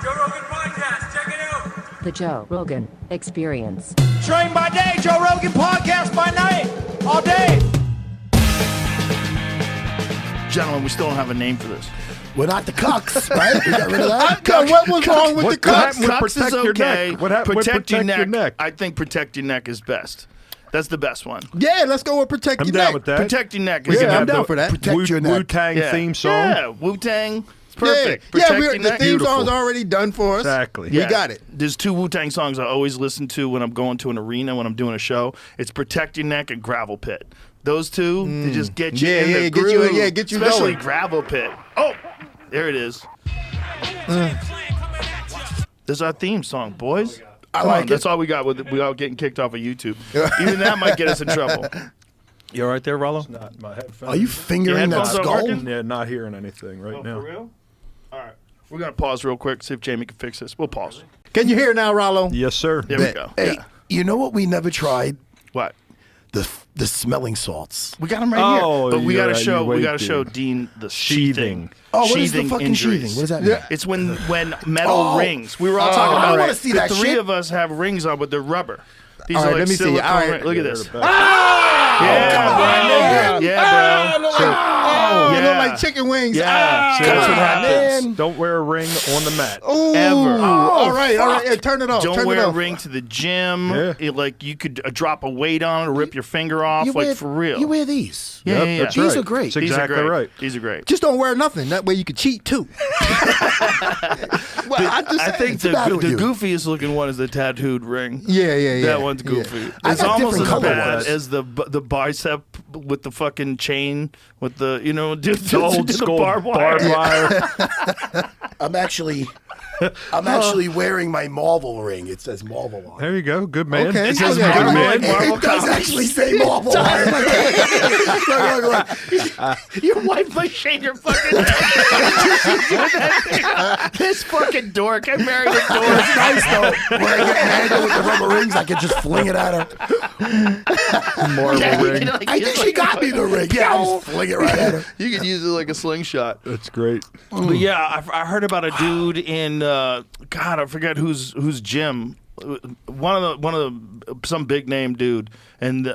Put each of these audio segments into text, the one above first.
Joe Rogan Podcast. Check it out. The Joe Rogan Experience. Train by day, Joe Rogan Podcast by night, all day. Gentlemen, we still don't have a name for this. We're not the cucks, right? We got rid of that. What was wrong with the cucks? Cucks is okay. What happened with protect your neck? I think protect your neck is best. That's the best one. Yeah, let's go with protect your neck. I'm down with that. Protect your neck. Yeah, I'm down for that. Protect your neck. Wu-Tang theme song. Yeah, Wu-Tang. It's perfect. Yeah, Protect your the neck. theme song's already done for us. Exactly. We got it. There's two Wu-Tang songs I always listen to when I'm going to an arena, when I'm doing a show. It's Protect Your Neck and Gravel Pit. Those two, they just get you in the groove. Get you Especially going. Gravel Pit. Oh, there it is. This is our theme song, boys. I like it. That's all we got without getting kicked off of YouTube. Even that might get us in trouble. You all right there, Rollo? Not my headphones. Are you fingering that headphones aren't skull? working? Yeah, not hearing anything right now. For real? All right. We're going to pause real quick, see if Jamie can fix this. We'll pause. Can you hear now, Rollo? Yes, sir. There we go. Hey, Yeah. you know what we never tried? What? The smelling salts. We got them right here. But we you're got to right, show. you We got to waited. show Dean the Sheathing. sheathing. Oh, what is the sheathing fucking injuries. sheathing? What does that mean? It's when metal rings. We were all talking I about. wanna see the that three shit. of us have rings on, but they're rubber. These All are right, like let me see. silicone All right. rings. Look at this. Yeah, Yeah, bro. Oh, Yeah. it look like chicken wings. Yeah. Ah, That's what happens. man. Don't wear a ring on the mat. Ever. All right. Yeah, turn it off. Don't turn wear it a off. ring to the gym. Yeah. Like you could drop a weight on it or rip your finger off. You Like wear- for real. You wear these. Yeah, yeah, That's yeah. These right. are great. That's These are exactly great. right. These are great. Just don't wear nothing. That way you can cheat too. Well, I think the matter with you? goofiest looking one is the tattooed ring. Yeah. That one's goofy. I It's got almost as different color bad ones. as the bicep with the fucking chain with the The old school barbed wire. I'm actually wearing my Marvel ring. It says Marvel on it. There you go. Good man. Okay. It says Yeah, Marvel. good man. Marvel It does comics. actually say Marvel on it. Look. Your wife might shave your fucking This fucking dork. I married a It's dork. nice though. When I get mad with the rubber rings, I can just fling it at her. Marvel ring. I think she got me the ring. Yeah, I just fling it right at her. You could use it like a slingshot. That's great. But yeah, I heard about a dude in God, I forget whose gym. One of the some big name dude, and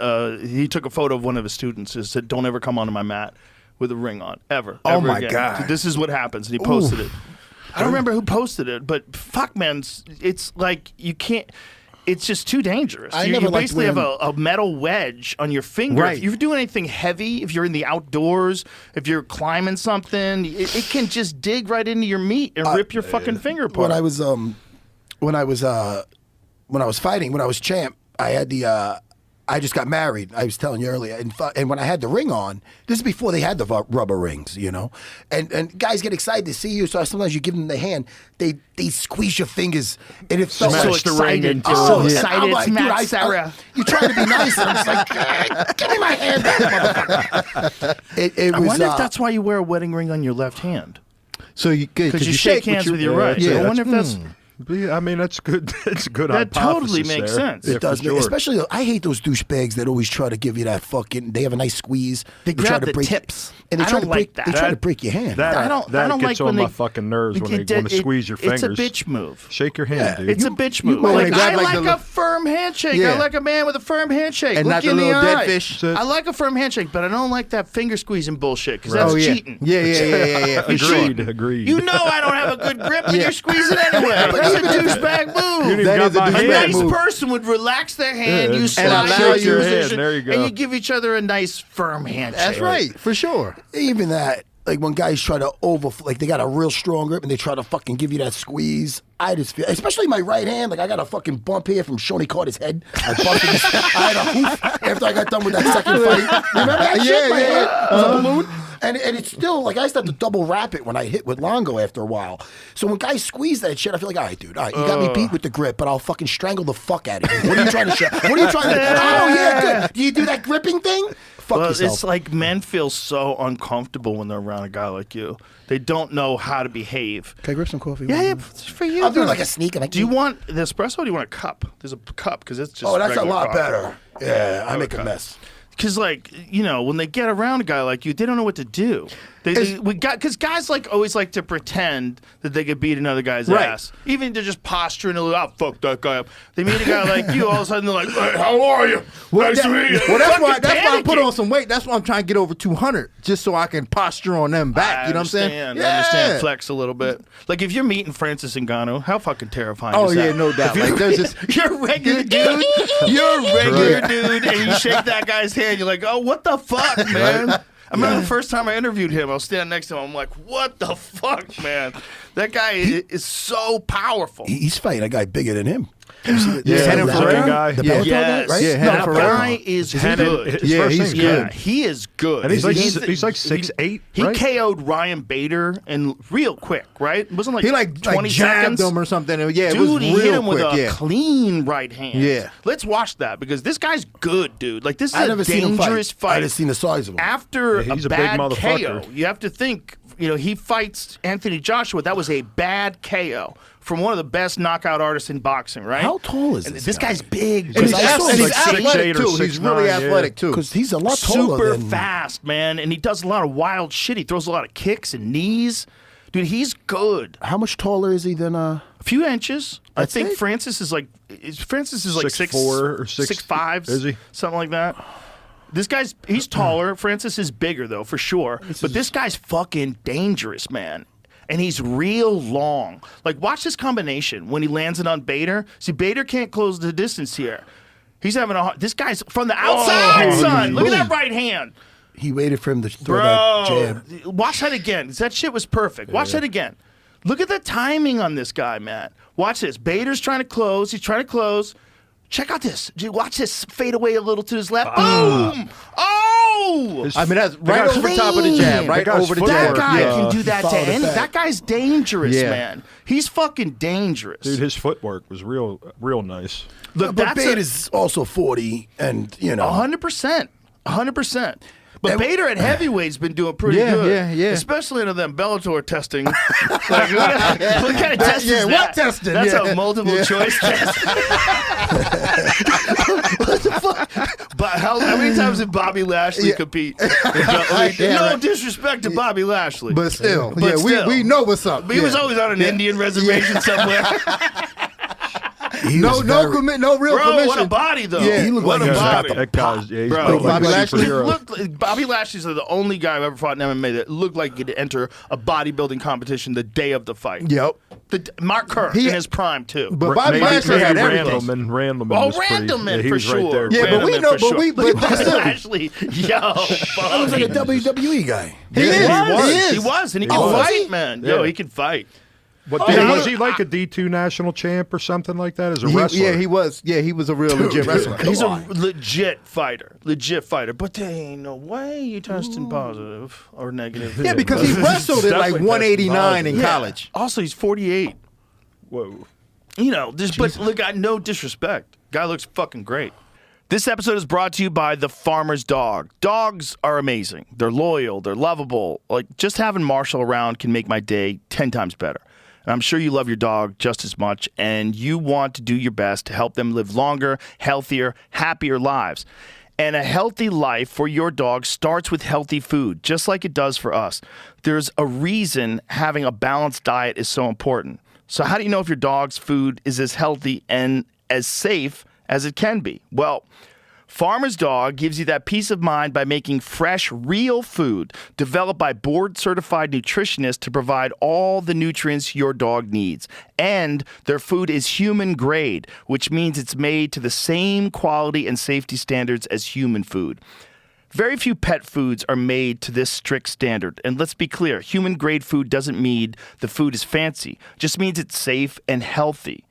he took a photo of one of his students. He said, "Don't ever come onto my mat with a ring on, ever." Oh ever my again. God. This is what happens, and he posted it. I don't remember who posted it, but fuck, man, it's like you can't. It's just too dangerous. I You never liked basically have wearing- a metal wedge on your finger. Right. If you're doing anything heavy, if you're in the outdoors, if you're climbing something, it can just dig right into your meat and rip your fucking finger apart. When I was fighting, when I was champ, I had I just got married. I was telling you earlier, and when I had the ring on, this is before they had the rubber rings, and guys get excited to see you. So sometimes you give them the hand, they squeeze your fingers, and it felt Smash so the ring excited. into So it. excited. I'm I'm like, like, Matt dude, Serra. you trying to be nice, and I'm just like, give me my hand back, motherfucker. It I was. wonder if that's why you wear a wedding ring on your left hand. So you Because you shake hands with your right. Yeah, I wonder if that's... I mean, that's good. That's a good. That totally hypothesis makes there. sense. Yeah, It does, for sure. especially. I hate those douchebags that always try to give you that fucking. They have a nice squeeze. They try grab to the break, tips. and they I try don't to break. like that. They try to break your hand. That, I don't that like gets when on they- my fucking nerves when they want to squeeze your fingers. It's a bitch move. Shake your hand, Yeah. dude. It's a bitch move. might Like, wanna I grab, like like, a firm handshake. Yeah. I like a man with a firm handshake. And Look not the in little eye. dead fish. I like a firm handshake, but I don't like that finger squeezing bullshit because Right. that's Oh, yeah. cheating. Yeah. Agreed. You know I don't have a good grip, and Yeah. you're squeezing anyway. That's a douchebag move. You That got is a my A douchebag hand. nice move. person would relax their hand, Yeah, you and slide allow your your hand. position, There you go. and you give each other a nice firm handshake. That's right, for sure. Even that, like when guys try to like they got a real strong grip and they try to fucking give you that squeeze. I just feel, especially my right hand, like I got a fucking bump here from Shoney Carter's head. I bumped his, I had a hoof after I got done with that second fight. Remember that shit? My hand was a balloon. And it's still, like, I used to have to double wrap it when I hit with Longo after a while. So when guys squeeze that shit, I feel like, all right, dude, all right, you got me beat with the grip, but I'll fucking strangle the fuck out of you. What are you trying to show? What are you trying to Oh, yeah, good. Do you do that gripping thing? Fuck Well, yourself. it's like men feel so uncomfortable when they're around a guy like you. They don't know how to behave. Can I grab some coffee? Yeah, it's for you. I'll do bro. like a sneak. And Do you want the espresso or do you want a cup? There's a cup because it's just. Oh, that's a regular lot coffee. better. Yeah, I have make a a cup. mess. Because, like, when they get around a guy like you, they don't know what to do. Because guys always like to pretend that they could beat another guy's ass, even to just posturing a little. Oh, fuck that guy up. They meet a guy like you, all of a sudden they're like, hey, "How are you? Nice to meet you." Well, that's why I put on some weight. That's why I'm trying to get over 200, just so I can posture on them back. You know what I'm saying? I understand. Flex a little bit. Like if you're meeting Francis Ngannou, how fucking terrifying is that? Oh yeah, no doubt. Like there's this, you're a regular dude. You're a regular dude, and you shake that guy's hand. You're like, oh, what the fuck, man? I remember the first time I interviewed him, I was standing next to him. I'm like, what the fuck, man? That guy is so powerful. He's fighting a guy bigger than him. Renan Pereira guy. The Bellator guy, right? That guy is good. he's good. Yeah, he is good. And he's like 6'8", He right? KO'd Ryan Bader and real quick, right? It wasn't like he 20 jabbed seconds. him or something. Yeah, it Dude, was real he hit him quick. with a clean right hand. Yeah. Let's watch that because this guy's good, dude. Like, this I is never a seen him dangerous fight. I fight. just seen the size of him. After he's a a big bad motherfucker. KO, you have to think, he fights Anthony Joshua. That was a bad KO from one of the best knockout artists in boxing, right? How tall is And this this guy? guy's big. And he's, I saw him he's like 6'8" athletic or too. He's 6'9", really yeah. athletic too. Because he's a lot taller super than fast, man, and he does a lot of wild shit. He throws a lot of kicks and knees. Dude, he's good. How much taller is he than A few inches. I That's think it? Francis is like 6'4" or 6'5", is he? something like that. He's taller. Francis is bigger though, for sure. But this guy's fucking dangerous, man. And he's real long. Like, watch this combination when he lands it on Bader. See, Bader can't close the distance here. He's having this guy's from the outside, son. Look at that right hand. he waited for him to throw that jab. Watch that again. That shit was perfect. Watch that again. Look at the timing on this guy, Matt. Watch this. Bader's trying to close. He's trying to close. Check out this. Watch this fade away a little to his left. Boom! Oh! I mean, that's right over top of the jab. Right over the That jab. guy Yeah. can do that to followed it any. back. That guy's dangerous, Yeah. man. He's fucking dangerous. Dude, his footwork was real nice. Look, But that's Bader's also 40, and 100%. 100%. But Bader at heavyweight's been doing pretty Yeah, good. yeah. Especially into them Bellator testing. Like, what kind of test is that? what testing? That's Yeah. a multiple choice test. What the fuck? But how many times did Bobby Lashley compete? No disrespect to Bobby Lashley. But still, But still. we know what's up. But he was always on an Indian reservation somewhere. no real Bro, commission. what a body, though. Yeah. He looked What like a he was body. about to That guy's, yeah, he's Bro. built like Bobby a Lashley superhero. Bobby Lashley's the only guy I've ever fought in MMA that looked like he could enter a bodybuilding competition the day of the fight. Yep. Mark Kerr He- in his prime too. But Bobby Lashley had everything. Randleman Oh, was pretty, Randleman, yeah, he for was right sure. there. Yeah, but we Randleman know, for sure. but Bobby still. Lashley, yo, He looks like a WWE guy. He is. He was, and he can was. fight, man. Yo, Yeah. he can fight. What, was he like a D2 national champ or something like that as a wrestler? Yeah, he was. Yeah, he was a real legit wrestler. He's a legit fighter. But there ain't no way you testing positive or negative. Yeah, because he wrestled at like Definitely 189 in Yeah. college. Also, he's 48. Whoa. But look, no disrespect. Guy looks fucking great. This episode is brought to you by The Farmer's Dog. Dogs are amazing. They're loyal. They're lovable. Like, just having Marshall around can make my day 10 times better. And I'm sure you love your dog just as much, and you want to do your best to help them live longer, healthier, happier lives. And a healthy life for your dog starts with healthy food, just like it does for us. There's a reason having a balanced diet is so important. So how do you know if your dog's food is as healthy and as safe as it can be? Well, Farmer's Dog gives you that peace of mind by making fresh, real food developed by board-certified nutritionists to provide all the nutrients your dog needs. And their food is human grade, which means it's made to the same quality and safety standards as human food. Very few pet foods are made to this strict standard. And let's be clear, human grade food doesn't mean the food is fancy. It just means it's safe and healthy.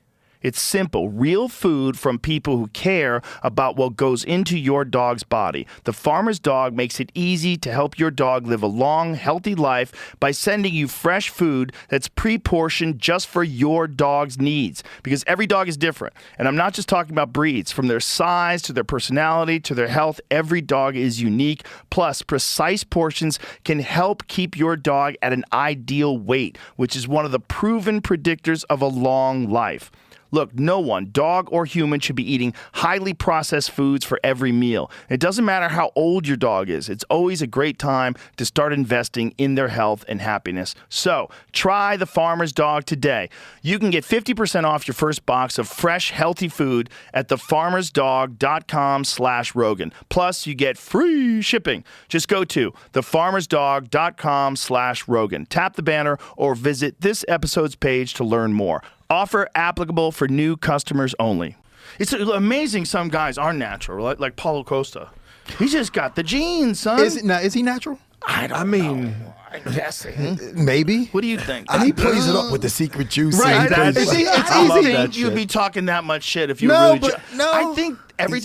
It's simple, real food from people who care about what goes into your dog's body. The Farmer's Dog makes it easy to help your dog live a long, healthy life by sending you fresh food that's pre-portioned just for your dog's needs. Because every dog is different. And I'm not just talking about breeds. From their size to their personality to their health, every dog is unique. Plus, precise portions can help keep your dog at an ideal weight, which is one of the proven predictors of a long life. Look, no one, dog or human, should be eating highly processed foods for every meal. It doesn't matter how old your dog is. It's always a great time to start investing in their health and happiness. So, try the Farmer's Dog today. You can get 50% off your first box of fresh, healthy food at thefarmersdog.com/Rogan. Plus, you get free shipping. Just go to thefarmersdog.com/Rogan. Tap the banner or visit this episode's page to learn more. Offer applicable for new customers only. It's amazing some guys are natural, like Paulo Costa. He just got the genes, son. Is he natural? I mean, I'm guessing. Maybe. What do you think? And he plays it up with the secret juice. Right. And he plays It's like- I easy. think you'd be talking that much shit if you No, really. but no. I think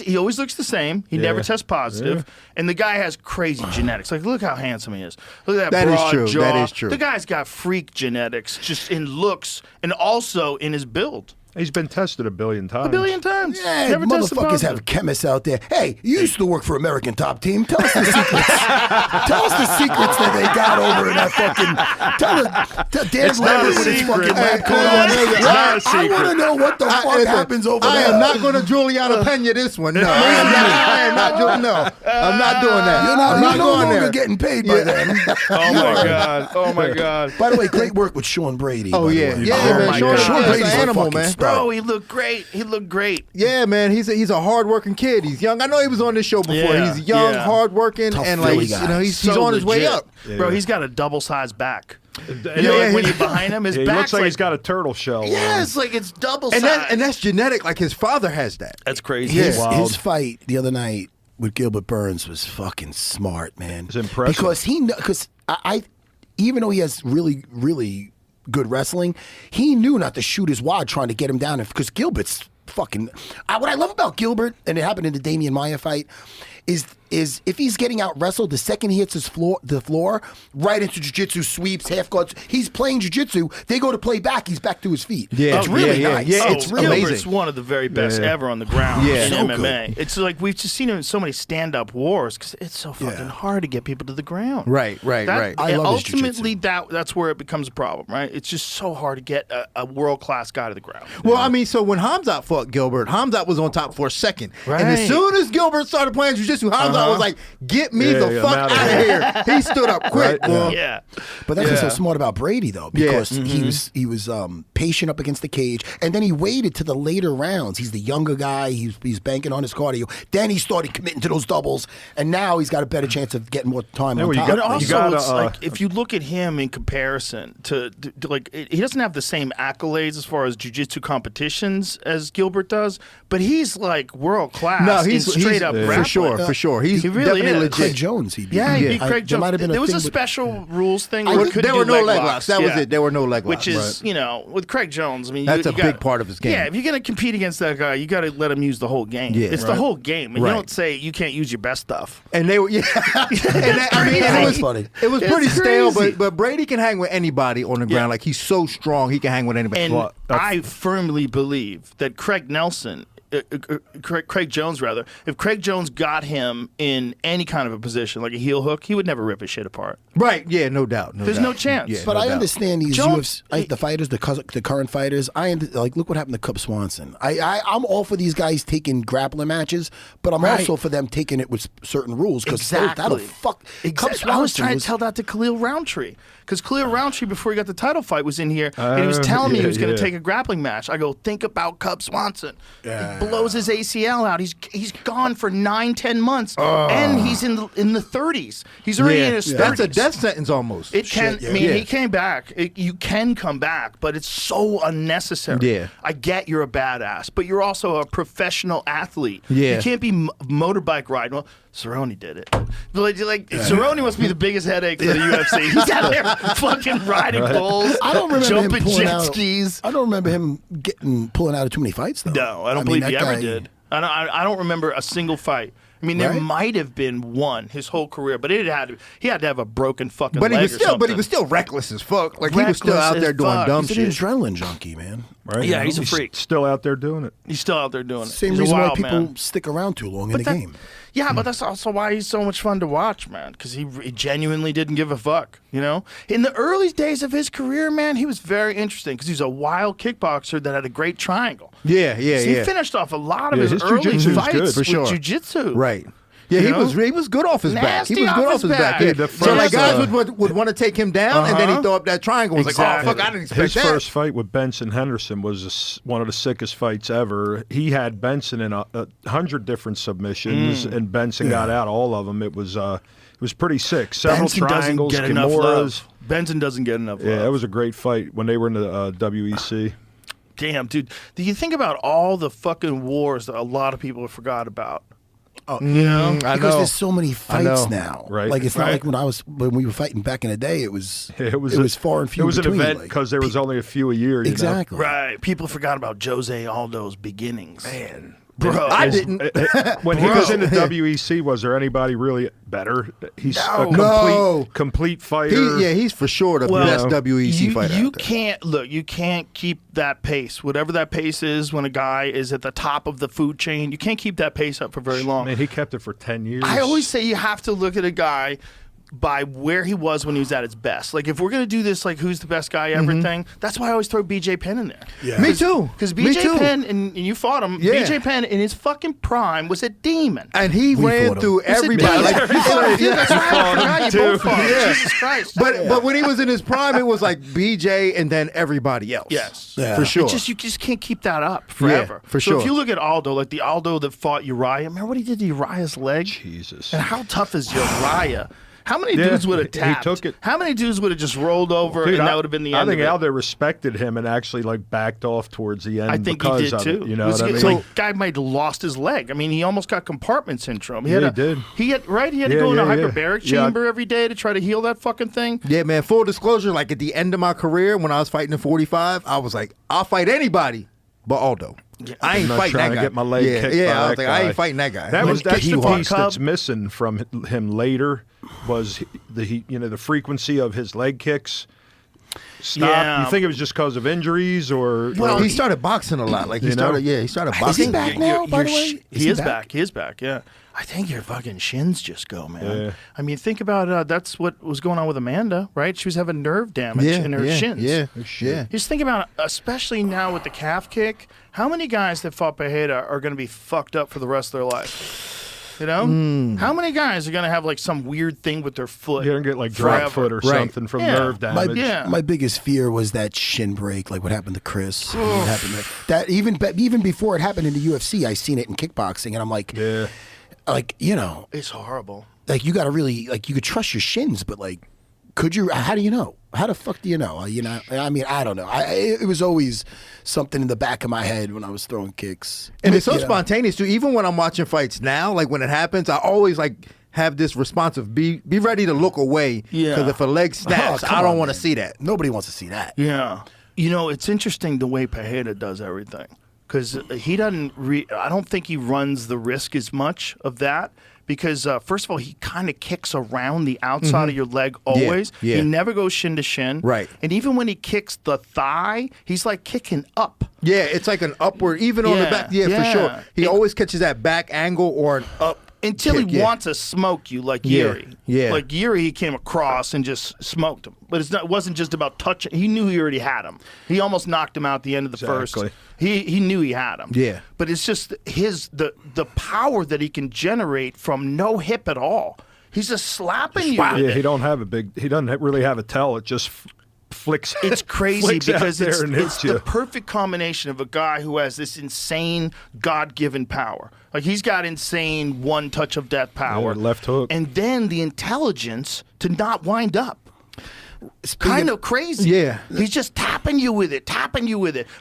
he always looks the same. He never tests positive, and the guy has crazy genetics. Like, look how handsome he is. Look at that That is broad true. jaw. That is true. The guy's got freak genetics, just in looks and also in his build. He's been tested a billion times. A billion times. Yeah, Never tested motherfuckers positive. have chemists out there. Hey, you used to work for American Top Team. Tell us the secrets. Tell us the secrets that they got over in that fucking. Tell Dan It's not a Lambert with his secret. fucking lab coat It's on. not a I secret. want to know what the fuck happens over I there. am not going to Juliana Pena this one. No, I am not. No, I'm not doing that. You're I'm no not going longer there. getting paid by them. Oh my god. Oh my god. By the way, great work with Sean Brady. Oh by the yeah, way. yeah, Oh, man. my Sean God. Sean Brady's Brady's an a animal, fucking man. star. Bro, he looked great. He looked great. Yeah, man, he's a hardworking kid. He's young. I know he was on this show before. Yeah, He's young, yeah. hardworking, Tough and Philly like guy. he's So on his way legit. up. Bro, he's got a double-sized back. Yeah, Like when you're behind him, his he back's looks like he's got a turtle shell. Yeah, on. it's like it's double And sized. that's genetic. Like his father has that. That's crazy. His fight the other night with Gilbert Burns was fucking smart, man. It's impressive. Because I even though he has really good wrestling, he knew not to shoot his wad trying to get him down because Gilbert's fucking. What I love about Gilbert, and it happened in the Damian Maia fight, is if he's getting out wrestled, the second he hits the floor, right into jiu-jitsu sweeps, half guards. He's playing jiu-jitsu. They go to play back. He's back to his feet. Yeah. It's really Yeah, nice. yeah. Oh, It's really Gilbert's amazing. one of the very best Yeah. ever on the ground Yeah. in So MMA. good. It's like we've just seen him in so many stand-up wars because it's so fucking hard to get people to the ground. Right. That- I and love his ultimately, that's where it becomes a problem, right? It's just so hard to get a world-class guy to the ground. Well, I mean, so when Hamzat fought Gilbert, Hamzat was on top for a second. And as Right. soon as Gilbert started playing jiu-jitsu, Hamzat was like, get me the fuck I'm out outta of here. He stood up quick. Right, boy. Yeah. But that's what's so smart about Brady, though, Yeah. because he was patient up against the cage, and then he waited to the later rounds. He's the younger guy. He's banking on his cardio. Then he started committing to those doubles, and now he's got a better chance of getting more time on well, you top. got- But also, gotta, it's like if you look at him in comparison to like, he doesn't have the same accolades as far as jiu-jitsu competitions as Gilbert does, but he's like world class. No, he's straight up for grappling. sure. He's He really definitely is. legit. Craig Jones, he beat. Yeah, he beat I- Craig there Jones. might have been There was thing a with- special rules thing. I where think he couldn't there were do no leg leg locks. locks. That was Yeah. it. There were no leg Which locks. is, with Craig Jones, I mean, That's you a gotta- big part of his game. Yeah, if you're going to compete against that guy, you got to let him use the whole game. Yeah. It's the Right. whole game. And Right. you don't say you can't use your best stuff. And they were, yeah. and That it was was funny. It was It's pretty stale, crazy. but Brady can hang with anybody on the ground. Yeah. Like he's so strong, he can hang with anybody. And I firmly believe that Craig Jones, rather, if Craig Jones got him in any kind of a position, like a heel hook, he would never rip his shit apart. Right? Yeah, no doubt. There's no chance. Yeah, But no I doubt. understand these Jones- the fighters, the current fighters. Like, look what happened to Cub Swanson. I'm all for these guys taking grappling matches, but I'm also for them taking it with certain rules because that'll fuck. Cub Swanson I was trying to tell that to Khalil Rountree because Khalil Rountree, before he got the title fight, was in here and he was telling me he was going to take a grappling match. I go, think about Cub Swanson. He blows his ACL out. He's gone for 9-10 months, and he's in the 30s. He's already in his 30s. That's a death sentence almost. It can. I mean, he came back. You can come back, but it's so unnecessary. Yeah. I get you're a badass, but you're also a professional athlete. Yeah. You can't be motorbike riding. Well, Cerrone did it. Cerrone must be the biggest headache for the UFC. He's out there fucking riding bulls, I don't remember jumping him pulling jet out. skis. I don't remember him pulling out of too many fights though. No, I don't believe he ever did. I don't remember a single fight. I mean, there Right? might have been one his whole career, but he had to have a broken fucking But he leg was or still, something. but he was still reckless as fuck. Like he was still Reckless out there as doing fuck. dumb He's an shit. adrenaline junkie, man. right? Yeah, he's a freak. Still out there doing it. He's still out there doing it. Same He's a reason why wild people man. stick around too long in the game. Yeah, but that's also why he's so much fun to watch, man, because he genuinely didn't give a fuck, you know? In the early days of his career, man, he was very interesting because he was a wild kickboxer that had a great triangle. Yeah. He finished off a lot of Yeah, his his early jiu-jitsu was fights good, for with sure. jiu-jitsu. Right. Yeah, You he know? was good off his back. Nasty He was good off his back. back. Yeah. The So like first, guys would want to take him down, and then he throw up that triangle. It was like, Exactly. oh fuck, I didn't expect His that. first fight with Benson Henderson was one of the sickest fights ever. He had Benson in 100 different submissions, and Benson got out all of them. It was pretty sick. Several Benson triangles, doesn't get enough Kimuras. love. Benson doesn't get enough love. Yeah, that was a great fight when they were in the WEC. Damn, dude. Do you think about all the fucking wars that a lot of people forgot about? Oh, You know? I because know. there's so many fights now. Right. Like it's not Right. like when we were fighting back in the day. It was It was far and few It was between. an event like, because there was only a few a year. You exactly. Right. People forgot about Jose Aldo's beginnings. Man. Bro. I didn't. When he was in the WEC, was there anybody really better? He's a complete fighter. He's for sure the Well, best WEC fighter. You out there. can't look. You can't keep that pace. Whatever that pace is, when a guy is at the top of the food chain, you can't keep that pace up for very long. Man, he kept it for 10 years. I always say you have to look at a guy by where he was when he was at his best. Like if we're gonna do this, like who's the best guy ever thing, that's why I always throw BJ Penn in there. Yeah. Me too. Because Me too. BJ Penn, and you fought him. Yeah. BJ Penn in his fucking prime was a demon. And he We ran fought him. through Was it everybody. demon? Like, That's right. I forgot you both fought him. Yeah. Jesus Christ. but when he was in his prime, it was like BJ and then everybody else. Yes. Yeah. For sure. You just can't keep that up forever. for So sure. if you look at Aldo, like the Aldo that fought Uriah, remember what he did to Uriah's leg? Jesus. And how tough is Uriah? How many Yeah, dudes would have he tapped? took it. How many dudes would have just rolled over Dude, and that would have been the end I think of it? Aldo respected him and actually like backed off towards the end. I think he because did of too. It, you know It was- what I mean? Like, guy might have lost his leg. I mean, he almost got compartment syndrome. He did. He had to Yeah, go in a yeah, yeah. hyperbaric Yeah. chamber every day to try to heal that fucking thing. Yeah, man. Full disclosure, like at the end of my career, when I was fighting in 45, I was like, I'll fight anybody but Aldo. I ain't I'm not fighting trying that to guy. get my leg yeah, kicked yeah. by I was that like, I guy. ain't fighting that guy. That's the he fought piece Cub. that's missing from him later was the frequency of his leg kicks. Stop. Yeah. You think it was just because of injuries or? Well, or- he started boxing a lot. Like he You know? started. Yeah, he started Is boxing. he back now, by the way? He is back. He is back, yeah. I think your fucking shins just go, man. Yeah. I mean, think about that's what was going on with Amanda, right? She was having nerve damage in her shins. Yeah. Just think about, especially now with the calf kick, how many guys that fought Pereira are going to be fucked up for the rest of their life? You know? How many guys are going to have like some weird thing with their foot? You don't get like forever? drop foot or Right. something from Yeah. nerve My, damage. Yeah. my biggest fear was that shin break, like what happened to Chris. What happened that even before it happened in the UFC, I seen it in kickboxing, and I'm like, Yeah. like you know, It's horrible. like you got to really like you could trust your shins, but like, could you? How do you know? How the fuck do you know? You know, I mean, I don't know. It was always something in the back of my head when I was throwing kicks, And it's so You know? spontaneous too. Even when I'm watching fights now, like when it happens, I always like have this response of be ready to look away. Yeah. Because if a leg snaps, Oh, come I don't on, want to man. see that. Nobody wants to see that. Yeah. You know, it's interesting the way Pereira does everything because he doesn't. I don't think he runs the risk as much of that because first of all, he kind of kicks around the outside of your leg always. yeah. He never goes shin to shin. Right. And even when he kicks the thigh, he's like kicking up. Yeah, it's like an upward, even on the Yeah, back. Yeah, for yeah. sure. He always catches that back angle or an up. Until kick, he yeah. wants to smoke you like Yeah, Yuri. yeah. Like Yuri, he came across and just smoked him. But it wasn't just about touching. He knew he already had him. He almost knocked him out at the end of the Exactly. first. He knew he had him. Yeah. But it's just the power that he can generate from no hip at all. He's just slapping you. with Yeah, it. he doesn't really have a tell. It just flicks. It's crazy flicks out because there it's and hits the you. perfect combination of a guy who has this insane God-given power. Like he's got insane one touch of death power. Yeah, left hook. And then the intelligence to not wind up. It's kind of crazy. Yeah. He's just tapping you with it.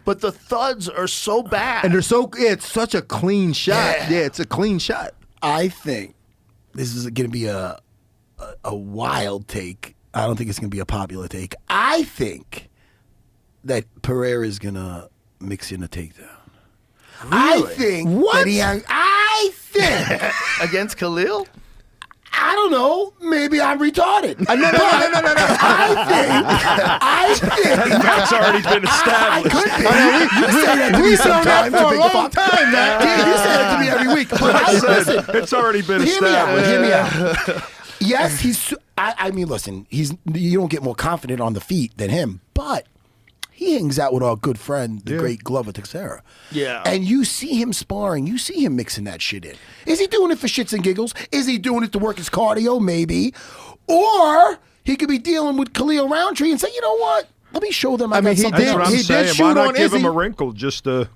But the thuds are so bad. And they're so, it's such a clean shot. Yeah. Yeah, it's a clean shot. I think this is going to be a wild take. I don't think it's going to be a popular take. I think that Pereira is going to mix in a takedown. I think that I think Against Khalil? I don't know. Maybe I'm retarded. No. I think That's already been established. could be. You say that to me sometimes. for a big long fuck. time, man. Yeah, you say that to me every week. But listen, It's already been hear me established. out. Yes, he's. I mean, listen. You don't get more confident on the feet than him, but he hangs out with our good friend, the great Glover Teixeira. Yeah. And you see him sparring. You see him mixing that shit in. Is he doing it for shits and giggles? Is he doing it to work his cardio? Maybe. Or he could be dealing with Khalil Rountree and say, you know what? Let me show them I mean, got he something That's did- what else. I'm he saying. shoot Why not on give him Izzy. a wrinkle just to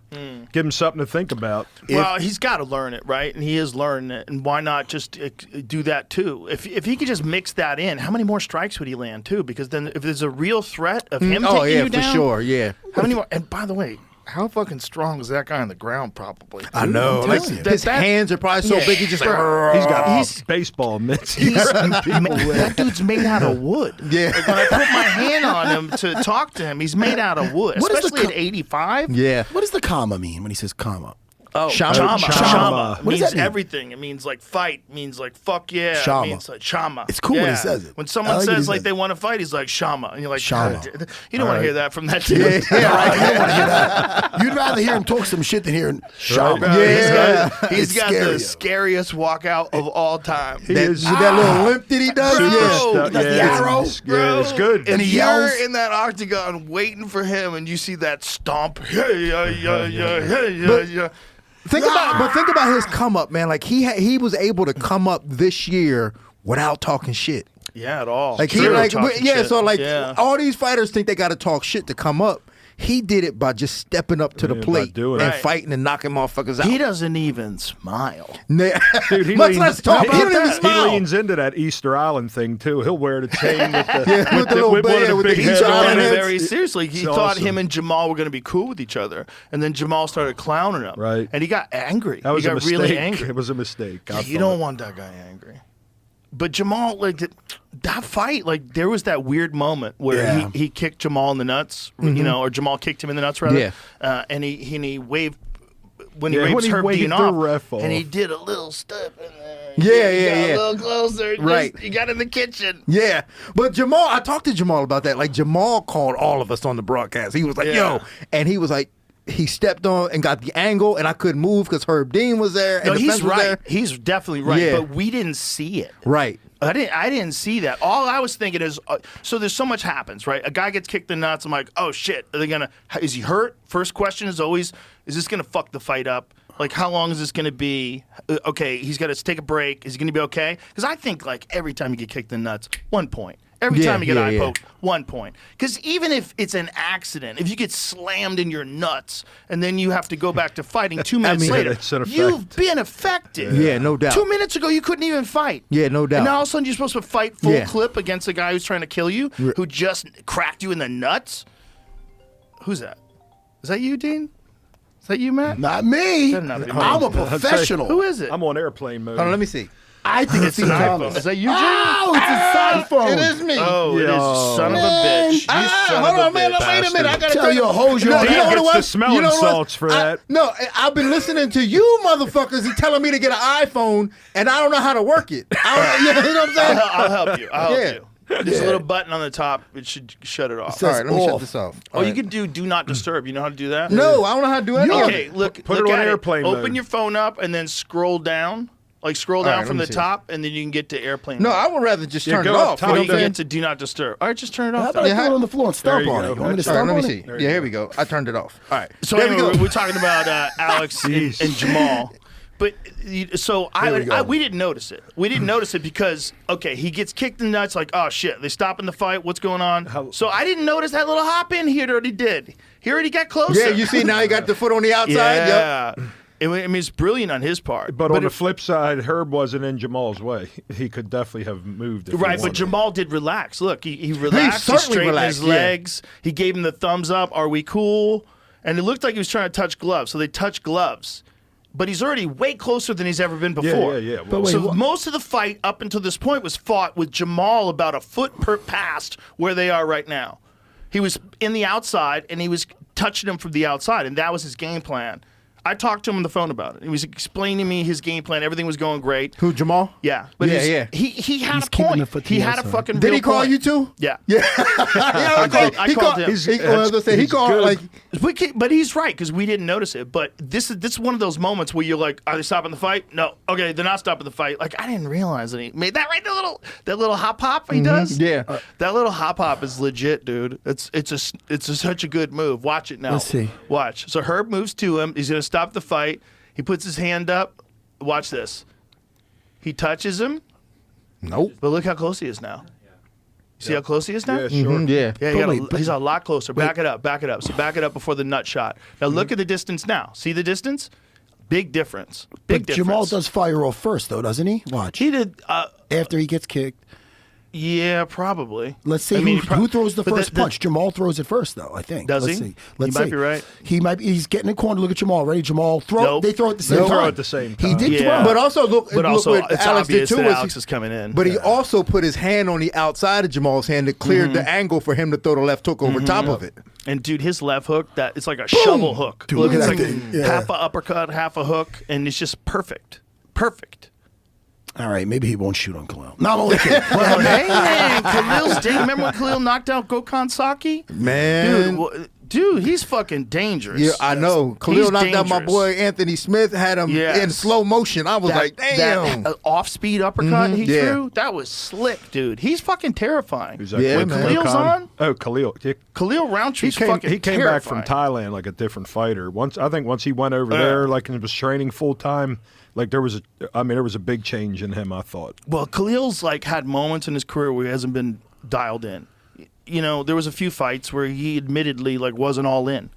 give him something to think about? Well, he's got to learn it, right? And he is learning it. And why not just do that too? If he could just mix that in, how many more strikes would he land too? Because then if there's a real threat of him taking you down, for sure, yeah. how many more? And by the way, how fucking strong is that guy on the ground? Probably. I know. I'm Like, telling you. his hands are probably so Yeah. big. He's just like, He's got He's- baseball mitts. That dude's made out of wood. Yeah. Like when I put my hand on him to talk to him, he's made out of wood. What is the Especially at 85. yeah. What does the comma mean when he says comma? Oh, Shama. chama. Chama. Chama. What does means that mean? everything. It means like fight. It means like fuck yeah. Shama. It means like chama. It's cool when he Yeah. says it. When I someone like what he says like says. they want to fight, he's like shama, and you're like Shama. God, you don't want to hear that from that dude. Yeah, right. You don't want to hear that. You'd rather hear him talk some shit than hear him shout. Bro, Yeah. he's got It's the scarier. scariest walkout of all time. He is That little limp that he does. Bro. Yeah. That's the arrow. Yeah, it's good. And he you're yells. in that octagon waiting for him, and you see that stomp. Yeah. Think about his come up, man. Like he was able to come up this year without talking shit. Yeah, at all. Like he Zero like talking yeah. shit. So like Yeah. all these fighters think they got to talk shit to come up. He did it by just stepping up to the Yeah, by plate doing and it. fighting and knocking motherfuckers out. He doesn't even smile. Dude, He Much leans- less talk. he- He don't even He smile. leans into that Easter Island thing too. He'll wear the chain with the, Yeah, with the little with one of bear the with big the He heads Easter took on Island it it. heads. very seriously. He It's thought awesome. him and Jamal were going to be cool with each other, and then Jamal started clowning him. Right. And he got angry. That was he a got mistake. really angry. It was a mistake. I You thought. don't want that guy angry. But Jamal, like that fight, like there was that weird moment where Yeah. he kicked Jamal in the nuts, you know, or Jamal kicked him in the nuts rather. Yeah. And he waved when he Yeah, waved when he Herb waved Dean the off, ref off. and he did a little step in there. Yeah, He yeah, got yeah. a little closer. Right. He got in the kitchen. Yeah, but Jamal, I talked to Jamal about that. Like Jamal called all of us on the broadcast. He was like, Yeah. "Yo," and he was like, he stepped on and got the angle, and I couldn't move because Herb Dean was there. And No, the he's fence was right. there. He's definitely right. Yeah. But we didn't see it. Right. I didn't see that. All I was thinking is, so there's so much happens, right? A guy gets kicked in the nuts. I'm like, oh shit, are they gonna? Is he hurt? First question is always, is this gonna fuck the fight up? Like, how long is this gonna be? Okay, he's got to take a break. Is he gonna be okay? Because I think like every time you get kicked in the nuts, 1 point. Every Yeah, time you get yeah, eye yeah. poked, 1 point. Because even if it's an accident, if you get slammed in your nuts and then you have to go back to fighting 2 minutes mean, later, it's an effect. you've been affected. Yeah, no doubt. 2 minutes ago, you couldn't even fight. Yeah, no doubt. And now all of a sudden, you're supposed to fight full Yeah. clip against a guy who's trying to kill you, who just cracked you in the nuts. Who's that? Is that you, Dean? Is that you, Matt? Not me. Better not be me. I'm a professional. Who is it? I'm on airplane mode. Hold on, let me see. I think it's It's Steve an iPhone. Thomas. Is that you, Jim? Oh, it's a cell phone. It is me. Oh, it is. You son of a Man. bitch. You son Hold of a on, man. bitch. Wait a minute. I gotta Tell tell your hoes you're No, on you know air. what it Gets was? the smelling You know what? salts for that. No, I've been listening to you motherfuckers and telling me to get an iPhone, and I don't know how to work it. You know what I'm saying? I'll help you. I'll Yeah. help you. There's a little button on the top. It should shut it off. says All right, let me shut off. this off. Oh, you can do not disturb. You know how to do that? No, I don't know how to do any of Okay, it. look. Put it look on at airplane Open mode. your phone up and then scroll down. Like scroll All down right, from let the me see. top, and then you can get to airplane. No, mode. I would rather just Yeah, turn it go up off. top. You Or know you what I'm can saying? get to do not disturb. All right, just turn it How off. about I then. throw it on the floor and stomp you on go. it? You want me to All right, stomp let on me it? see. Yeah, here we go. I turned it off. All right. So there we anyway, go. we're talking about Alex and Jamal. But so Here we go. we didn't notice it. We didn't notice it because okay, he gets kicked in the nuts. Like oh shit, they stopping the fight. What's going on? So I didn't notice that little hop in he already did. He already got closer. Yeah, you see now he got the foot on the outside. Yep. Yeah. I mean, it's brilliant on his part. But on the if- flip side, Herb wasn't in Jamal's way. He could definitely have moved. If he Right, but wanted. Jamal did relax. Look, he relaxed. He certainly straightened relaxed, his yeah. legs. He gave him the thumbs up. Are we cool? And it looked like he was trying to touch gloves. So they touched gloves. But he's already way closer than he's ever been before. yeah. But wait, so what- most of the fight up until this point was fought with Jamal about a foot past where they are right now. He was in the outside, and he was touching him from the outside, and that was his game plan. I talked to him on the phone about it. He was explaining to me his game plan. Everything was going great. Who, Jamal? Yeah. But Yeah. He had He's a keeping point. the foot to He the had a outside. fucking Did real he call point. you too? Yeah. Yeah. I called him. He called like. But he's right because we didn't notice it. But this is one of those moments where you're like, are they stopping the fight? No. Okay, they're not stopping the fight. Like I didn't realize that he made that right. That little hop hop he does. Yeah. That little hop hop is legit, dude. It's such a good move. Watch it now. Let's see. Watch. So Herb moves to him. He's gonna stop the fight. He puts his hand up. Watch this. He touches him. Nope. But look how close he is now. See how close he is now? Yeah, sure. Yeah. Yeah, he's a lot closer. Back it up. So back it up before the nut shot. Now look at the distance now. See the distance? Big difference. Big But difference. Jamal does fire off first, though, doesn't he? Watch. He did. After he gets kicked. Yeah, probably. Let's see who throws the first punch. Jamal throws it first, though, I think. Does Let's he? See. Let's You might see. be right. He might be. He's getting in the corner. Look at Jamal. Ready? Jamal throw. Nope. They throw at the same They time. throw at the same He time. did Yeah. throw. But also look But also, what it's Alex did obvious too. that Was Alex is coming in. But he also put his hand on the outside of Jamal's hand that cleared the angle for him to throw the left hook over top of it. And dude, his left hook, it's like a shovel hook. Dude, look at It's that like thing. Yeah. half a uppercut, half a hook, and it's just perfect. Perfect. All right, maybe he won't shoot on Khalil. No, I'm only kidding. Well, hey, man, Khalil's remember when Khalil knocked out Gokhan Saki? Man. Dude, he's fucking dangerous. Yeah, I know. Khalil He's knocked out my dangerous. boy Anthony Smith, had him Yes. in slow motion. I was like, damn. That off-speed uppercut he yeah. threw, that was slick, dude. He's fucking terrifying. Who's that? Yeah, When man. Khalil's on? Oh, Khalil. Yeah. Khalil He Rountree's came, fucking he came back from terrifying. Thailand like a different fighter. Once he went over there, like and was training full time, like there was a big change in him. I thought. Well, Khalil's like had moments in his career where he hasn't been dialed in. You know, there was a few fights where he admittedly like wasn't all in.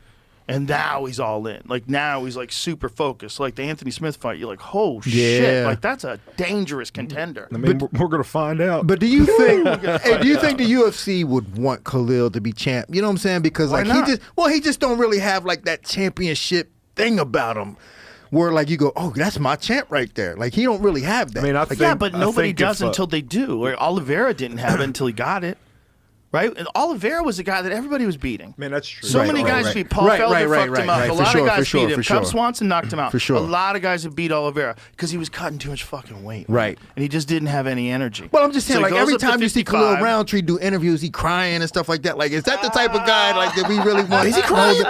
And now he's all in. Like now he's like super focused. Like the Anthony Smith fight, you're like, oh shit! Yeah. Like that's a dangerous contender. I mean, we're going to find out. But do you think do you think the UFC would want Khalil to be champ? You know what I'm saying? Because Why like not? he just don't really have like that championship thing about him. Where like you go, oh, that's my champ right there. Like he don't really have that. I mean, I But think, yeah, but I nobody think does if, until they do. Or Oliveira didn't have it until he got it. Right? And Oliveira was the guy that everybody was beating. Man, that's true. So Right, many right, guys right. beat Paul Right, Felder, right, fucked right, him up. right. A For lot sure, of for guys sure, beat him. for Cub sure. Swanson knocked him out. For sure. A lot of guys have beat Oliveira because he was cutting too much fucking weight. Right. And he just didn't have any energy. Well, I'm just saying, So he like goes every up to time you see Khalil 55. Rountree do interviews, he crying and stuff like that. Like, is that the type of guy like that we really want? Is he crying?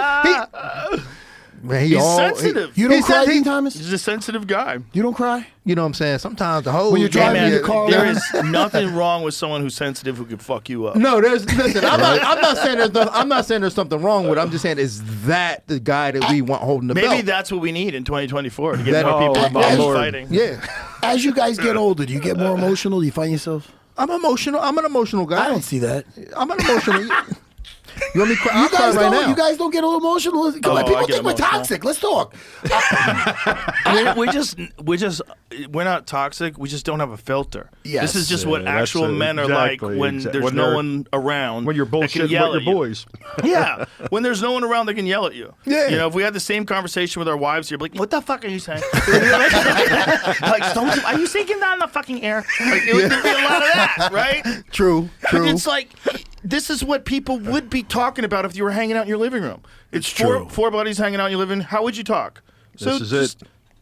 Man, He's sensitive. You don't He cry, said he- Dean Thomas? He's a sensitive guy. You don't cry? You know what I'm saying? Sometimes the whole When you're driving Man, in your car, there man. is nothing wrong with someone who's sensitive who can fuck you up. No, listen. I'm not saying there's something wrong with it. I'm just saying, is that the guy that we want holding the Maybe belt? that's what we need in 2024 to get That- more people oh, involved in Lord. fighting. Yeah, As you guys get older, do you get more emotional? Do you find yourself? I'm emotional. I'm an emotional guy. I don't see that. I'm an emotional. You want me to cry? I'll You cry guys right don't. now. You guys don't get a little emotional. Come on, I people get think we're emotional. toxic. Let's talk. We're not toxic. We just don't have a filter. Yes. This is just Yeah, what that's actual men are like exactly, when there's when no they're- one around. when you're that can bullshitting yell with at your you. boys. Yeah, when there's no one around that can yell at you. Yeah. You know, if we had the same conversation with our wives, you're like, "What the fuck are you saying?" Like, don't are you thinking that in the fucking air? Like, it would be a lot of that, right? True. It's like this is what people would be talking about if you were hanging out in your living room. It's true. four buddies hanging out in your living room. How would you talk? This is it.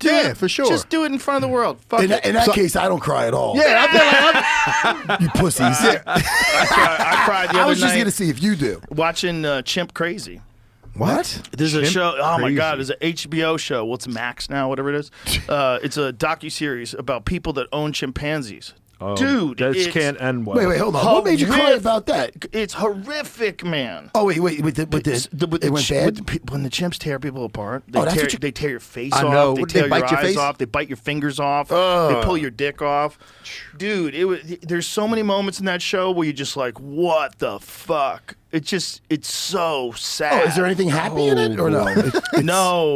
Yeah, for sure. Just do it in front of the world. Fuck In it. that case, I don't cry at all. Yeah, I feel like You pussies. I cried the I other was just night gonna see if you do. watching Chimp Crazy. what? There's a Chimp show. Oh my Crazy. God! There's an HBO show. Well, it's Max now, whatever it is. It's a docuseries about people that own chimpanzees. Oh, Dude, that it's can't end well. Wait, hold on. What made you cry horrific. about that? It's horrific, man. Oh wait, with the it went bad. When the chimps tear people apart, Oh, that's what you- they tear your face I off. know. They What, they tear bite your your eyes face? off. They bite your fingers off. They pull your dick off. Dude, there's so many moments in that show where you're just like, what the fuck? It's so sad. Oh, is there anything happy in it or no?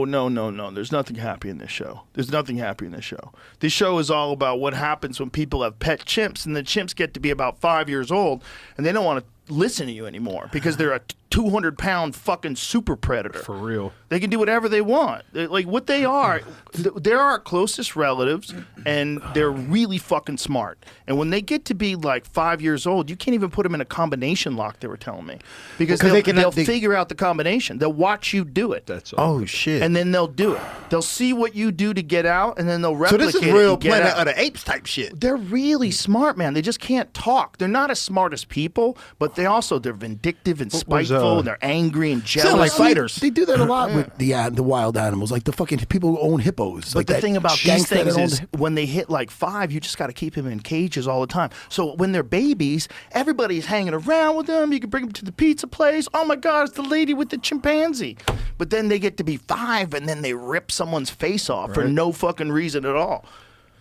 No. There's nothing happy in this show. There's nothing happy in this show. This show is all about what happens when people have pet chimps, and the chimps get to be about 5 years old, and they don't want to listen to you anymore because they're 200-pound fucking super predator. For real. They can do whatever they want. Like what they are, they're our closest relatives, and they're really fucking smart. And when they get to be like 5 years old, you can't even put them in a combination lock, they were telling me. Because they'll figure out the combination. They'll watch you do it. That's all. Oh, shit. And then they'll do it. They'll see what you do to get out, and then they'll So replicate this is it real and get Planet out. of the Apes type shit. They're really smart, man. They just can't talk. They're not as smart as people, but they're vindictive and spiteful, and they're angry and jealous. Sound like fighters. They do that a lot with the wild animals, like the fucking people who own hippos. But like the that thing about these gangster things that is owns- when they hit like 5, you just got to keep them in cages all the time. So when they're babies, everybody's hanging around with them. You can bring them to the pizza place. Oh my God, it's the lady with the chimpanzee. But then they get to be 5, and then they rip someone's face off for no fucking reason at all.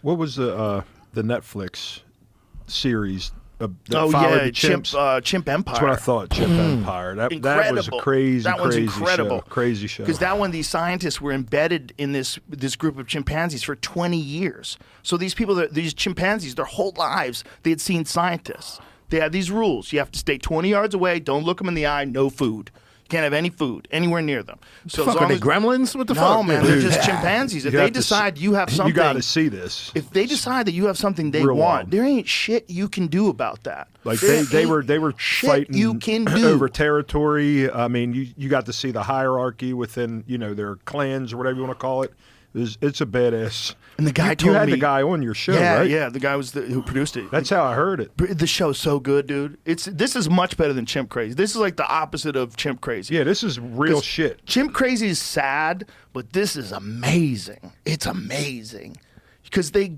What was the Netflix series? That Oh followed yeah, the chimps? Chimp Empire. That's what I thought. Chimp Empire. That was a Incredible. crazy, That one's crazy incredible. show. Crazy show. Because that one, these scientists were embedded in this group of chimpanzees for 20 years. So these people, these chimpanzees, their whole lives, they had seen scientists. They had these rules. You have to stay 20 yards away. Don't look them in the eye. No food. You can't have any food anywhere near them. So Fuck, as are long they as- gremlins? What the No, fuck? man, they're just chimpanzees. If You they have to decide you have something, you got to see this. if they decide that you have something they Real want, wild. there ain't shit you can do about that. Like There they were ain't shit fighting you can do over territory. I mean, you got to see the hierarchy within their clans or whatever you want to call it. It's a badass. And the guy you told had me the guy on your show, Yeah, right? yeah. The guy was who produced it. That's how I heard it. The show's so good, dude. This is much better than Chimp Crazy. This is like the opposite of Chimp Crazy. Yeah, this is real shit. Chimp Crazy is sad, but this is amazing. It's amazing. Because these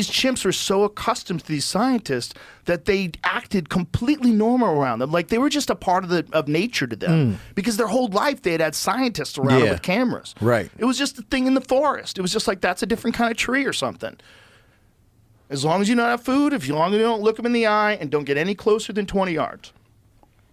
chimps are so accustomed to these scientists that they acted completely normal around them, like they were just a part of nature to them. Because their whole life they had scientists around them Yeah. with cameras. Right. It was just a thing in the forest. It was just like that's a different kind of tree or something. As long as you don't have food, as long as you don't look them in the eye, and don't get any closer than 20 yards.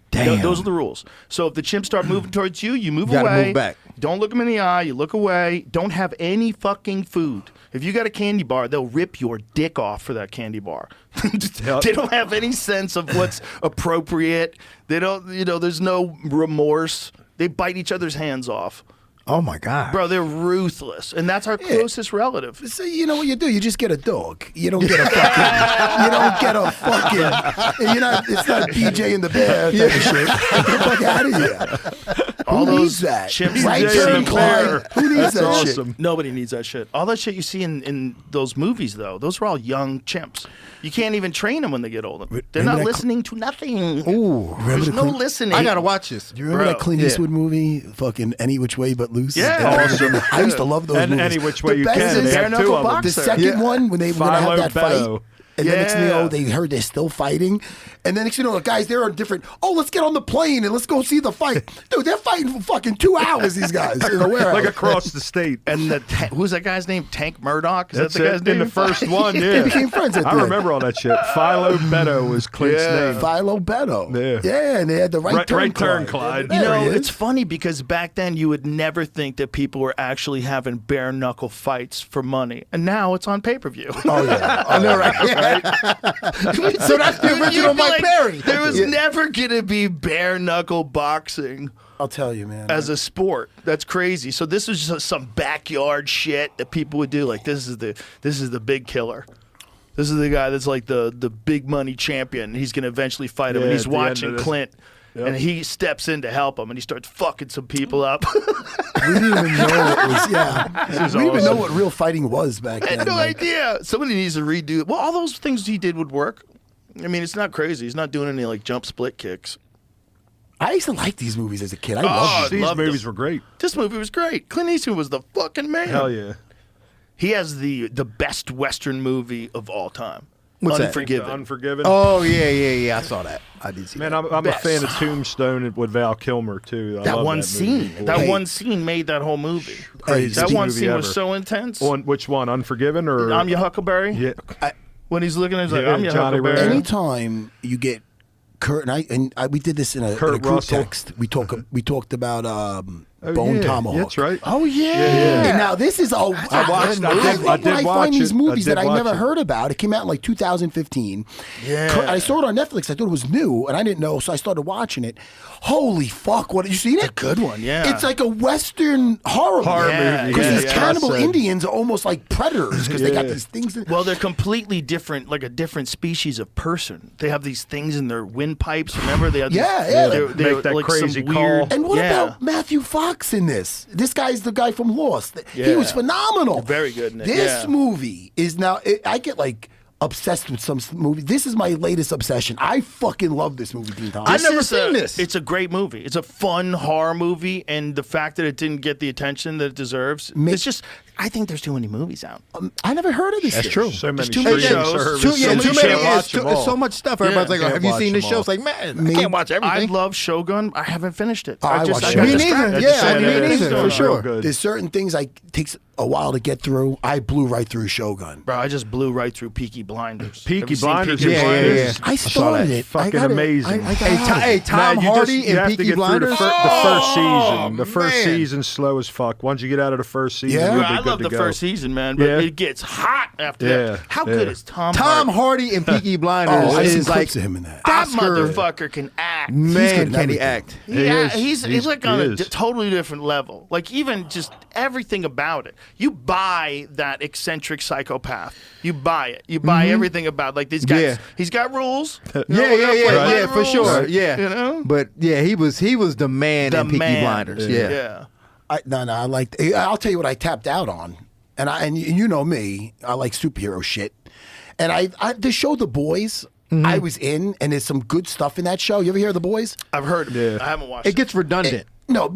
Damn. Those are the rules. So if the chimps start moving towards you, you move You gotta away. move back. Don't look them in the eye. You look away. Don't have any fucking food. If you got a candy bar, they'll rip your dick off for that candy bar. They don't have any sense of what's appropriate. They don't, there's no remorse. They bite each other's hands off. Oh my God. Bro, they're ruthless. And that's our closest relative. So you know what you do? You just get a dog. You don't get a fucking. You don't get a fucking. It's not BJ and the Bear type of shit. Get the fuck out of here. All Who those needs that? chimps Right and turn, the Clyde. Who needs That's that awesome. shit? Nobody needs that shit. All that shit you see in those movies, though, those are all young chimps. You can't even train them when they get older. They're remember not that listening to nothing. Ooh. There's no listening. I gotta watch this. Do you remember Bro, that Clint yeah. Eastwood movie, fucking Any Which Way But Loose? Yeah. Awesome. I used to love those And movies. Any Which Way The You best Can. is They Bare have knuckle two of them. box. the Boxer. second one when they were gonna have Philo that fight. Beto. And then next thing you know, Yeah. they heard they're still fighting. And then next thing you know, the guys, they're on different, let's get on the plane and let's go see the fight. Dude, they're fighting for fucking 2 hours, these guys. In a warehouse. Like across the state. And who's that guy's name? Tank Murdoch? Is That's that the guy's it. name? In the first one, yeah. They became friends at the I end. remember all that shit. Philo Beto was Clint's Yeah. name. Philo Beto. Yeah. Yeah, and they had the right turn. Right turn, Clyde. Clyde. You There know, he it's is. funny because back then you would never think that people were actually having bare knuckle fights for money. And now it's on pay-per-view. Oh, yeah. I know, right? So that's the original You'd be Mike like, Perry. There was never going to be bare knuckle boxing I'll tell you, man. as a sport. That's crazy. So this was just some backyard shit that people would do. Like this is the big killer. This is the guy that's like the big money champion. He's going to eventually fight him, Yeah, and he's at the end watching of this. Clint. Yep. And he steps in to help him, and he starts fucking some people up. We didn't even know it was, yeah. is We didn't even know awesome. what real fighting was back I then. had no like- idea. Somebody needs to redo it. Well, all those things he did would work. I mean, it's not crazy. He's not doing any like jump split kicks. I used to like these movies as a kid. I Oh, loved These loved movies them. were great. This movie was great. Clint Eastwood was the fucking man. Hell yeah. He has the best Western movie of all time. What's that? Unforgiven. Unforgiven. Oh yeah. I saw that. I did see Man, that. I'm a Best. fan of Tombstone with Val Kilmer too. I That love one movie. scene. That Hey. one scene made that whole movie. Craziest That one movie scene ever. was so intense. On which one? Unforgiven or I'm your Huckleberry. Yeah. When he's looking, he's like, Yeah, I'm your Johnny Huckleberry. Ray. Anytime you get Kurt and I we did this in a Kurt group Russell. text. We talked about Bone Tomahawk. That's right. Oh yeah. And now this is I watched- I did love when I watch find these it. movies I that did I never watch it. heard about. It came out in like 2015. Yeah. I saw it on Netflix. I thought it was new, and I didn't know, so I started watching it. Holy fuck! What, you seen it? It's a good one, yeah. It's like a Western horror movie, because yeah, these yeah. cannibal That's it. Indians are almost like predators because they got these things. Well, they're completely different, like a different species of person. They have these things in their windpipes. Remember, they have these, Yeah, yeah. they're Make that like crazy some call. weird. And what yeah. about Matthew Fox in this? This guy's the guy from Lost. He Yeah. was phenomenal. Very good in it, This yeah. movie is now. I get like obsessed with some movie. This is my latest obsession. I fucking love this movie, Dean Thomas. I never is seen this. It's a great movie. It's a fun horror movie, and the fact that it didn't get the attention that it deserves, it's just. I think there's too many movies out. I never heard of this. That's shit. true. So many too many streaming shows. services. Too many. can't watch them It's all. so much stuff. Everybody's like, can't "Have you watch seen this them show?" all. It's like, man, I can't watch I everything. love Shogun. I haven't finished it. I I watched got Shogun. Me distracted. neither. Yeah, I me just- neither, for Real sure. good. There's certain things takes a while to get through. I blew right through Shogun. Bro, I just blew right through Peaky Blinders. Peaky Have you seen Blinders Peaky is- Blinders? I started it. Fucking amazing. Hey, Tom Nah, you Hardy you have and to Peaky get through Blinders. the first season. The first man. season's slow as fuck. Once you get out of the first season, Yeah? you'll Bro, be I good love to the go. first season, man, but Yeah. it gets hot after Yeah, that. How good yeah. is Tom Tom Hardy? Hardy and Peaky Blinders I've seen is like clips of him in that. That Oscar- motherfucker can act. He's good man. in Can he everything. act? Yeah, He is. he's like on He a is. totally different level. Like even just everything about it. You buy that eccentric psychopath. You buy it. You buy everything about like these guys. Yeah. He's got rules. You know, Yeah, we're gonna play by the for rules, sure. Yeah, You know, But yeah, he was the man the in Peaky man. Blinders. Yeah. yeah. I like. I'll tell you what I tapped out on, and you know me. I like superhero shit, and I the show The Boys. I was in, and there's some good stuff in that show. You ever hear of The Boys? I've heard. Yeah. I haven't watched. It gets redundant. No.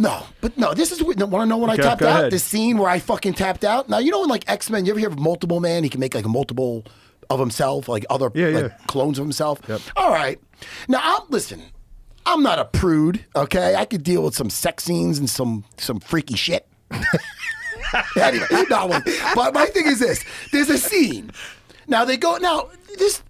This is want to know when I Okay, tapped go out. ahead. This scene where I fucking tapped out. Now you know in like X-Men, you ever hear of Multiple Man? He can make like a multiple of himself, like other like clones of himself. Yep. All right. Now listen. I'm not a prude. Okay, I could deal with some sex scenes and some freaky shit. Anyway, but my thing is this: there's a scene. Now they go. Now this.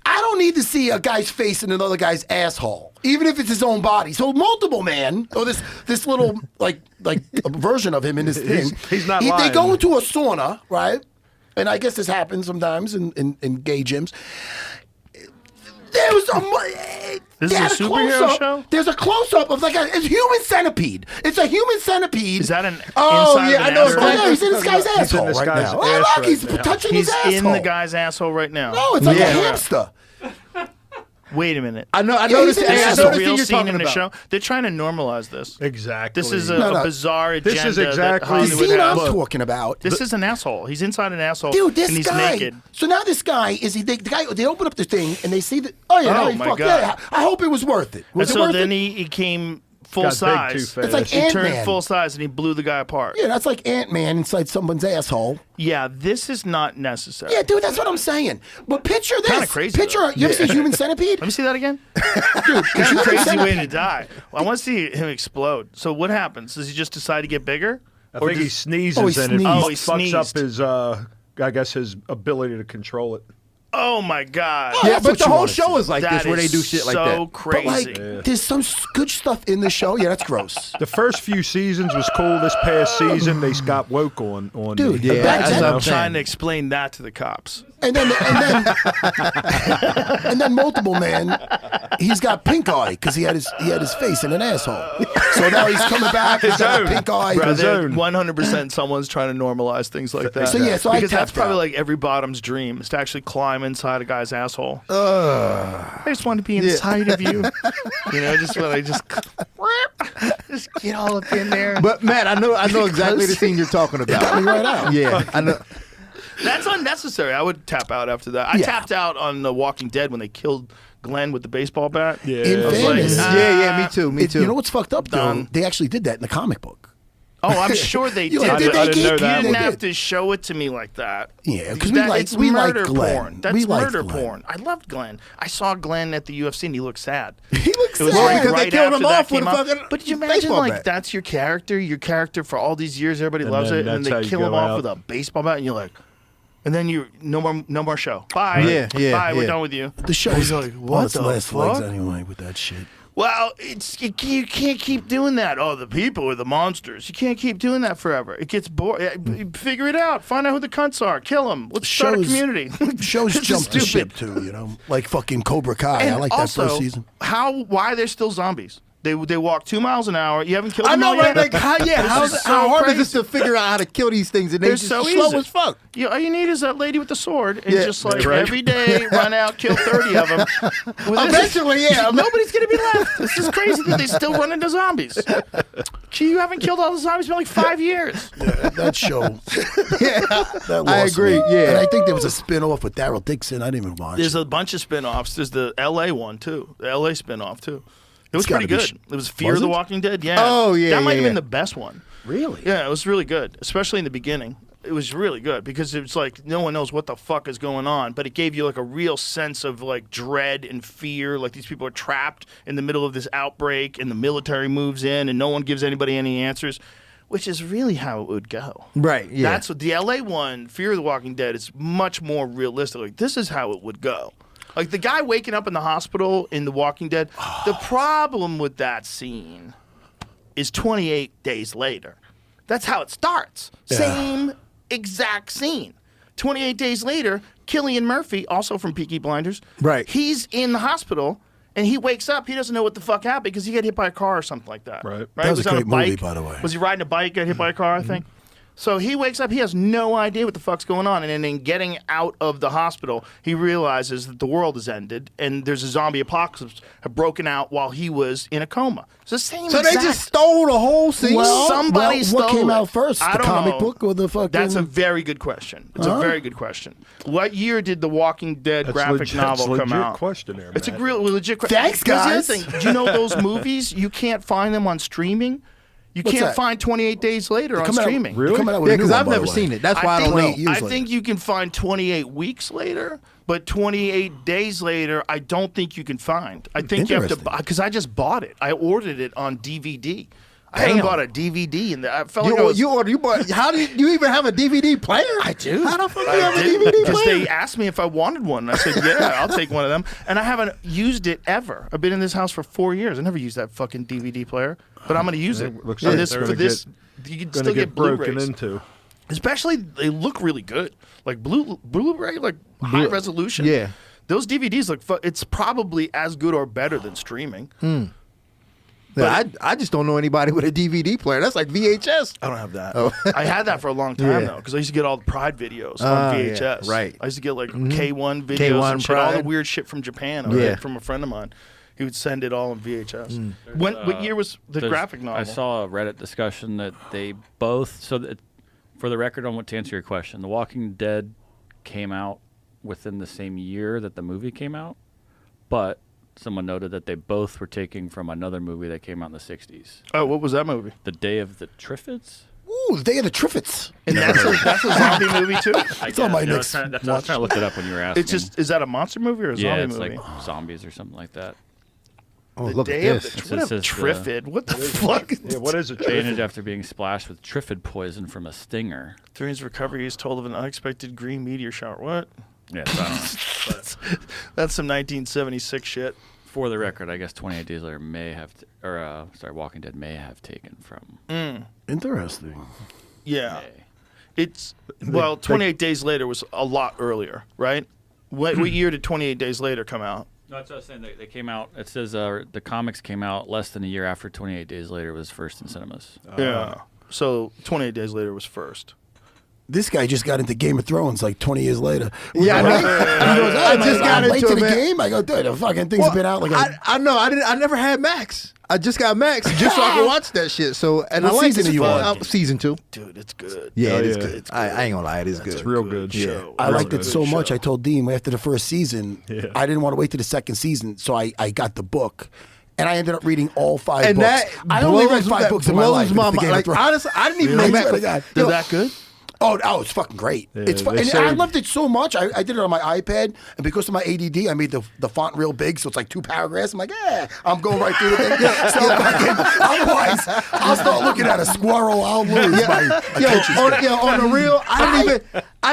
I don't need to see a guy's face in another guy's asshole, even if it's his own body. So Multiple Man, or this little like a version of him in this thing. He's not They lying. go into a sauna, right? And I guess this happens sometimes in gay gyms. There's This is a superhero show? There's a close-up of like a human centipede. It's a human centipede. Is that an Oh, inside yeah, of I an know. asshole? Oh, yeah, he's in this guy's asshole this right guy's now. ass Oh, look, right he's now. touching He's his asshole. in the guy's asshole right now. No, it's like Yeah. a hamster. Wait a minute. I know. I Yeah, noticed. he's in I the This is asshole. noticed a the real you're scene talking in the about. show. They're trying to normalize this. Exactly. This is No. a bizarre agenda. This is that exactly- The Hollywood scene I'm has. talking about. This is an asshole. He's inside an asshole, Dude, this and he's guy. naked. So now this guy they open up the thing and they see that. Oh yeah, Oh, now he my fucked. God. Yeah, I hope it was worth it. Was And it so worth then it? he came full Got big size. too fast. It's like He turned Ant-Man. full size and he blew the guy apart. Yeah, that's like Ant-Man inside someone's asshole. Yeah, this is not necessary. Yeah, dude, that's what I'm saying. But picture this. Kinda crazy, Picture. though. You ever see Human Centipede? Let me see that again. Dude, Kind of crazy way to Centipede. die. Well, I want to see him explode. So what happens? Does he just decide to get bigger? I think he does- sneezes Oh, he and it sneezed. Oh, he fucks up sneezed. his, I guess, his ability to control it. Oh my God. Oh, Yeah, that's but what the you whole wanna show see. is like That this, where they is do shit like so that. crazy. But like, there's some good stuff in the show. Yeah, that's gross. The first few seasons was cool. This past season, they got woke on Dude, the- yeah, that's that- what I'm I'm trying saying. to explain that to the cops. and then Multiple Man, he's got pink eye because he had his face in an asshole. So now he's coming back. He's got a pink eye. Bro, His they're own. 100% someone's trying to normalize things like that. So, yeah, so I because that's tapped probably out. like every bottom's dream is to actually climb inside a guy's asshole. I just want to be inside of you. You know, just when I just get all up in there. But Matt, I know exactly the scene you're talking about. Got me right out. Yeah, I know. That's unnecessary. I would tap out after that. I Yeah. tapped out on The Walking Dead when they killed Glenn with the baseball bat. Yeah. In I was fairness, like, Yeah, me too. Me too. You know what's fucked up though? Done. They actually did that in the comic book. Oh, I'm sure they You did. like, did I they didn't know keep that. You didn't They have did. to show it to me like that. Yeah, 'cause it's we like murder Glenn. porn. That's We liked murder Glenn. porn. I loved Glenn. I saw Glenn at the UFC and he looked sad. He looks It was sad. like because they right killed after him that off with came a out. fucking But did you imagine baseball like bat. that's your character for all these years, everybody And loves then it, and that's how they you kill go him off out. with a baseball bat, and you're like, and then you no more show. Bye. Yeah, Bye. We're yeah. done with you. The show's like, on what its the last legs fuck? anyway with that shit. Well, you can't keep doing that. Oh, the people are the monsters. You can't keep doing that forever. It gets boring. Figure it out. Find out who the cunts are. Kill them. Let's start a community. Shows This is jump the stupid. ship too, you know, like fucking Cobra Kai. And I like also, that first season. why they're still zombies? They walk 2 miles an hour. You haven't killed I them know, all right? yet? Like, how This is how hard crazy. is this to figure out how to kill these things? And They're they're just so slow easy. as fuck. All you need is that lady with the sword, and Yeah, just like right. every day, run out, kill 30 of them. Eventually, yeah. Nobody's gonna be left. This is crazy that they still run into zombies. Gee, you haven't killed all the zombies for like 5 years. Yeah, that show. That I lost agree, me. yeah. And I think there was a spin-off with Daryl Dixon. I didn't even watch There's it. a bunch of spin-offs. There's the LA one too. The LA spin-off too. It was It's gotta pretty be good. It was Fear of the it? Walking Dead. Yeah. Oh, yeah, That might have yeah. been the best one. Really? Yeah, it was really good, especially in the beginning. It was really good because it was like no one knows what the fuck is going on, but it gave you like a real sense of like dread and fear. Like these people are trapped in the middle of this outbreak, and the military moves in, and no one gives anybody any answers, which is really how it would go. Right, yeah. That's what the LA one, Fear of the Walking Dead, is much more realistic. Like this is how it would go. Like the guy waking up in the hospital in The Walking Dead. The problem with that scene is 28 days later. That's how it starts. Same exact scene. 28 days later, Cillian Murphy, also from Peaky Blinders, Right. he's in the hospital and he wakes up. He doesn't know what the fuck happened because he got hit by a car or something like that. Right. That was a on great movie, bike. by the way. Was he riding a bike, got hit by a car, I think? So he wakes up, he has no idea what the fuck's going on. And then in getting out of the hospital, he realizes that the world has ended and there's a zombie apocalypse have broken out while he was in a coma. It's the same So they exact. just stole the whole scene? Somebody stole what came it. out first? I The don't comic know. book or the fucking? That's a very good question. It's a very good question. What year did the Walking Dead That's graphic legit, novel that's come legit out? question there, It's a Matt. real legit question. Thanks, guys. Do you know those movies? You can't find them on streaming. You What's can't that? find 28 Days Later on Come out- streaming. Really? Coming out with Yeah, a new because one, I've by the never way. seen it. That's why I don't know. 28 years I later. think you can find 28 weeks later, but 28 days later, I don't think you can find. I think you have to Interesting. buy, because I just bought it. I ordered it on DVD. I haven't Damn. bought a DVD, and I felt like I was, You bought, how do you even have a DVD player? I do. How the fuck do you have a DVD Because player? they asked me if I wanted one. And I said, yeah, I'll take one of them. And I haven't used it ever. I've been in this house for 4 years. I never used that fucking DVD player. But I'm going to use it. Looks On like this, they're for gonna this, get- you can Gonna still get get broken Blu-rays. into. Especially, they look really good. Like Blu-ray, like high resolution. Yeah. Those DVDs look, it's probably as good or better than streaming. Yeah, I just don't know anybody with a DVD player. That's like VHS. I don't have that. Oh. I had that for a long time Yeah. though, because I used to get all the Pride videos Ah, on yeah, VHS. right. I used to get like K1 videos K1 and shit, all the Pride. weird shit from Japan. I Yeah. read from a friend of mine. He would send it all on VHS. What year was the graphic novel? I saw a Reddit discussion that they both. So that, for the record, on what to answer your question, The Walking Dead came out within the same year that the movie came out, but someone noted that they both were taking from another movie that came out in the '60s, Oh, what was that movie? The Day of the Triffids. Ooh, the Day of the Triffids. And that's a zombie movie too. It's on my I was next trying to look it up when you were asking. It's just, is that a monster movie or a yeah, zombie it's movie? like zombies or something like that. Oh, The look Day at of this. the, what It a says, Triffid. What the fuck? Yeah, what is it? Banished after being splashed with Triffid poison from a stinger. During his recovery, he's told of an unexpected green meteor shower. What? Yeah, so I don't know. That's some 1976 shit. For the record, I guess 28 Days Later may have, Walking Dead may have taken from. Interesting. Yeah. May. It's, well, 28 Days Later was a lot earlier, right? What year did 28 Days Later come out? No, that's what I was saying. They came out. It says the comics came out less than a year after 28 Days Later was first in cinemas. Yeah. So 28 Days Later was first. This guy just got into Game of Thrones like 20 years later. Yeah, I know. He goes, I just got I'm late into to it, the man. game. I go, dude, the fucking thing's been out like I know. I never had Max. I just got Max just so I could watch that shit. So and What I like season this are you fun. on? Season 2. Dude, it's good. Yeah, Oh, it is yeah. good. It's I ain't gonna lie, it is good. It's real good. show. I Real liked it good so much. show. I told Dean after the first season, I didn't want to wait to the second season, so I got the book. And I ended up reading all 5 And books. that I only read blows- 5 that books in my blows life. my It's the mind. Game of Like, Thrones. honestly, I didn't even Really? know I swear to Max. God. Is that good? Oh, it's fucking great. It's they and say- I loved it so much. I did it on my iPad, and because of my ADD, I made the font real big, so it's like 2 paragraphs. I'm like, yeah, I'm going right through the thing. So fucking, otherwise, I'll start looking at a squirrel. I'll lose my attention span. on the real, I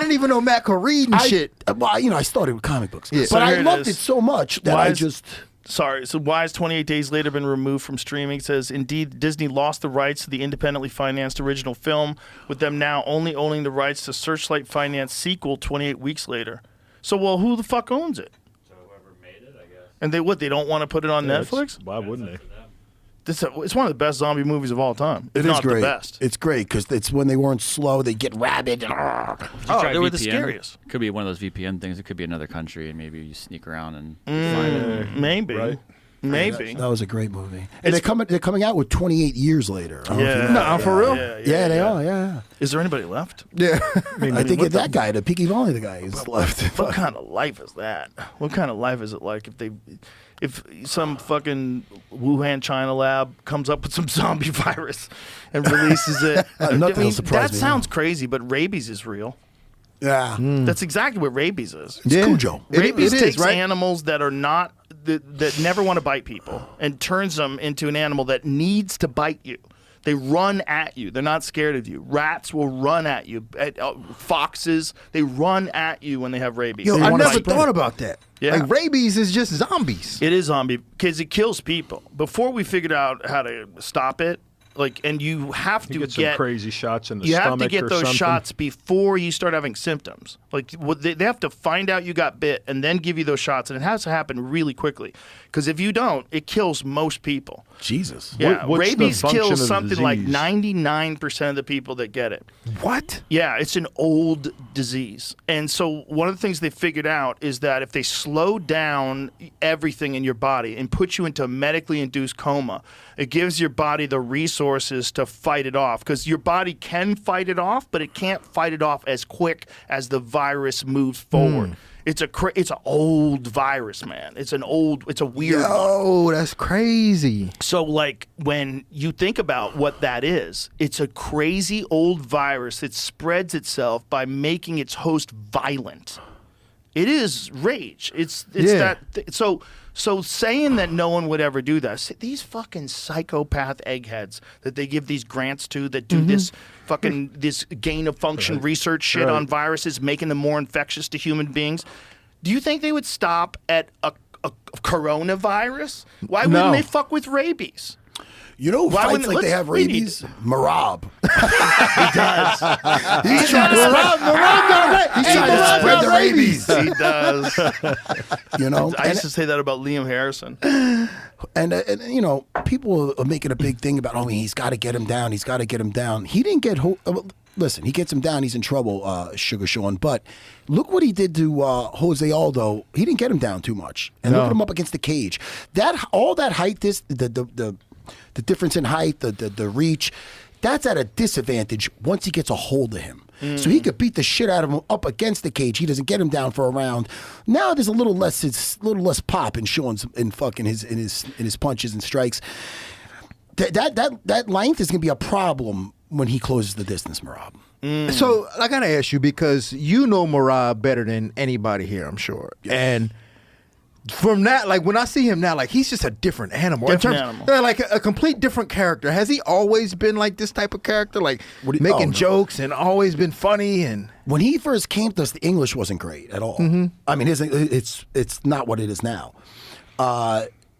didn't even know Matt could read and shit. Well, I started with comic books, Yeah. but So I here it loved is. it so much that Why I is- just. Sorry, so why has 28 Days Later been removed from streaming? It says, indeed, Disney lost the rights to the independently financed original film, with them now only owning the rights to Searchlight financed sequel 28 weeks later. So, well, who the fuck owns it? So whoever made it, I guess. And they don't want to put it on Netflix? Why wouldn't they? It's one of the best zombie movies of all time. If It is not great. the best. It's great because it's when they weren't slow, they get rabid. And, Try they were the VPN? scariest. Could be one of those VPN things. It could be another country, and maybe you sneak around and find it. Maybe. Right. Maybe. that was a great movie. And they're coming out with 28 years later. I don't know if you know. No, for real? Yeah, they are. Yeah. Is there anybody left? Yeah. I think it's that guy, the Peaky Volley, the guy who's left. What kind of life is that? What kind of life is it like if some fucking Wuhan China lab comes up with some zombie virus and releases it? Nothing will surprise that me. sounds crazy, but rabies is real. Yeah. That's exactly what rabies is. It's Cujo. Rabies it takes is, right? animals that are not that never want to bite people and turns them into an animal that needs to bite you. They run at you. They're not scared of you. Rats will run at you. Foxes, they run at you when they have rabies. Yo, They I wanna never bite you. thought about that. Yeah. Like rabies is just zombies. It is zombie because it kills people. Before we figured out how to stop it, and you have to You get some crazy shots in the you stomach have to get or those something. shots before you start having symptoms. Like they have to find out you got bit and then give you those shots, and it has to happen really quickly. Because if you don't, it kills most people. Jesus. Yeah, What's the rabies function kills of the something like disease? 99% of the people that get it. What? Yeah, it's an old disease. And so one of the things they figured out is that if they slow down everything in your body and put you into a medically induced coma, it gives your body the resources to fight it off. Because your body can fight it off, but it can't fight it off as quick as the virus moves forward. It's an old virus, man. It's a weird one. Oh, that's crazy. So, like, when you think about what that is, it's a crazy old virus that spreads itself by making its host violent. It is rage. It's Yeah. So saying that no one would ever do that, these fucking psychopath eggheads that they give these grants to that do this fucking this gain of function research shit on viruses, making them more infectious to human beings. Do you think they would stop at a coronavirus? Why wouldn't they fuck with rabies? You know who Why fights wouldn't- like they let's have read rabies? Marab. He does. He's trying to spread the rabies. He does. You know? I used to say that about Liam Harrison. And you know, people are making a big thing about, he's got to get him down. He's got to get him down. He didn't get listen, he gets him down, he's in trouble, Sugar Sean. But look what he did to Jose Aldo. He didn't get him down too much. And look at him up against the cage. All that height, the difference in height, the reach, that's at a disadvantage once he gets a hold of him. So he could beat the shit out of him up against the cage. He doesn't get him down for a round. Now there's a little less pop in Sean's in his punches and strikes. That length is going to be a problem when he closes the distance, Marab. So I gotta ask you, because you know Marab better than anybody here, I'm sure. And from that, like when I see him now, like he's just a different animal. Yeah, like a complete different character. Has he always been like this type of character, like making jokes and always been funny? And when he first came to us, the English wasn't great at all. I mean, it's not what it is now.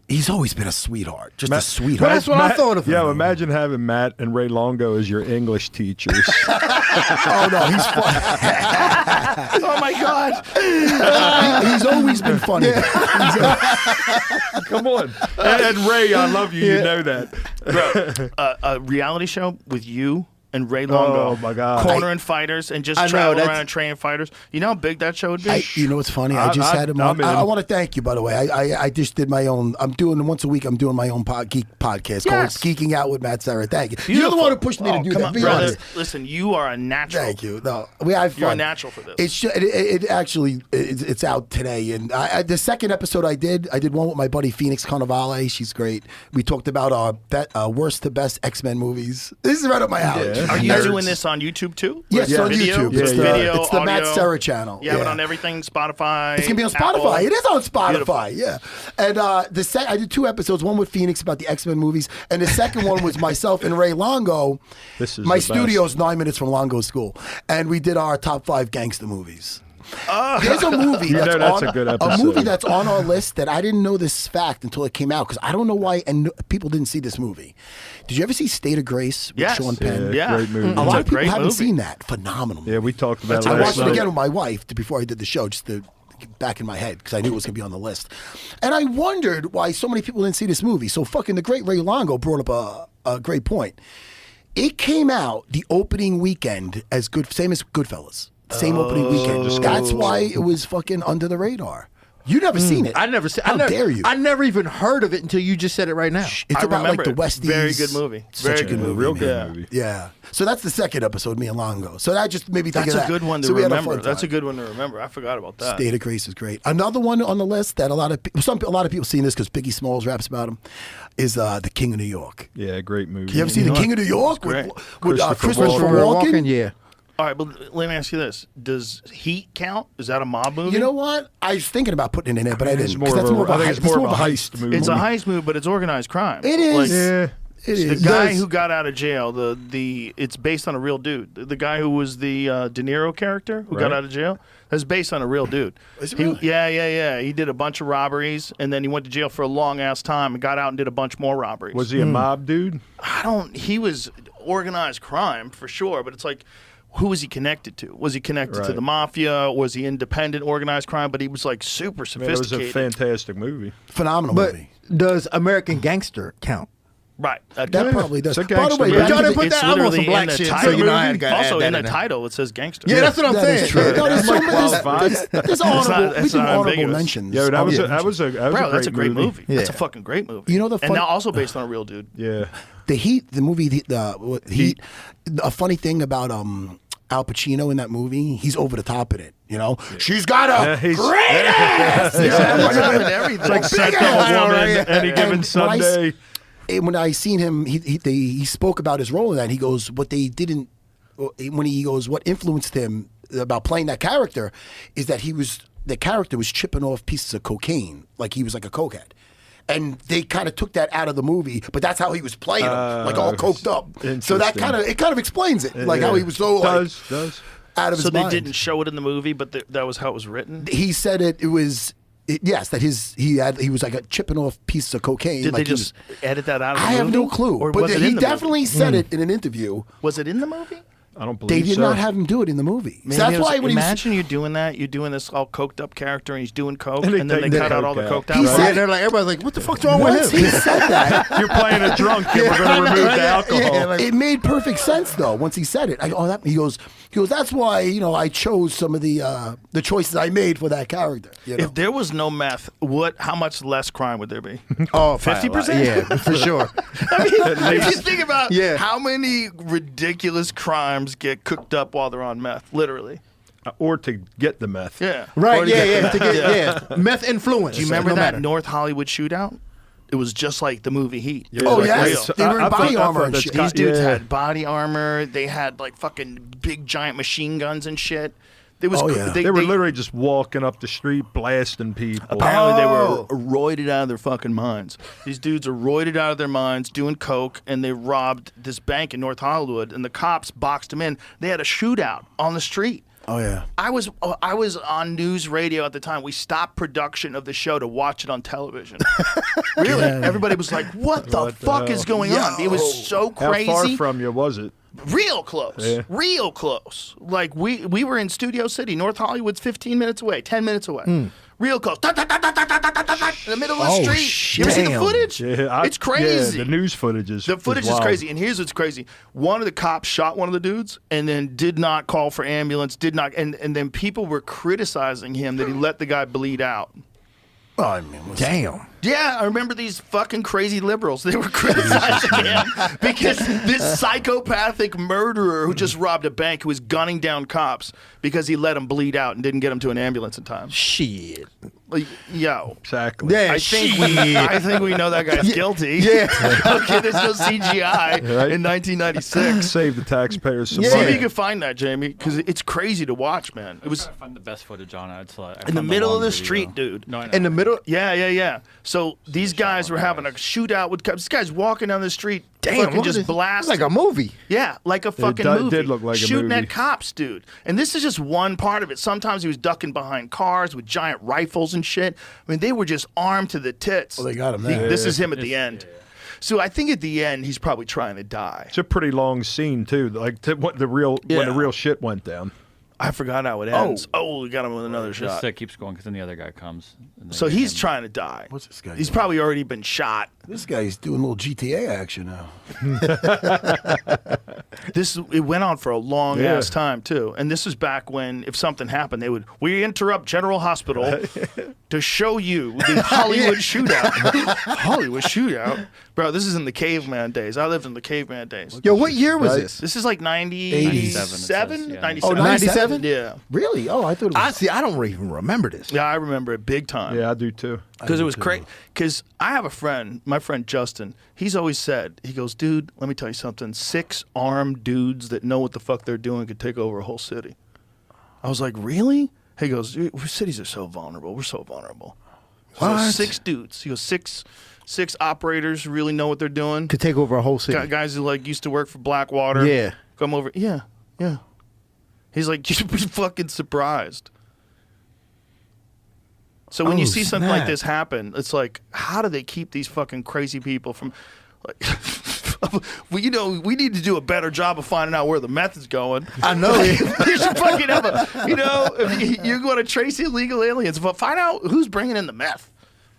He's always been a sweetheart, just a sweetheart. Well, that's what I thought of him. Yeah, imagine having Matt and Ray Longo as your English teachers. Oh no, he's funny. Oh my God. He's always been funny. Come on. And Ray, I love you. You know that. Bro, a reality show with you and Ray Longo. Oh, my God. Cornering fighters and just traveling around and training fighters. You know how big that show would be? You know what's funny? I just had him on. I want to thank you, by the way. I just did my own. I'm doing once a week. I'm doing my own geek podcast called Geeking Out with Matt Serra. Thank you. Beautiful. You're the one who pushed me to do come that. on, Be brother. honest. Listen, you are a natural. Thank you. No, we have fun. You're a natural for this. It actually it's out today, and the second episode I did one with my buddy Phoenix Carnivale. She's great. We talked about our worst to best X-Men movies. This is right up my alley. Are you doing this on YouTube too? Yes, on YouTube. It's video, it's the Matt audio. Serra channel. You have it on everything, Spotify. It's gonna be on Spotify. Apple. It is on Spotify. Beautiful. Yeah. And I did 2 episodes. One with Phoenix about the X-Men movies, and the second one was myself and Ray Longo. This is my the studio's 9 minutes from Longo School, and we did our top 5 gangster movies. There's a movie that's a good episode. A movie that's on our list that I didn't know this fact until it came out because I don't know why and people didn't see this movie. Did you ever see State of Grace with Sean Penn? Yeah, great movie. A lot of people haven't movie. seen that. Phenomenal. Yeah, we talked about it I last watched it night. again with my wife before I did the show, just to get back in my head because I knew it was going to be on the list. And I wondered why so many people didn't see this movie. So fucking the great Ray Longo brought up a great point. It came out the opening weekend same as Goodfellas. Same opening weekend. That's why it was fucking under the radar. You never seen it. I never seen. How dare you? I never even heard of it until you just said it right now. It's about like the it. Westies. Very good movie. Such a good movie. Real man. good movie. Yeah. So that's the second episode, me and Longo. So that just made me think That's of a that. good one to So we had a remember. fun That's a time. good one to remember. I forgot about that. State of Grace is great. Another one on the list that a lot of people seen this because Biggie Smalls raps about him is The King of New York. Yeah, great movie. You ever seen The King of New York with Christopher Christopher Walken, Walken? yeah. All right, but let me ask you this: does Heat count? Is that a mob movie? You know what? I was thinking about putting it in there, but I It's didn't. more 'cause of that's more of a I think it's heist. more of a heist movie. It's a heist movie, but it's organized crime. It is. Like, Yeah. It the is. guy who got out of jail, it's based on a real dude. The guy who was the De Niro character who got Right. out of jail, that's based on a real dude. Is it really? Yeah. He did a bunch of robberies, and then he went to jail for a long ass time, and got out and did a bunch more robberies. Was he a mob dude? He was organized crime for sure, but it's like, who was he connected to? Was he connected to Right. the mafia? Was he independent organized crime? But he was like super Man, it was a sophisticated. fantastic movie. Phenomenal But movie. does American Gangster count? Right. That Yeah. probably does. It's a By the gangster way, movie. back Y'all to didn't the- put that- I want literally some black in the shit, so title. you know I had to add Also, that in the in there. title, it says gangster. Yeah, that's what I'm That saying. is true. No, there's so many. qualified. There's honorable. We that's do not honorable ambiguous. mentions. Yeah, that was Honorable a Bro, great that's a great movie. Yeah. That's a fucking great movie. You know the and fun- now also based on a real dude. Yeah. The movie, the Heat. A funny thing about Al Pacino in that movie, he's over the top in it. You know, she's got a he's- great ass. It's like set up a woman any given And Sunday. when I seen him, he spoke about his role in that. He goes, what influenced him about playing that character is that the character was chipping off pieces of cocaine, like he was like a cokehead. And they kind of took that out of the movie, but that's how he was playing him, like all coked up. So that interesting. kind of explains it, like how he was so does. out of his So they mind. didn't show it in the movie, but that was how it was written. He said it was. Yes, that he was like a chipping off piece of cocaine. Did like they just edit that out of the I movie? have no clue. Or But was it he in the definitely movie? said it in an interview. Was it in the movie? I don't believe They did so. not have him do it in the movie. So Maybe that's it was- why when imagine you doing that. You're doing this all coked up character, and he's doing coke, And they and then they take cut the out all the coke coked out. out. He part. said- Yeah, they're like, everybody's like, what the fuck's wrong once with he him? said that, You're playing a drunk and we're going to remove the alcohol. it made perfect sense though. Once he said it, he goes. That's why I chose some of the choices I made for that character. You know? If there was no meth, how much less crime would there be? Oh, 50%? Yeah, for sure. I mean, if you think about Yeah. how many ridiculous crimes get cooked up while they're on meth, literally. Or to get the meth. Yeah. Right, Or to yeah, get- yeah. To get, meth influence. Do you remember no that matter. North Hollywood shootout? It was just like the movie Heat. It Oh, was like yes. real. They were in body armor and that's shit. These dudes yeah. had body armor. They had like fucking big giant machine guns and shit. It was. Oh, yeah. They were literally just walking up the street blasting people. Apparently, Oh. they were roided out of their fucking minds. These dudes are roided out of their minds doing coke, and they robbed this bank in North Hollywood, and the cops boxed them in. They had a shootout on the street. Oh yeah. I was on news radio at the time. We stopped production of the show to watch it on television. Really? Everybody was like, "What the fuck is going on?" It was so How crazy. far from you was it? Real close. Yeah. Real close. Like we were in Studio City. North Hollywood's 15 minutes away, 10 minutes away. Real close. In the middle of the Oh, street. shit. You ever see the Damn. footage? Yeah, It's crazy. Yeah, the news footage is The footage is wild. crazy, and here's what's crazy: one of the cops shot one of the dudes, and then did not call for ambulance. And then people were criticizing him that he let the guy bleed out. Oh, I mean, Damn. Yeah, I remember these fucking crazy liberals. They were criticizing him because this psychopathic murderer who just robbed a bank, who was gunning down cops because he let him bleed out and didn't get him to an ambulance in time. Shit. Like, yo. Exactly. Yeah, I think we know that guy's guilty. Yeah. Okay, there's no CGI in 1996. Save the taxpayers some See if money. you can find that, Jamie, because it's crazy to watch, man. It was I find the best footage on it. It's like, I in the found middle of long the video. street, dude. No, I know. In the middle. Yeah. So these guys were having a shootout with cops. This guy's walking down the street, Damn, fucking just blasting. Like a movie. Yeah, like a fucking movie. Did look like a shooting movie. at cops, dude. And this is just one part of it. Sometimes he was ducking behind cars with giant rifles and shit. I mean, they were just armed to the tits. Well, they got him there. This is him at the end. So I think at the end he's probably trying to die. It's a pretty long scene too. Like when the real shit went down. I forgot how it ends. Oh, we got him with another shot. This keeps going because then the other guy comes. And So he's trying to die. What's this guy He's doing? probably already been shot. This guy's doing a little GTA action now. It went on for a long ass time too. And this was back when if something happened, we interrupt General Hospital to show you the Hollywood shootout. Hollywood shootout. Bro, this is in the caveman days. I lived in the caveman days. Yo, what year was this? This is like 97, 97, 97. Oh, 97? Yeah. Really? Oh, I thought it was. I don't even remember this. Yeah, I remember it big time. Yeah, I do too. Because it was crazy. Because I have a friend, my friend Justin, he's always said, he goes, dude, let me tell you something. 6 armed dudes that know what the fuck they're doing could take over a whole city. I was like, really? He goes, cities are so vulnerable. We're so vulnerable. So 6 dudes. He goes, six operators who really know what they're doing. To take over a whole city. Guys who like used to work for Blackwater. Yeah. Come over. Yeah. He's like, you'd be fucking surprised. So when you see something like this happen, it's like, how do they keep these fucking crazy people from, like, well, we need to do a better job of finding out where the meth is going. I know. You should fucking have if you're going to trace illegal aliens, but find out who's bringing in the meth.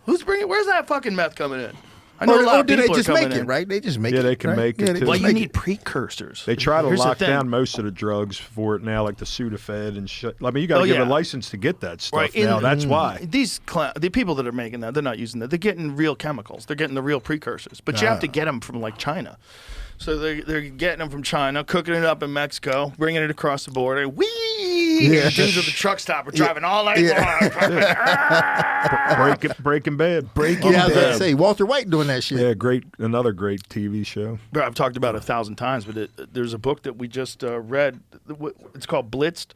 Where's that fucking meth coming in? I know a lot of do people they just are coming make it, in. right? They just make it. Yeah, they can right? make it, Yeah, they too. just Well, you make need it. precursors. They try to Here's the lock thing. down most of the drugs for it now, like the Sudafed and shit. I mean, you got to give a license to get that stuff now. That's why. The people that are making that, they're not using that. They're getting real chemicals. They're getting the real precursors. But you have to get them from like China. So they're getting them from China, cooking it up in Mexico, bringing it across the border. Whee! Yeah. Dudes at the truck stop are driving all night long. Breaking Bad. Breaking Yeah, I was about to Bad. say Walter White doing that shit. Yeah, another great TV show. Bro, I've talked about it 1,000 times, but there's a book that we just read. It's called Blitzed.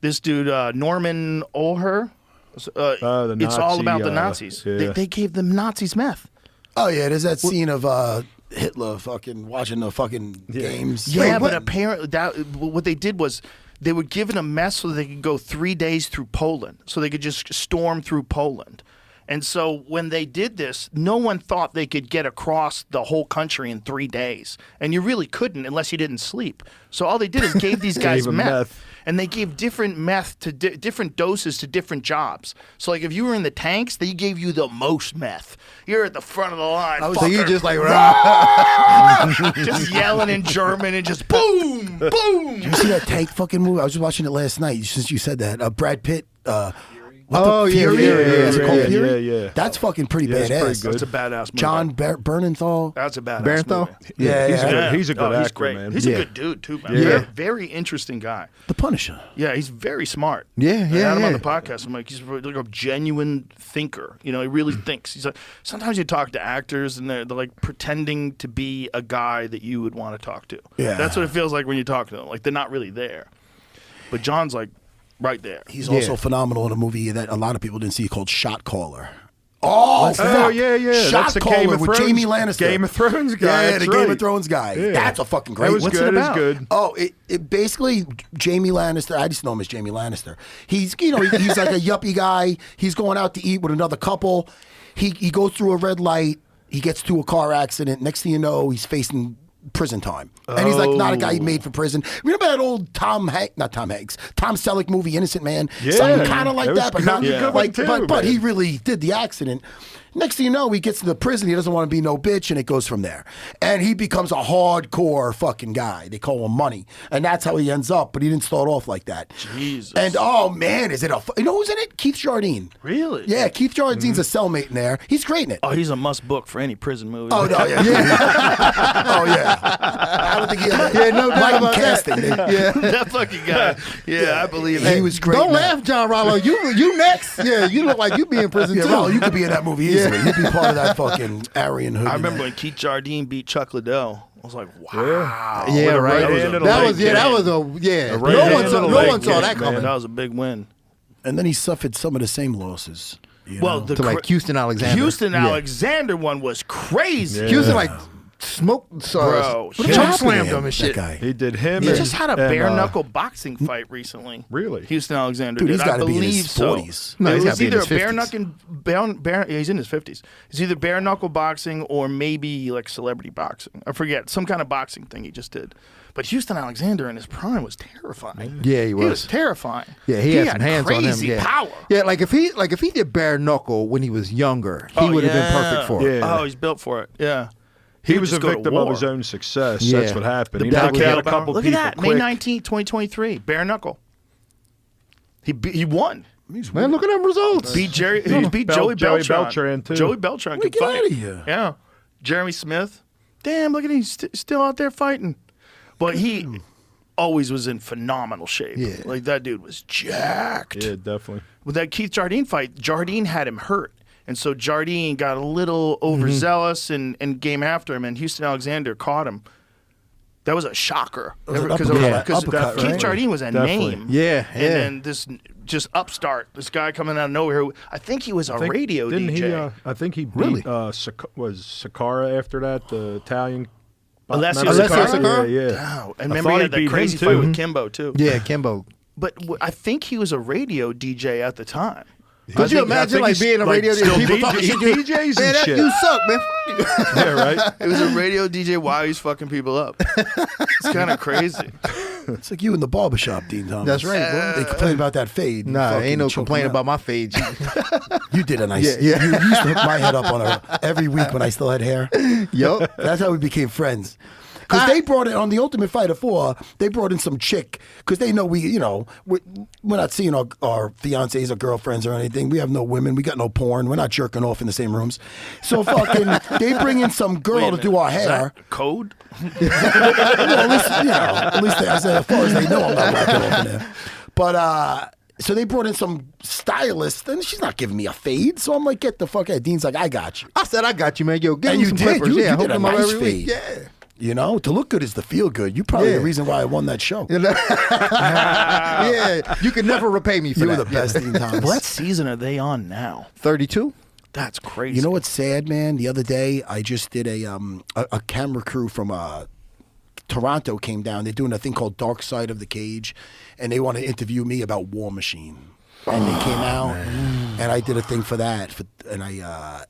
This dude, Norman Oher, it's all about the Nazis. yeah. They gave the Nazis meth. Oh, yeah, there's that scene of Hitler fucking watching the fucking games. Yeah, but apparently what they did was they were given a mess so that they could go 3 days through Poland, so they could just storm through Poland. And so when they did this, no one thought they could get across the whole country in 3 days. And you really couldn't unless you didn't sleep. So all they did is gave these guys Gave 'em meth. meth. And they gave different meth to different doses to different jobs. So like if you were in the tanks, they gave you the most meth. You're at the front of the line. So you just like, just yelling in German and just boom, boom. You see that tank fucking movie? I was just watching it last night since you said that. Brad Pitt. Oh, yeah, Fury? yeah, Is it yeah, called yeah, Fury? yeah. That's fucking pretty Yeah, it's badass. pretty good. That's a badass movie. John Bernenthal. That's a badass Barenthal? movie. Yeah, He's a good actor, he's great. man. He's Yeah. a good dude too, man. Yeah. Very interesting guy. The Punisher. Yeah, he's very smart. Yeah, I had him on yeah. the podcast. I'm like, he's like a genuine thinker. He really thinks. He's like, sometimes you talk to actors and they're like pretending to be a guy that you would want to talk to. Yeah. That's what it feels like when you talk to them. Like they're not really there. But John's like right there. He's also phenomenal in a movie that a lot of people didn't see called Shot Caller. Oh, fuck. yeah. Shot That's the Caller Game of with Thrones, Jamie Lannister. Game of Thrones guy. Yeah, that's the Game right. of Thrones guy. Yeah. That's a fucking great. That was What's good. it It was about? good. Oh, it basically Jamie Lannister. I just know him as Jamie Lannister. He's he's like a yuppie guy. He's going out to eat with another couple. He goes through a red light. He gets to a car accident. Next thing you know, he's facing prison time. And he's like not a guy he made for prison. Remember that old Tom Selleck movie, Innocent Man? Yeah. Something kind of like That was that, but good. not That was a good one like. too, But he man. really did the accident. Next thing you know, he gets to the prison. He doesn't want to be no bitch, and it goes from there. And he becomes a hardcore fucking guy. They call him Money, and that's how he ends up. But he didn't start off like that. Jesus. And oh man, is it you know who's in it? Keith Jardine. Really? Yeah, Keith Jardine's a cellmate in there. He's great in it. Oh, he's a must book for any prison movie. Oh no, yeah. Oh yeah. I don't think he had no doubt Mike about that. casting. Yeah. that fucking guy. Yeah, I believe it. He was great. Don't in that. laugh, John Rallo. You next. Yeah, you look like you be in prison Yeah, too. well, you could be in that movie easily. You'd be part of that fucking Aryan hood. I remember when Keith Jardine beat Chuck Liddell. I was like, wow. Yeah, right. right-handed That leg was No right-handed one leg saw that kick, coming. That was a big win. And then he suffered some of the same losses. You Well, know? the To like Houston Alexander. Houston Yeah. Alexander one was crazy. Yeah. Houston like smoked, Bro, choke happened to slammed him, him and that shit. guy? He did him. He and, just had a and, bare knuckle boxing Hmm? fight recently. Really? Houston Alexander Dude, did. he's I gotta be in believe his so. 40s. No, it he's was gotta be in either his bare 50s. knuckle, yeah, he's in his 50s. It's either bare knuckle boxing or maybe like celebrity boxing. I forget, some kind of boxing thing he just did. But Houston Alexander in his prime was terrifying. Yeah, he He was. was terrifying. Yeah, he had some hands on him. crazy Yeah. power. Yeah, like if he did bare knuckle when he was younger, he would have been perfect for it. Yeah. Oh, he's built for it. Yeah. He would was a just go to victim of war. his own success. Yeah. That's what happened. The He bad knocked out a kettlebell. couple Look people at that, quick. May 19th, 2023, bare knuckle. He won. Man, look at them results. Beat Jerry. He beat Joey Joey Beltran. Beltran, too. Joey Beltran could get fight. outta here. Yeah. Jeremy Smith. Damn, look at him. He's still out there fighting. But he always was in phenomenal shape. Yeah. Like that dude was jacked. Yeah, definitely. With that Keith Jardine fight, Jardine had him hurt. And so Jardine got a little overzealous and came after him, and Houston Alexander caught him. That was a shocker. was an Because uppercut, Keith right? Jardine was a Definitely. name. Yeah, And yeah. then this just upstart, this guy coming out of nowhere. Who, I think he was a radio didn't DJ. He, I think he beat, Really? was Sakara after that, the Italian. Alessio Remember Sakara? Sakara? Yeah, yeah. Wow. And I remember thought he had that beat crazy him, fight too. with Kimbo, too. Yeah, Kimbo. But I think he was a radio DJ at the time. Could you imagine like being a radio still DJ? People talking shit to you? DJs and Man, that shit. you suck, man. Yeah, right. It was a radio DJ while he's fucking people up. It's kind of crazy. It's like you in the barbershop, Dean Thomas. That's right, bro. They complain about that fade. You Nah, fucking ain't no choke complaint them about out. my fade. You did a nice. Yeah. You used to hook my head up on her every week when I still had hair. Yup. That's how we became friends. Because they brought it on the Ultimate Fighter 4, they brought in some chick, because they know we're not seeing our fiancés or girlfriends or anything. We have no women. We got no porn. We're not jerking off in the same rooms. So fucking, they bring in some girl to do our Is hair. that code? Well, at least I said, as far as they know, I'm not whacking off in there. But, so they brought in some stylist, and she's not giving me a fade. So I'm like, get the fuck out. Dean's like, I got you. I said I got you, man. Yo, give And me you some did. clippers. You Yeah, did hook a them up nice every week. fade. Yeah. You know, to look good is to feel good. You probably Yeah. the reason why I won that show. Yeah, you can never repay me for You that. were the best, Dean Thomas. What season are they on now? 32? That's crazy. You know what's sad, man? The other day, I just did a camera crew from Toronto came down. They're doing a thing called Dark Side of the Cage, and they want to interview me about War Machine. And they came out, and I did a thing for that, and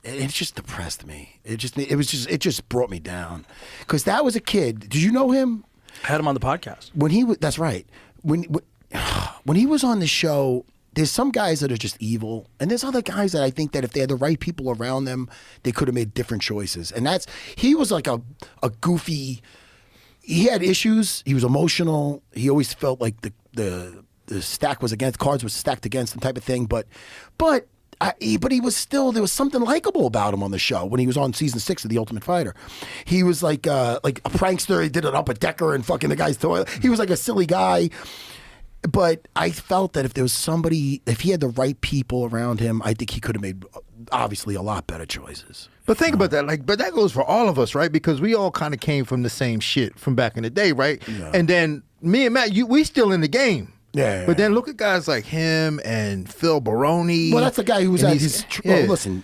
it just depressed me. It just brought me down, because that was a kid. Did you know him? Had him on the podcast. When he was, that's right. When he was on the show, there's some guys that are just evil, and there's other guys that I think that if they had the right people around them, they could have made different choices. And he was like a goofy. He had issues. He was emotional. He always felt like the stack was against, cards was stacked against him, type of thing. But he was still, there was something likable about him on the show when he was on season 6 of The Ultimate Fighter. He was like a prankster. He did an upper decker and fucking the guy's toilet. He was like a silly guy. But I felt that if there was somebody, if he had the right people around him, I think he could have made obviously a lot better choices. But think about that, but that goes for all of us, right? Because we all kind of came from the same shit from back in the day, right? Yeah. And then me and Matt, we still in the game. Yeah. But then look at guys like him and Phil Baroni. Well, that's the guy who was and at he's- his. yeah. Well, listen,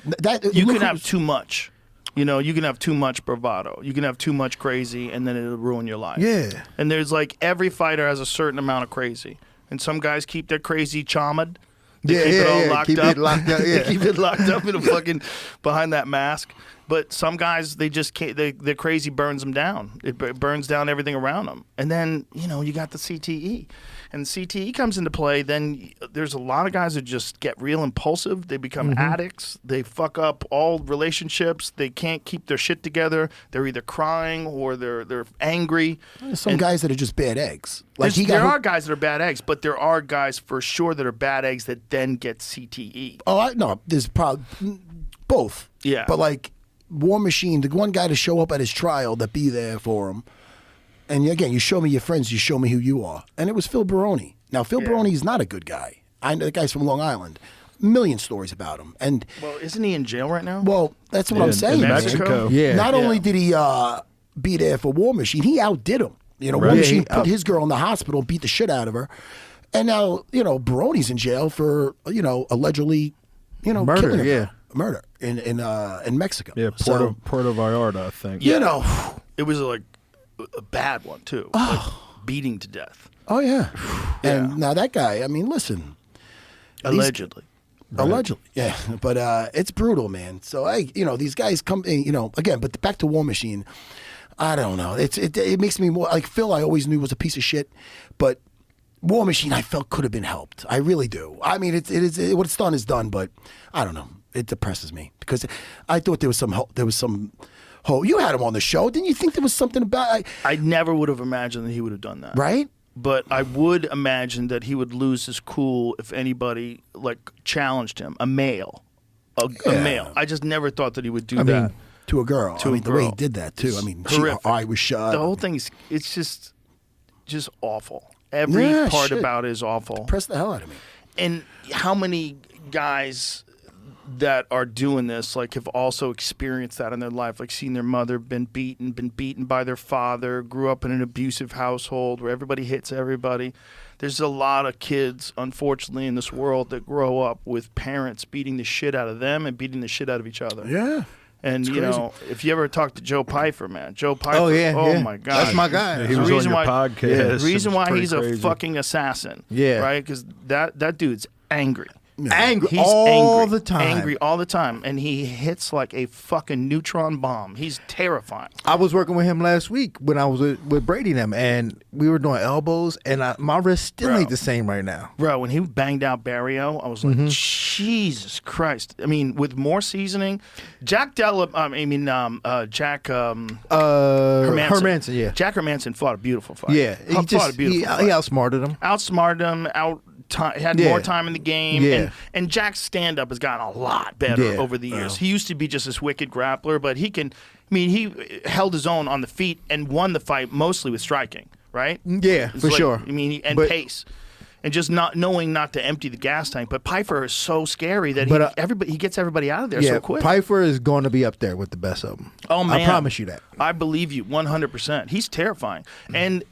You look can have who's- too much. You know, you can have too much bravado. You can have too much crazy, and then it'll ruin your life. Yeah. And there's like every fighter has a certain amount of crazy, and some guys keep their crazy charmed. They Yeah, keep it yeah, all yeah. locked Keep up. it locked up, yeah. They keep it locked up in a fucking behind that mask. But some guys, they just can't. Their crazy burns them down. It burns down everything around them. And then you got the CTE, and CTE comes into play. Then there's a lot of guys that just get real impulsive. They become addicts. They fuck up all relationships. They can't keep their shit together. They're either crying or they're angry. There's some guys that are just bad eggs. There are guys that are bad eggs, but there are guys for sure that are bad eggs that then get CTE. No, there's probably both. Yeah. But like War Machine, the one guy to show up at his trial, that be there for him. And again, you show me your friends, you show me who you are. And it was Phil Baroni. Now, Phil Baroni is not a good guy. I know the guy's from Long Island. A million stories about him. And Well, isn't he in jail right now? well, that's what I'm In saying. man. Mexico. Yeah. Not only Yeah. did he be there for War Machine, he outdid him. War Right. Machine Yeah, put his girl in the hospital, beat the shit out of her. And now, Baroni's in jail for, allegedly Murder, killing him. yeah. Murder in Mexico. Yeah, Puerto Vallarta, I think. Yeah. It was like a bad one too. Like beating to death. Oh yeah. And now that guy, I mean, listen. Allegedly. Allegedly, yeah, but it's brutal, man. So these guys come, again. But back to War Machine, I don't know. It makes me more like Phil. I always knew was a piece of shit, but War Machine I felt could have been helped. I really do. I mean, it is what it's done is done, but I don't know. It depresses me because I thought there was some hope. You had him on the show, didn't you think there was something about? I never would have imagined that he would have done that. Right. But I would imagine that he would lose his cool if anybody challenged him, a male. A male. I just never thought that he would do that. Mean, to a girl. To a the way he girl. did that too. I mean, Horrific. her eye was shut. The whole thing it's just awful. Every part about it is awful. Press the hell out of me. And how many guys that are doing this have also experienced that in their life, seen their mother been beaten by their father, grew up in an abusive household where everybody hits everybody. There's a lot of kids, unfortunately, in this world that grow up with parents beating the shit out of them and beating the shit out of each other. Yeah. And, if you ever talk to Joe Piper, man, Joe Piper, my God. That's my guy. He was on your podcast. The reason why he's crazy. a fucking assassin. Yeah. Right? Because that dude's angry. Angry He's all angry, the time. Angry all the time. And he hits like a fucking neutron bomb. He's terrifying. I was working with him last week when I was with Brady and them, and we were doing elbows, and my wrist still ain't the same right now. Bro, when he banged out Barrio, I was like, Jesus Christ. I mean, with more seasoning, Jack Hermanson, yeah. Jack Hermanson fought a beautiful fight. Yeah. He outsmarted him. Outsmarted him, had more time in the game. Yeah. And Jack's stand-up has gotten a lot better over the years. He used to be just this wicked grappler, but he held his own on the feet and won the fight mostly with striking, right? Yeah, It's for sure. I mean, and pace. And just not knowing not to empty the gas tank. But Piper is so scary that he gets everybody out of there so quick. Piper is going to be up there with the best of them. Oh, man. I promise you that. I believe you 100%. He's terrifying. And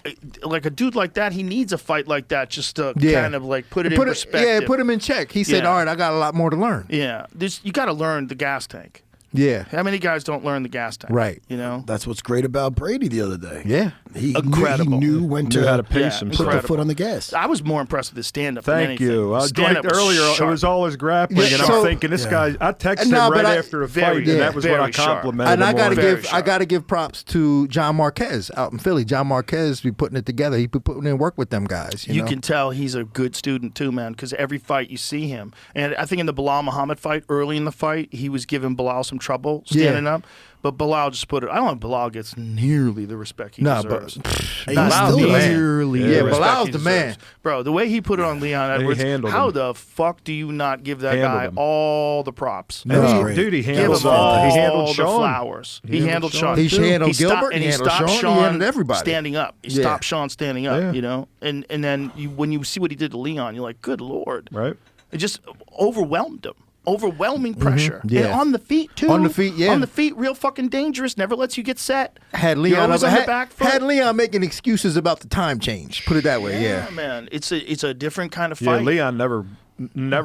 a dude like that, he needs a fight like that just to kind of put it in perspective. Yeah, put him in check. He said, all right, I got a lot more to learn. Yeah. You got to learn the gas tank. Yeah. How many guys don't learn the gas tank? Right. That's what's great about Brady the other day. Yeah. He Incredible. knew when to how to pace himself. put the foot on the gas. I was more impressed with his stand-up than Thank anything. you. Stand-up was Earlier, it sharp. was all his grappling, and I'm thinking, this guy. I texted him right after a fight, and that was what I complimented And him I got to give props to John Marquez out in Philly. John Marquez be putting it together. He be putting in work with them guys. You know? can tell he's a good student too, man, because every fight you see him. And I think in the Bilal Muhammad fight, early in the fight, he was giving Bilal some trouble standing up. But Bilal just put it. I don't think Bilal gets nearly the respect he deserves. Bilal's the man. Yeah, Bilal's the man. Bro, the way he put it on Leon Edwards, how the fuck do you not give that guy all the props? Dude, he handled all Sean. the flowers. He handled Sean. He handled Gilbert. And he handled stopped Sean. Sean He handled everybody. standing up. He stopped Sean standing up, And then when you see what he did to Leon, you're like, good Lord. Right. It just overwhelmed him. Overwhelming pressure. Yeah. And on the feet, too. On the feet, yeah. On the feet, real fucking dangerous. Never lets you get set. Had You're Leon always on the back foot. had Leon making excuses about the time change. Put it that way. Yeah. Man. It's a different kind of Yeah, fight. Leon never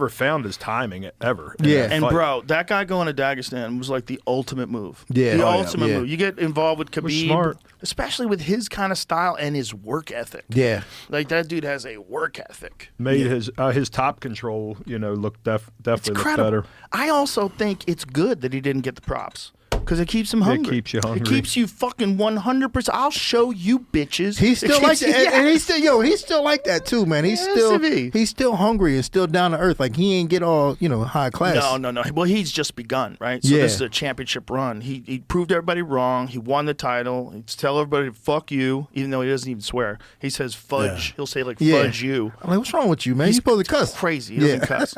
found his timing ever. in Yeah. that And fight. bro, that guy going to Dagestan was like the ultimate move. Yeah. The Oh, yeah. ultimate Yeah. move. You get involved with Khabib, smart. especially with his kind of style and his work ethic. Yeah. Like that dude has a work ethic. made his top control, look definitely look Incredible. better. I also think it's good that he didn't get the props. Because it keeps him hungry. It keeps you hungry. It keeps you fucking 100%. I'll show you bitches. He's still like that, Yes. and he's still like that too, man. He's still hungry and still down to earth. Like he ain't get all high class. No. Well, he's just begun, right? So this is a championship run. He proved everybody wrong. He won the title. He's tell everybody fuck you, even though he doesn't even swear. He says fudge. He'll say fudge you. I'm like, what's wrong with you, man? You're supposed to cuss. Crazy. He doesn't cuss.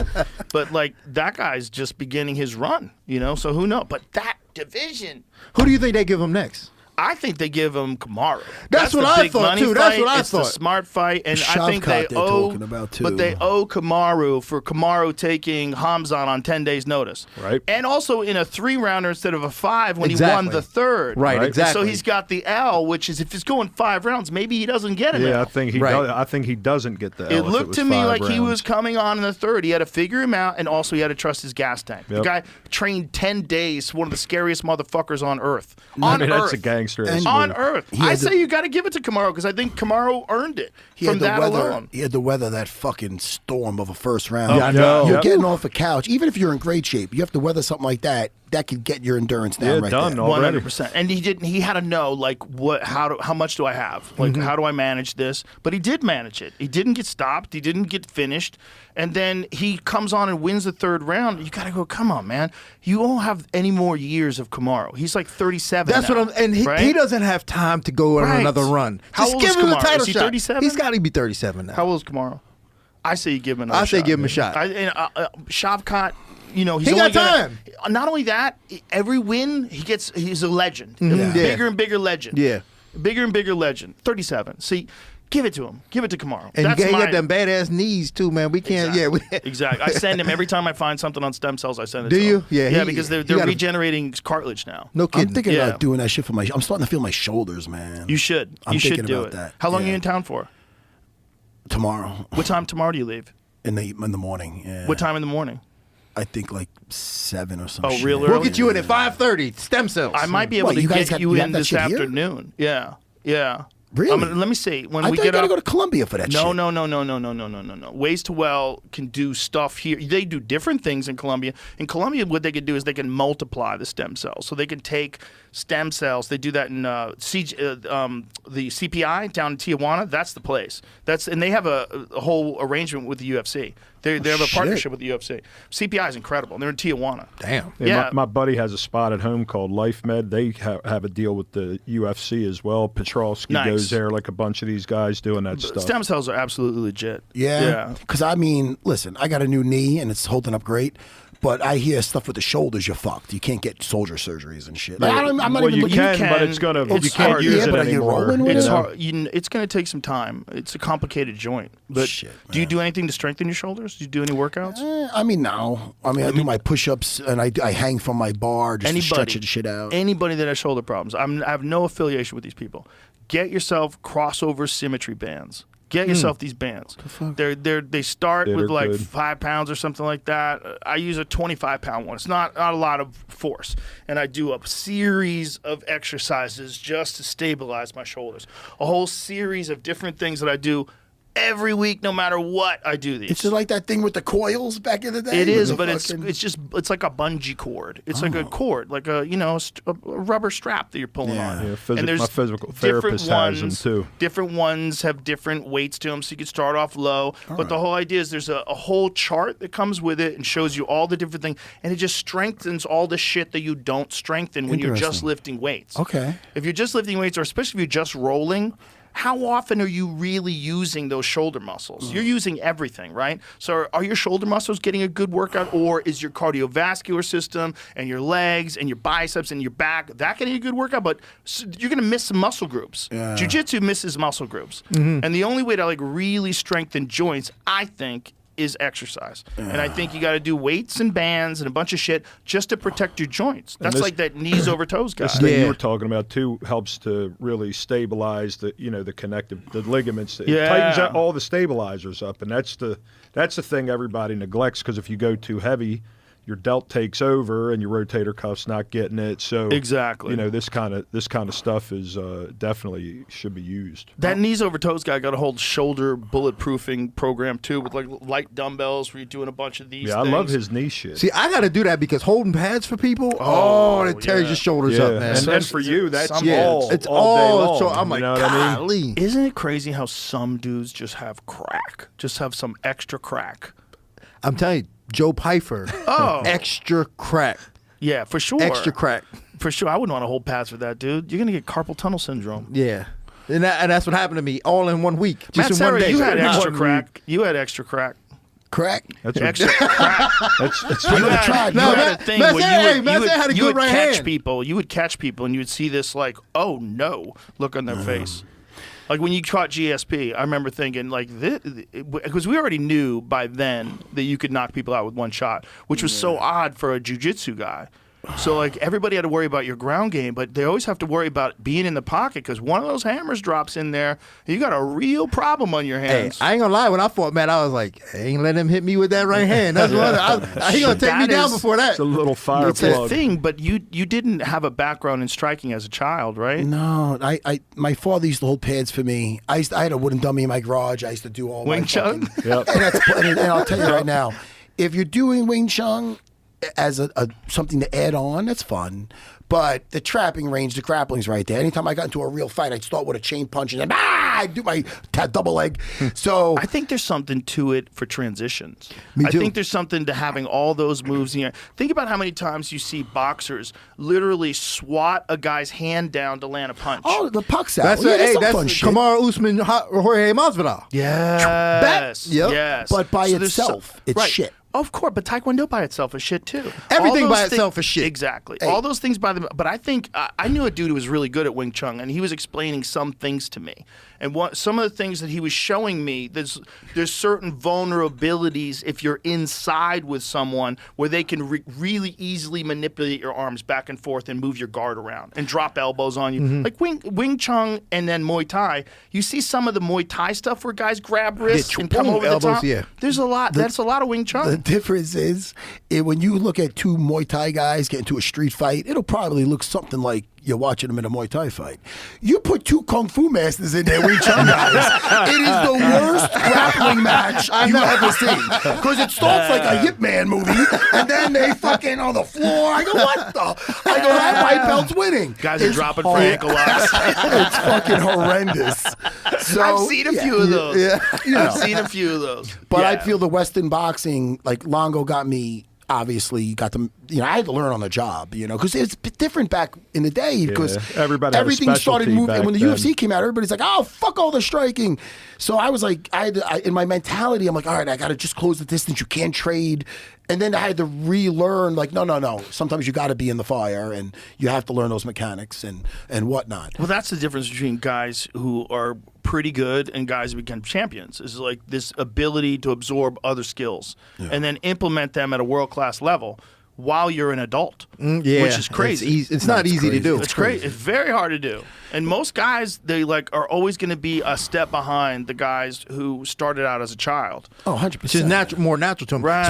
But that guy's just beginning his run. So who knows? But that division. Who do you think they give him next? I think they give him Kamaru. That's what the I big thought, money too. That's fight. what I it's thought. the smart fight, and I think Shavkat they they're owe. talking about, too. But they owe Kamaru for Kamaru taking Hamzat on 10 days' notice, Right. And also in a 3-rounder instead of a 5 when he Exactly. won the 3rd, Right, exactly. So he's got the L, which is if he's going 5 rounds, maybe he doesn't get it. Yeah, I think he Right. does. I think he doesn't get the L. It if looked was to me 5 like he rounds. was coming on in the 3rd. He had to figure him out, and also he had to trust his gas tank. The Yep. guy trained 10 days, one of the scariest motherfuckers on earth. I mean, that's a gangster. On earth. I had say the- you got to give it to Kamaru because I think Kamaru earned it He from had to that weather. alone. He had to weather that fucking storm of a first round. Yeah, I know. You're Yep. getting off a couch, even if you're in great shape. You have to weather something like that. That could get your endurance down Yeah, right done. there. Already. 100%. And he didn't. He had to know like how much do I have? Like how do I manage this? But he did manage it. He didn't get stopped. He didn't get finished. And then he comes on and wins the 3rd round. You got to go. Come on, man. You won't have any more years of Kamaru. He's like 37. That's now, what I'm. And he right? doesn't have time to go on Right. another run. How Just old give is him the Kamaru? title Is he shot. 37? He's got to be 37 now. How old is Kamaru? I say you give him another I say shot. give him a shot. Shavkat, you know, he's He only got gonna, not only that, every win he's a legend. Yeah. Bigger and bigger legend. Yeah. Bigger and bigger legend. 37. See, give it to him. Give it to Kamaru. And That's he my, got them badass knees too, man. We can't. Exactly. Yeah. Exactly. I send him every time I find something on stem cells. I send it. Do to you? him. Yeah, Yeah, he- because they're he gotta- regenerating cartilage now. No kidding. I'm thinking Yeah. about doing that shit for my. I'm starting to feel my shoulders, man. You should. I'm you should thinking do about it. that. How long are Yeah. you in town for? Tomorrow What time tomorrow do you leave? in the morning. Yeah. What time in the morning? I think like 7 or Oh, something. real We'll early? get you in at 5:30. Stem cells. I might be able What, to you guys get you you have in that this shit here? afternoon. Yeah. Yeah. Really? Let me see. When I we thought get you gotta up, go to Columbia for that no, shit. no. Ways to Well can do stuff here. They do different things in Colombia. In Colombia, what they can do is they can multiply the stem cells. So they can take stem cells. They do that in the CPI down in Tijuana. That's the place. And they have a whole arrangement with the UFC. They have a shit. partnership with the UFC. CPI is incredible. They're in Tijuana. Damn. Yeah. My buddy has a spot at home called Life Med. They have a deal with the UFC as well. Petrosky Nice. goes there, like a bunch of these guys doing that stuff. Stem cells are absolutely legit. Yeah. Because I mean, listen, I got a new knee and it's holding up great. But I hear stuff with the shoulders, you're fucked. You can't get soldier surgeries and shit. Like, I'm not Well, even you looking. can, but it's gonna. It's you can't hard. use Yeah, it but are you anymore. rolling with It's it? hard. It's going to take some time. It's a complicated joint. But Shit, do you man. do anything to strengthen your shoulders? Do you do any workouts? I mean, no. I mean, I do my push-ups and I hang from my bar just to stretch the shit out. Anybody that has shoulder problems, I have no affiliation with these people. Get yourself crossover symmetry bands. Get yourself these bands. They start Yeah, with they're like good. 5 pounds or something like that. I use a 25-pound one. It's not a lot of force, and I do a series of exercises just to stabilize my shoulders. A whole series of different things that I do every week, no matter what. I do these. It's just like that thing with the coils back in the day. It with is, the but fucking- it's like a bungee cord. It's like a cord, like a a rubber strap that you're pulling Yeah. on. Yeah, And there's my physical different therapist has them too. Different ones have different weights to them, so you can start off low. But the whole idea is there's a whole chart that comes with it and shows you all the different things, and it just strengthens all the shit that you don't strengthen when you're just Interesting. lifting weights. Okay. If you're just lifting weights, or especially if you're just rolling, how often are you really using those shoulder muscles? You're using everything, right? So are your shoulder muscles getting a good workout, or is your cardiovascular system and your legs and your biceps and your back, that getting a good workout? But you're going to miss some muscle groups. Yeah. Jiu-jitsu misses muscle groups. And the only way to like really strengthen joints, I think, is exercise. And I think you got to do weights and bands and a bunch of shit just to protect your joints. That's this- like that knees over toes guy. This thing Yeah. you were talking about too helps to really stabilize the the ligaments. It Yeah. tightens out all the stabilizers up, and that's the thing everybody neglects, because if you go too heavy, your delt takes over and your rotator cuff's not getting it. So Exactly. this kind of stuff is definitely should be used. That knees over toes guy got a whole shoulder bulletproofing program too, with like light dumbbells where you're doing a bunch of these. Yeah, things. I love his knee shit. See, I got to do that because holding pads for people, it tears yeah. your shoulders up, man. and for you, that's Some- all. It's all day long. So I'm like, you know what I mean? golly. Isn't it crazy how some dudes just have crack, just have some extra crack? I'm telling you, Joe Pfeiffer, Oh. extra crack, Yeah, for sure. extra crack. For sure. I wouldn't want to hold pads for that, dude. You're gonna get carpal tunnel syndrome. Yeah. And that's what happened to me all in 1 week. Just Matt in Serra, 1 day. you had extra One crack. You had extra crack. Crack. That's Extra crack. That's You had a thing Matt where said- you Matt said had a would good right catch hand. people. You would catch people, and you would see this like, oh no, look on their face. Like when you caught GSP, I remember thinking like this, because we already knew by then that you could knock people out with one shot, which was so odd for a jiu-jitsu guy. So like everybody had to worry about your ground game, but they always have to worry about being in the pocket because one of those hammers drops in there, you got a real problem on your Hey, hands. I ain't gonna lie. When I fought Matt, I was like, I ain't letting him hit me with that right hand. That's what he gonna take me That down is- before that. it's a little fire It's a plug. thing, but you didn't have a background in striking as a child, right? No, my father used to hold pads for me. I had a wooden dummy in my garage. I used to do all Wing my Chun? fucking- Yep. and I'll tell you right now, if you're doing Wing Chun as a something to add on, that's fun. But the trapping range, the grappling's right there. Anytime I got into a real fight, I'd start with a chain punch and then I'd do my double leg. So I think there's something to it for transitions. Me I too. think there's something to having all those moves in here. Think about how many times you see boxers literally swat a guy's hand down to land a punch. oh, the puck's out. That's Yeah, there's hey, some that's fun shit. Kamaru Usman, Jorge Masvidal. yes. Yep. Yes. But by there's itself, it's right. shit. Of course, but Taekwondo by itself is shit too. Everything All by those itself is shit. Exactly. All those things by them. But I think I knew a dude who was really good at Wing Chun, and he was explaining some things to me. And some of the things that he was showing me, there's certain vulnerabilities if you're inside with someone where they can really easily manipulate your arms back and forth and move your guard around and drop elbows on you. Like Wing Chun and then Muay Thai, you see some of the Muay Thai stuff where guys grab wrists and come boom, over elbows, the top. yeah. There's a lot. That's a lot of Wing Chun. The difference is, when you look at two Muay Thai guys get into a street fight, it'll probably look something like you're watching them in a Muay Thai fight. You put two Kung Fu masters in there, Wing Chun guys, it is the worst grappling match you've ever seen. Because it starts like a Hip Man movie, and then they fucking on the floor. I go, what the? I go, that white belt's winning. Guys are dropping for ankle locks. It's fucking horrendous. So, I've seen a few of those. Yeah, I've seen a few of those. But Yeah. I feel the Western boxing, like Longo got me, obviously got to, I had to learn on the job, because it's different back in the day because Everybody had a everything started specialty moving. back And when the then. UFC came out, everybody's like, oh, fuck all the striking. So I was like, in my mentality, I'm like, all right, I got to just close the distance. You can't trade. And then I had to relearn, like, no. Sometimes you got to be in the fire and you have to learn those mechanics and whatnot. Well, that's the difference between guys who are pretty good and guys who become champions. Is like this ability to absorb other skills and then implement them at a world-class level while you're an adult, which is crazy. It's not easy to do. It's great. It's very hard to do. And most guys, they are always going to be a step behind the guys who started out as a child. Oh, 100%. Which is more natural to him. Right.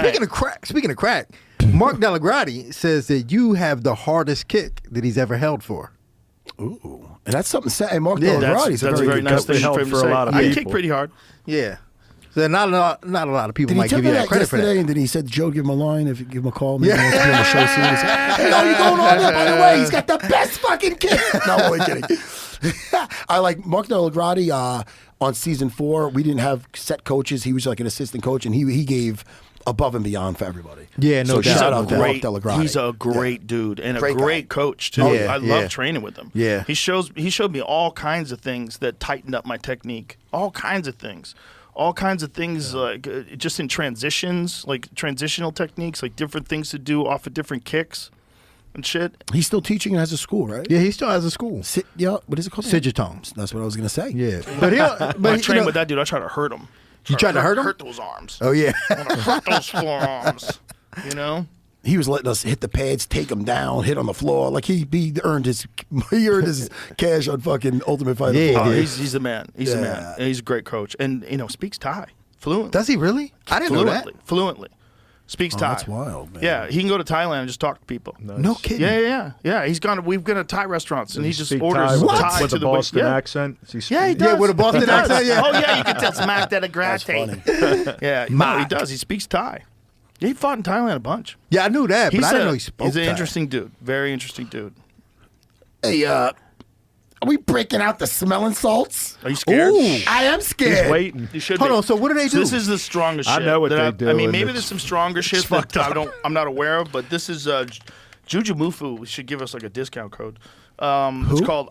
Speaking of crack, Mark Delagrati says that you have the hardest kick that he's ever held for. Ooh. And that's something to say. Hey, Mark That's Delagrati's a very good nice coach. thing help for him to for a say. lot of I people. kick pretty hard. Yeah. So not a lot of people Did he might tell give me you that that credit for yesterday? that. And then he said, Joe, give him a line. If you give him a call, maybe he wants to be on the show soon. He said, hey, yo, you going on there? By the way, he's got the best fucking kick. No, I'm only kidding. I like Mark Delagrati on season 4. We didn't have set coaches. He was like an assistant coach, and he gave above and beyond for everybody. Yeah, no so doubt. shout out to Mark Great, Delagrati. he's a great dude and Great a great guy. coach too. Oh, yeah, I yeah. love training with him. Yeah. he showed me all kinds of things that tightened up my technique. All kinds of things. Like just in transitions, like transitional techniques, like different things to do off of different kicks and shit. He's still teaching and has a school, right? Yeah, he still has a school. What is it called? Sidgetong. That's what I was going to say. Yeah. But When I trained with that dude, I tried to hurt him. You tried to hurt him? Hurt those arms. Oh, yeah. I want to hurt those forearms. You know? He was letting us hit the pads, take him down, hit on the floor. Like he earned his cash on fucking Ultimate Fighter. Yeah, Oh, he did. he's a man. He's a man. And he's a great coach. And, speaks Thai fluently. Does he really? I didn't know that. Fluently. Speaks Thai. That's wild, man. Yeah, he can go to Thailand and just talk to people. No kidding. Yeah. We've gone to Thai restaurants and he just Speak orders Thai Thai with to a the Boston yeah. accent. Yeah, he does. Yeah, with a Boston He does. accent, yeah. Oh, yeah, you can tell smack that a gratte. funny. Yeah, no, he does. He speaks Thai. He fought in Thailand a bunch. Yeah, I knew that, but I didn't know he spoke He's an Thai. interesting dude. Very interesting dude. Hey, are we breaking out the smelling salts? Are you scared? Ooh. I am scared. He's waiting. You should Hold be. on, so what do they do? This is the strongest I shit. know what that they do, I mean, and maybe it's- there's some stronger shit that I'm not aware of, but this is Juju Mufu should give us like a discount code. It's called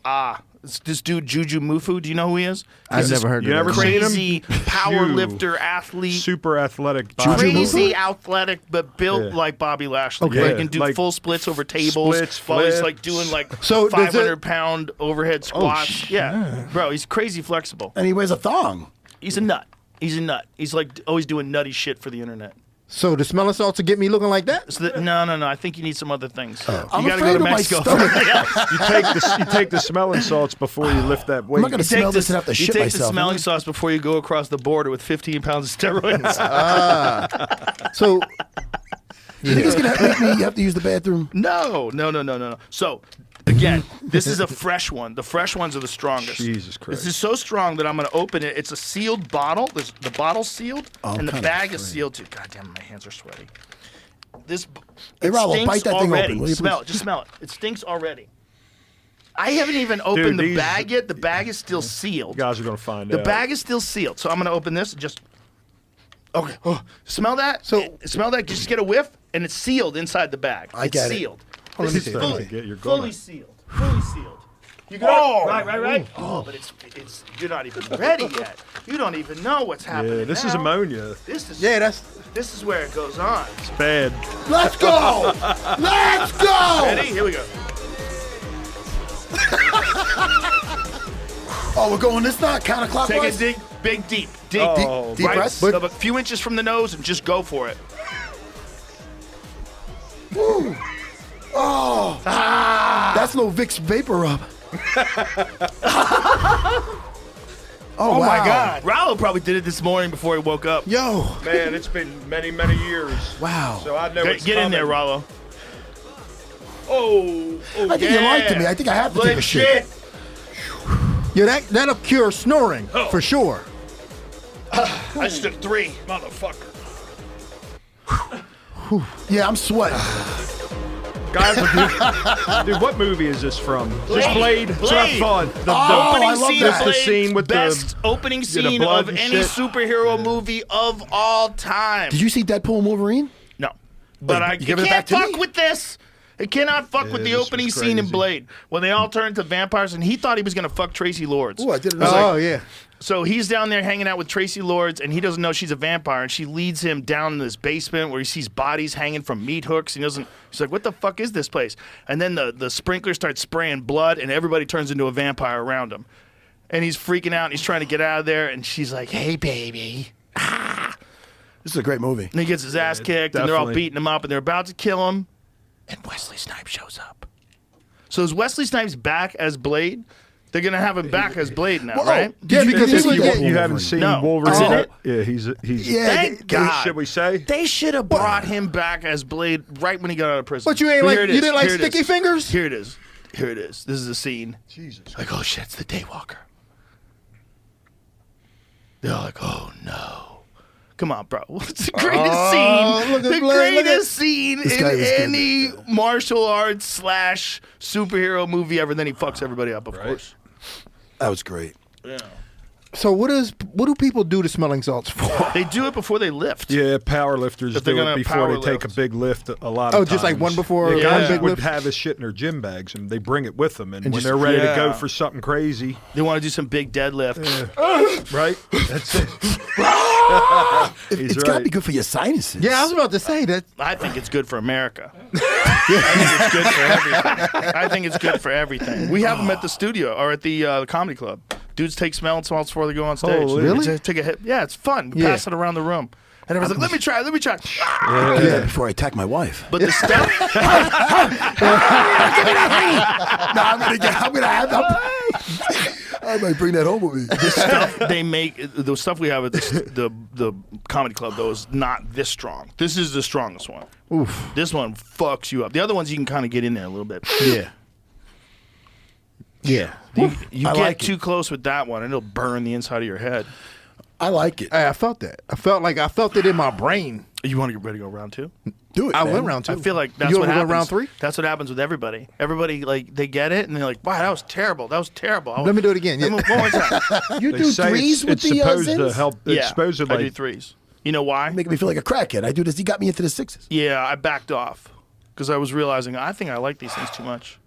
This dude Juju Mufu. Do you know who he is? I've never heard of him. You never seen him? Crazy power lifter, athlete. Super athletic. Crazy athletic, but built like Bobby Lashley. Okay. Like, he can do Like full splits over tables splits, while he's flips. like doing like So does it- 500-pound overhead squats. Yeah, bro, he's crazy flexible. And he wears a thong. He's a nut. He's a nut. He's like always doing nutty shit for the internet. So the smelling salts to get me looking like that? So no. I think you need some other things. You I'm gotta afraid go to of my Mexico. stomach. You take the smelling salts before you lift that weight. I'm not going to smell this and have to You shit take myself. the smelling sauce before you go across the border with 15 pounds of steroids. So You think it's going to make me have to use the bathroom? No. So, again, this is a fresh one. The fresh ones are the strongest. Jesus Christ. This is so strong that I'm going to open it. It's a sealed bottle. The bottle's sealed, and the kinda bag is afraid. sealed too. God damn, my hands are sweaty. This Hey, it Rallo, stinks bite that thing already. open, will you, Smell please? it. Just smell it. It stinks already. I haven't even opened the these- bag yet. The bag is still sealed. You guys are going to find The out. bag is still sealed, so I'm going to open this and just. Okay. Oh, smell that? So- smell that. Just get a whiff, and it's sealed inside the bag. I it's get it. sealed. let me This see. is Let me fully, get your fully gun. sealed. Fully sealed. You got right. Oh, but it's you're not even ready yet. You don't even know what's happening. Yeah, this is now. ammonia. This is that's this is where it goes on. It's bad. Let's go! Let's go! Ready? Here we go. Oh, we're going this not Take counterclockwise? a dig, big deep, Oh, deep right, breaths? so a few inches from the nose, and just go for it. Oh, that's no Vicks Vapor Rub. Oh, wow. my God! Rallo probably did it this morning before he woke up. yo. Man, it's been many, many years. Wow. So I know it's Get in there, coming. Rallo. Oh, I think you lied to me. I think I have to take a shit. Yo, that'll cure snoring for sure. I just took 3, motherfucker. Yeah, I'm sweating. Guys, dude, what movie is this from? Is this Blade? That's what I thought. The Opening I love scene that. of The Blade, scene with best opening the scene blood of and any shit. superhero movie of all time. Did you see Deadpool and Wolverine? No, but I you giving it can't back to fuck me? with this. It cannot fuck with the this was opening scene in crazy. Blade when they all turned to vampires, and he thought he was gonna fuck Tracy Lords. Ooh, I did it. Oh yeah. So he's down there hanging out with Tracy Lords, and he doesn't know she's a vampire, and she leads him down in this basement where he sees bodies hanging from meat hooks. He's like, what the fuck is this place? And then the sprinkler starts spraying blood, and everybody turns into a vampire around him. And he's freaking out, and he's trying to get out of there, and she's like, hey, baby. This is a great movie. And he gets his ass kicked, and they're all definitely. beating him up, and they're about to kill him, and Wesley Snipes shows up. So is Wesley Snipes back as Blade? They're going to have him back as Blade now, right? Yeah, because he was you getting. haven't seen No. Wolverine. Is it it? Yeah, he's. Yeah, Thank God. Should we say? They should have brought him back as Blade right when he got out of prison. But you ain't Here like it you is. didn't like Here it sticky is. fingers. Here it is. Here it is. This is the scene. Jesus. Like, oh shit, it's the Daywalker. They're all like, oh no. Come on, bro. What's the greatest scene? look at The Blade, look at- greatest scene This in guy was good. any martial arts / superhero movie ever. Then he fucks everybody up, of course. That was great. Yeah. So what do people do to smelling salts for? They do it before they lift. Yeah, power lifters If they're do gonna it before power they take a lift. big lift. A lot Oh, of just like times. one before Yeah, one guys big would lift? have his shit in their gym bags, and they bring it with them. And when just- they're ready to Yeah. go for something crazy, They want to do some big deadlift. right? That's it. He's It's got to right. be good for your sinuses. Yeah, I was about to say that. I think it's good for America. I think it's good for everything. I think it's good for everything. We have them at the studio or at the comedy club. Dudes take smelling salts before they go on stage. Holy. Really? They take a hit. Yeah, it's fun. We Yeah. pass it around the room. And everyone's like, let me try. Yeah, before I attack my wife. But the stuff, No, I'm gonna have I might bring that home with me. the stuff they make, the stuff we have at the comedy club, though, is not this strong. This is the strongest one. Oof. This one fucks you up. The other ones you can kind of get in there a little bit. Yeah. Yeah. You I get like it. too close with that one, and it'll burn the inside of your head. I like it. I felt that. I felt it in my brain. You want to get ready to go round 2? Do it. I man. went round 2. I feel like that's you what ever happens. go round 3? That's what happens with everybody. Everybody, like, they get it, and they're like, wow, that was terrible. That was terrible. Let me do it again. Yeah. One more time. You They do say threes it's with the supposed to Zins? help. Yeah, It's supposed to I do threes. You know why? Making me feel like a crackhead. I do this. He got me into the sixes. Yeah, I backed off. because I was realizing I think I like these things too much.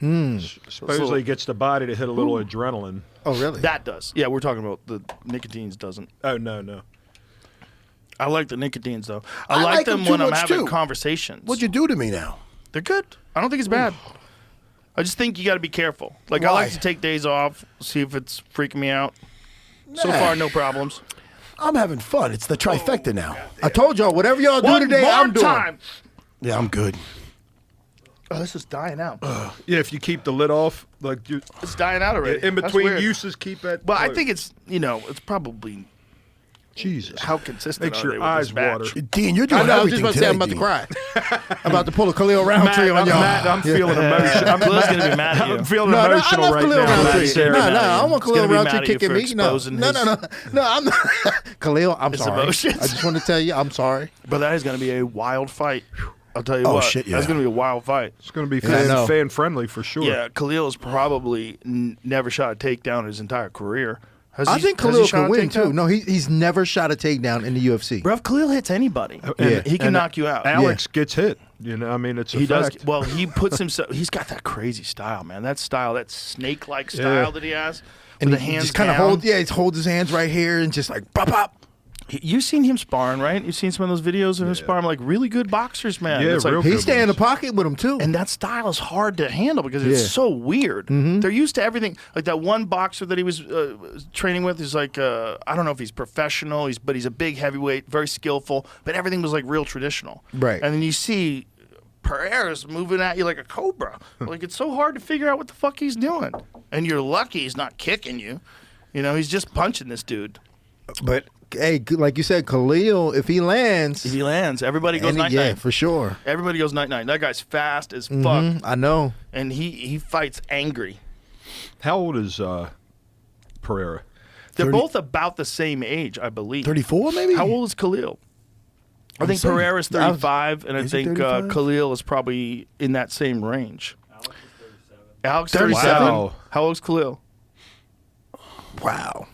Supposedly gets the body to hit a little adrenaline. Oh, really? That does. Yeah, we're talking about the nicotines doesn't. Oh, no. I like the nicotines though. I I like like them them too when I'm much, having too. conversations. What'd you do to me now? They're good. I don't think it's bad. I just think you got to be careful. Like I Why? like to take days off, see if it's freaking me out. So Nah. far, no problems. I'm having fun. It's the trifecta now. I told y'all, whatever y'all do One today, more I'm doing. time. Yeah, I'm good. Oh, this is dying out. Yeah, if you keep the lid off, like you, It's dying out already. in That's between weird. uses, keep it. Well, I think it's it's probably Jesus. how consistent Makes are your they with eyes this batch? water. Dean, you're doing I know, I was just everything about to say, today, I'm about to Dean. cry. I'm about to pull a Khalil Rountree on y'all. Matt, I'm feeling emotional. Khalil's gonna be mad at you. I'm feeling No, I emotional love right Khalil now. Rountree. Sarah No, mad at I you. want He's gonna Khalil be Rountree mad at you kicking for me. No, exposing no, I'm not. Khalil, I'm his sorry. emotions. I just want to tell you, I'm sorry. But that is going to be a wild fight. I'll tell you Oh, what. shit, yeah. That's going to be a wild fight. It's going to be I know. fan friendly for sure. Yeah, Khalil has probably never shot a takedown his entire career. I think Khalil can win too. No, he's never shot a takedown in the UFC. Bro, if Khalil hits anybody, And- he can and knock you out. Alex gets hit. You know, I mean, it's a He does. fact. Well, he puts himself. He's got that crazy style, man. That style, that snake-like style that he has, And with the he hands just kind of down. he holds his hands right here and just like pop pop. You've seen him sparring, right? You've seen some of those videos of him sparring, like really good boxers, man. Yeah, It's like, real He good stay in the ones. pocket with him too. and that style is hard to handle because Yeah. it's so weird. They're used to everything. Like that one boxer that he was training with is like I don't know if he's professional, but he's a big heavyweight, very skillful, but everything was like real traditional. Right. And then you see Pereira's moving at you like a cobra. Like it's so hard to figure out what the fuck he's doing. And you're lucky he's not kicking you. You know, he's just punching this dude. But hey, like you said, Khalil, if he lands, If he lands, everybody goes and night yeah, night. for sure. Everybody goes night night. That guy's fast as fuck, I know. and he fights angry. How old is Pereira? They're 30 both about the same age, I believe. 34 maybe? How old is Khalil? I think saying- Pereira's 35, and I Is he think 35? Khalil is probably in that same range. Alex 37. 37. Wow. How old's Khalil? Wow.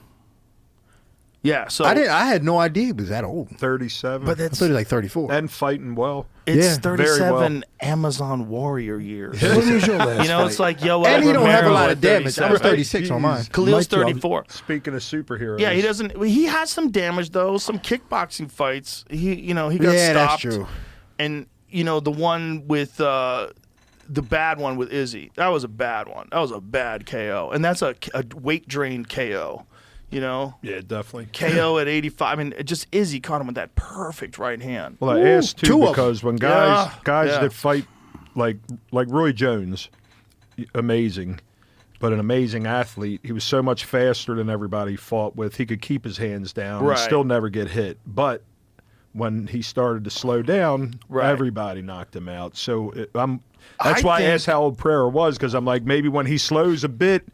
Yeah, so I had no idea he was that old. 37. but I it's thought he was like 34. and fighting well. it's Yeah, very 37 Amazon warrior years. When was your last You know, it's fight? like yo, and he don't have a Romero lot at of damage. I was 37. 36 on mine. Khalil's Mike, you- 34. Speaking of superheroes. Yeah, he doesn't. He has some damage though. Some kickboxing fights. He got Yeah, that's stopped. true. And the one with the bad one with Izzy. That was a bad one. That was a bad KO, and that's a weight drain KO. Yeah, definitely. KO at 85. I mean, just Izzy caught him with that perfect right hand. Well, I asked two too of because when guys Yeah. that fight like Roy Jones, amazing, but an amazing athlete. He was so much faster than everybody he fought with. He could keep his hands down Right. and still never get hit. But when he started to slow down, Right. everybody knocked him out. So that's I why I think- asked how old Pereira was, because I'm like, maybe when he slows a bit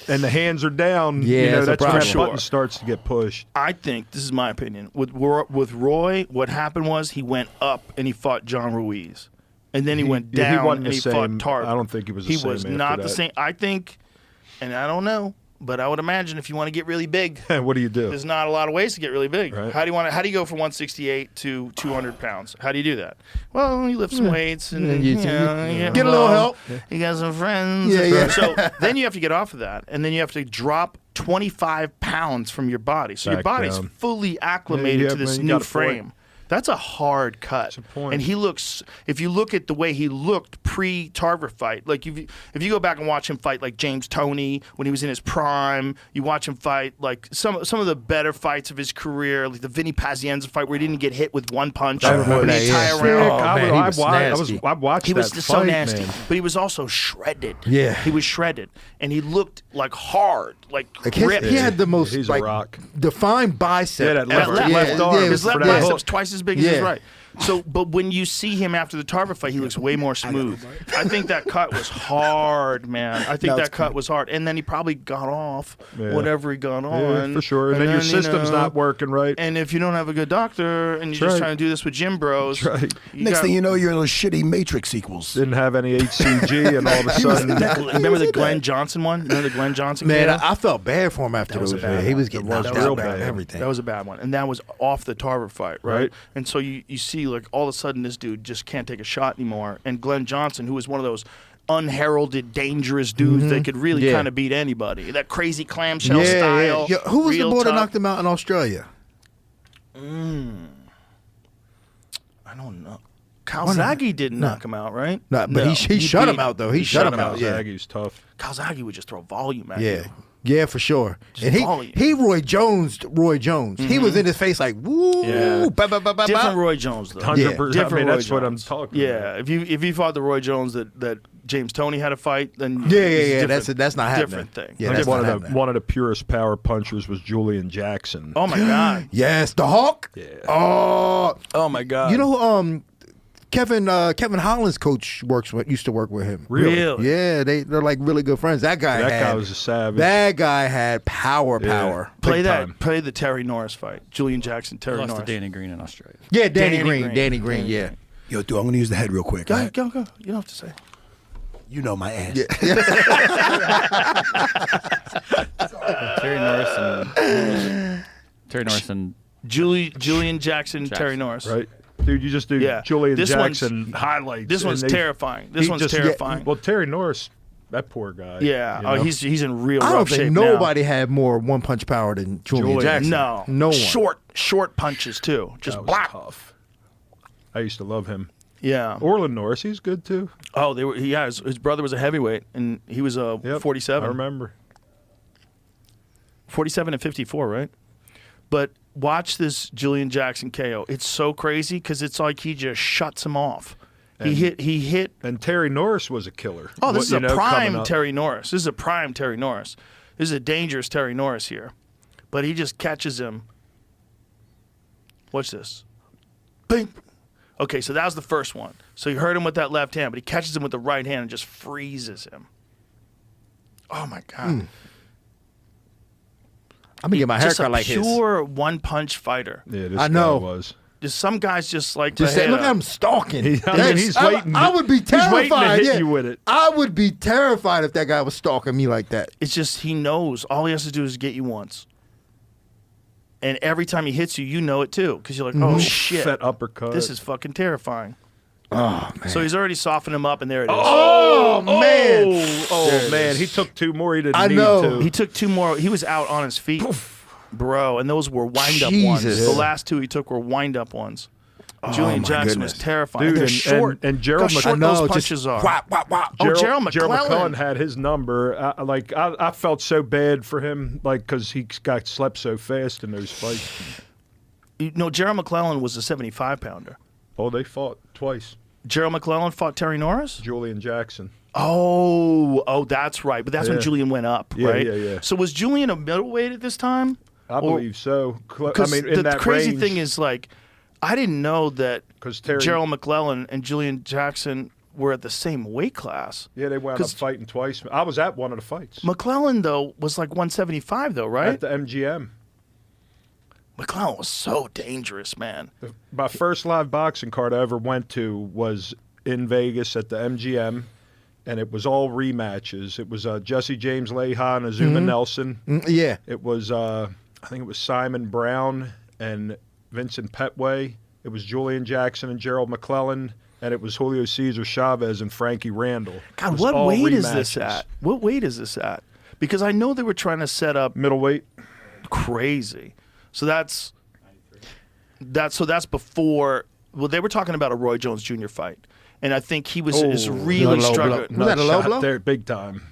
and the hands are down, Yeah, that's a that's when that problem. button starts to get pushed. I think this is my opinion. With Roy, what happened was he went up and he fought John Ruiz, and then he went yeah, he down wasn't and the he same. fought Tarp. I don't think he was the He same was after not the that. same. I think, and I don't know, but I would imagine if you want to get really big, What do you do? there's not a lot of ways to get really big. Right. How do you go from 168 to 200 pounds? How do you do that? Well, you lift some weights and you get a little help. You got some friends. Yeah, yeah. So then you have to get off of that, and then you have to drop 25 pounds from your body. So your Back body's down. fully acclimated Yeah, to this man, you new got a point. frame. That's a hard cut. a point. And he looks, if you look at the way he looked pre-Tarver fight, like if you go back and watch him fight like James Toney when he was in his prime, you watch him fight like some of the better fights of his career, like the Vinny Pazienza fight where he didn't get hit with one punch I remember the that, entire yeah. round. Oh, man, he was nasty. I watched He was that just so fight, nasty, man. but he was also shredded. Yeah. He was shredded, and he looked like hard, like Like ripped. he had the most He's a like rock. defined bicep. Yeah, that That left, left, left arm. yeah, his left for that bicep's hook. twice as big as his Yeah. right. So, but when you see him after the Tarver fight, he looks way more smooth. I think that cut was hard, man. I think that cut was hard. And then he probably got off Yeah. whatever he got Yeah, on. for sure. And then your system's you know, not working right. And if you don't have a good doctor and you're just right. trying to do this with gym bros, That's right. Next thing you know, you're in those shitty Matrix sequels. Didn't have any HCG, and all of a sudden, remember the Glenn Johnson one? Remember the Glenn Johnson Man, kid? I felt bad for him after was a those. bad Man. He one. was getting It was knocked real out bad. and everything. That was a bad one. And that was off the Tarver fight, right? Right. And so you see see like all of a sudden this dude just can't take a shot anymore. And Glenn Johnson, who was one of those unheralded, dangerous dudes that could really kind of beat anybody. That crazy clamshell style. Yeah. Who was the boy that tough. knocked him out in Australia? I don't know. Calzaghe didn't knock him out, right? No, but he shut him beat out, though. He shut him out. Yeah. Calzaghe's tough. Calzaghe would just throw volume at you. Yeah, for sure. And volume. he Roy Jones. He was in his face like, woo. Yeah. Ba, ba, ba, ba, ba. Different Roy Jones, though. 100%. Different I mean, Roy that's what I'm Jones. talking Yeah, about. if you fought the Roy Jones that James Toney had to fight, then Yeah. it's That's not happening. different thing. Yeah, I that's think not one of happening. one of the purest power punchers was Julian Jackson. Oh my god. Yes, the Hawk. Yeah. Oh my god. You know, Kevin Holland's coach used to work with him. Really? Yeah, they're like really good friends. That guy was a savage. That guy had power. Play Big time. Play the Terry Norris fight. Julian Jackson, Terry Lost Norris. to Danny Green in Australia. Yeah, Danny Danny Green. Green. Yeah. Yo, dude, I'm gonna use the head real quick. Go, all right? go. You don't have to say. You know my ass. Terry Norris and Julian Jackson, Terry Norris. Right? Dude, you just do Yeah. Julian This one's- Jackson highlights. This and one's they- terrifying. This he one's just- terrifying. Well, Terry Norris, that poor guy. Yeah. you Oh, know? he's in real I rough don't shape think now. nobody had more one punch power than Julian Jackson. No. No one. Short punches too. Just That was blap. tough. I used to love him. Yeah. Orland Norris, he's good too. Oh, they were. Yeah, his brother was a heavyweight, and he was a Yep, 47. I remember. 47 and 54, right? But watch this Julian Jackson KO. It's so crazy because it's like he just shuts him off. He hit. And Terry Norris was a killer. Oh, this is a coming prime up. Terry Norris. This is a prime Terry Norris. This is a dangerous Terry Norris here. But he just catches him. Watch this. Bing. Okay, so that was the first one. So he hurt him with that left hand, but he catches him with the right hand and just freezes him. Oh, my God. I'm gonna get my Just a haircut like his. pure one-punch fighter. Yeah, this I know. guy was. Just some guys just like Just to say, hit look at up. him stalking. I mean, he's waiting. I would be He's waiting to terrified. hit you with it. I would be terrified if that guy was stalking me like that. It's just he knows. All he has to do is get you once. And every time he hits you, you know it too. Because you're like, oh, shit. Fat uppercut. This is fucking terrifying. Oh man. So he's already softened him up, and there it is. Oh man. Oh man, he took two more. He didn't I need know. to. He took two more. He was out on his feet. Bro, and those were wind-up ones. Jesus. The last two he took were wind-up ones. Julian my Jackson was goodness. terrifying. Dude, They're and- short. and Gerald Look how short I know, those just punches are. whap, whap, whap. Oh, Gerald McClellan. McClellan had his number. I felt so bad for him, like because he got slept so fast in those fights. You know, Gerald McClellan was a 75-pounder. Oh, they fought twice. Gerald McClellan fought Terry Norris? Julian Jackson. Oh, that's right. But that's when Yeah. Julian went up, Yeah, right? yeah. So was Julian a middleweight at this time? I believe so. I Because mean, in the that crazy range, thing is, like, I didn't know that 'cause Terry- Gerald McClellan and Julian Jackson were at the same weight class. yeah, they wound up 'cause fighting twice. I was at one of the fights McClellan, though, was like 175, though, right? at the MGM. McClellan was so dangerous, man. My first live boxing card I ever went to was in Vegas at the MGM, and it was all rematches. It was Jesse James Leha and Azuma Nelson. Yeah. It was I think it was Simon Brown and Vincent Petway. It was Julian Jackson and Gerald McClellan, and it was Julio Cesar Chavez and Frankie Randall. It God, was what all weight is this rematches. at? What weight is this at? Because I know they were trying to set up Middleweight. crazy. So that's before. Well, they were talking about a Roy Jones Jr. fight, and I think he was is really low struggling. blow. Was that a low Shot blow? there, big time.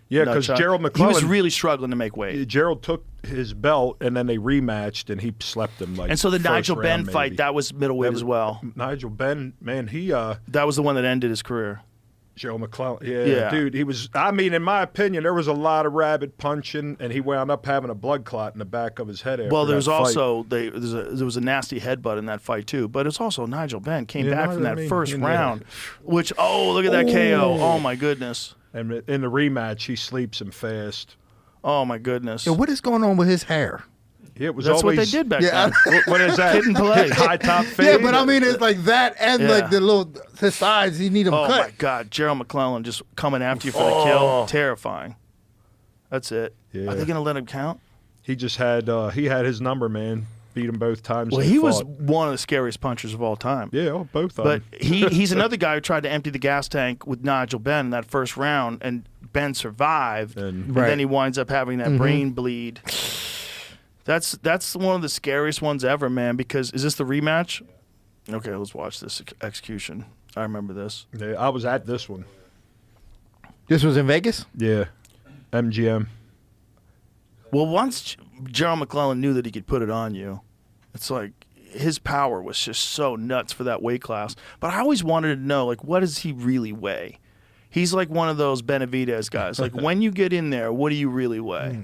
Yeah, No, because Chuck. Gerald he McClellan was really struggling to make weight. Gerald took his belt and then they rematched and he slept him like. And so the first Nigel Ben round, fight, maybe. that was middleweight That as was- well. Nigel Ben, man, he That was the one that ended his career. Gerald McClellan, yeah, Yeah. dude, he was. I mean, in my opinion, there was a lot of rabid punching, and he wound up having a blood clot in the back of his head. After Well, that there's fight. also there was a nasty headbutt in that fight too. But it's also Nigel Ben came You back know from what I that mean? first You know. round, which look at that KO! Oh my goodness! And in the rematch, he sleeps him fast. Oh my goodness! Yeah, what is going on with his hair? It was That's always what they did back Yeah, then. What is that? Kid and play. High top fade. Yeah, but I mean, it's like that and Yeah. like the little his sides. He need them Oh cut. my God, Gerald McClellan just coming after you for the kill. Terrifying. That's it. Yeah. Are they gonna let him count? He just had he had his number, man. beat him both times. Well, they he was fought. one of the scariest punchers of all time. Yeah, well, both of But them. he's another guy who tried to empty the gas tank with Nigel Benn in that first round, and Ben survived, and then he winds up having that brain bleed. That's one of the scariest ones ever, man, because is this the rematch? Okay, let's watch this execution. I remember this. Yeah, I was at this one. This was in Vegas? Yeah, MGM. Well, once Gerald McClellan knew that he could put it on you, it's like his power was just so nuts for that weight class. But I always wanted to know, like, what does he really weigh? He's like one of those Benavidez guys. Like, when you get in there, what do you really weigh?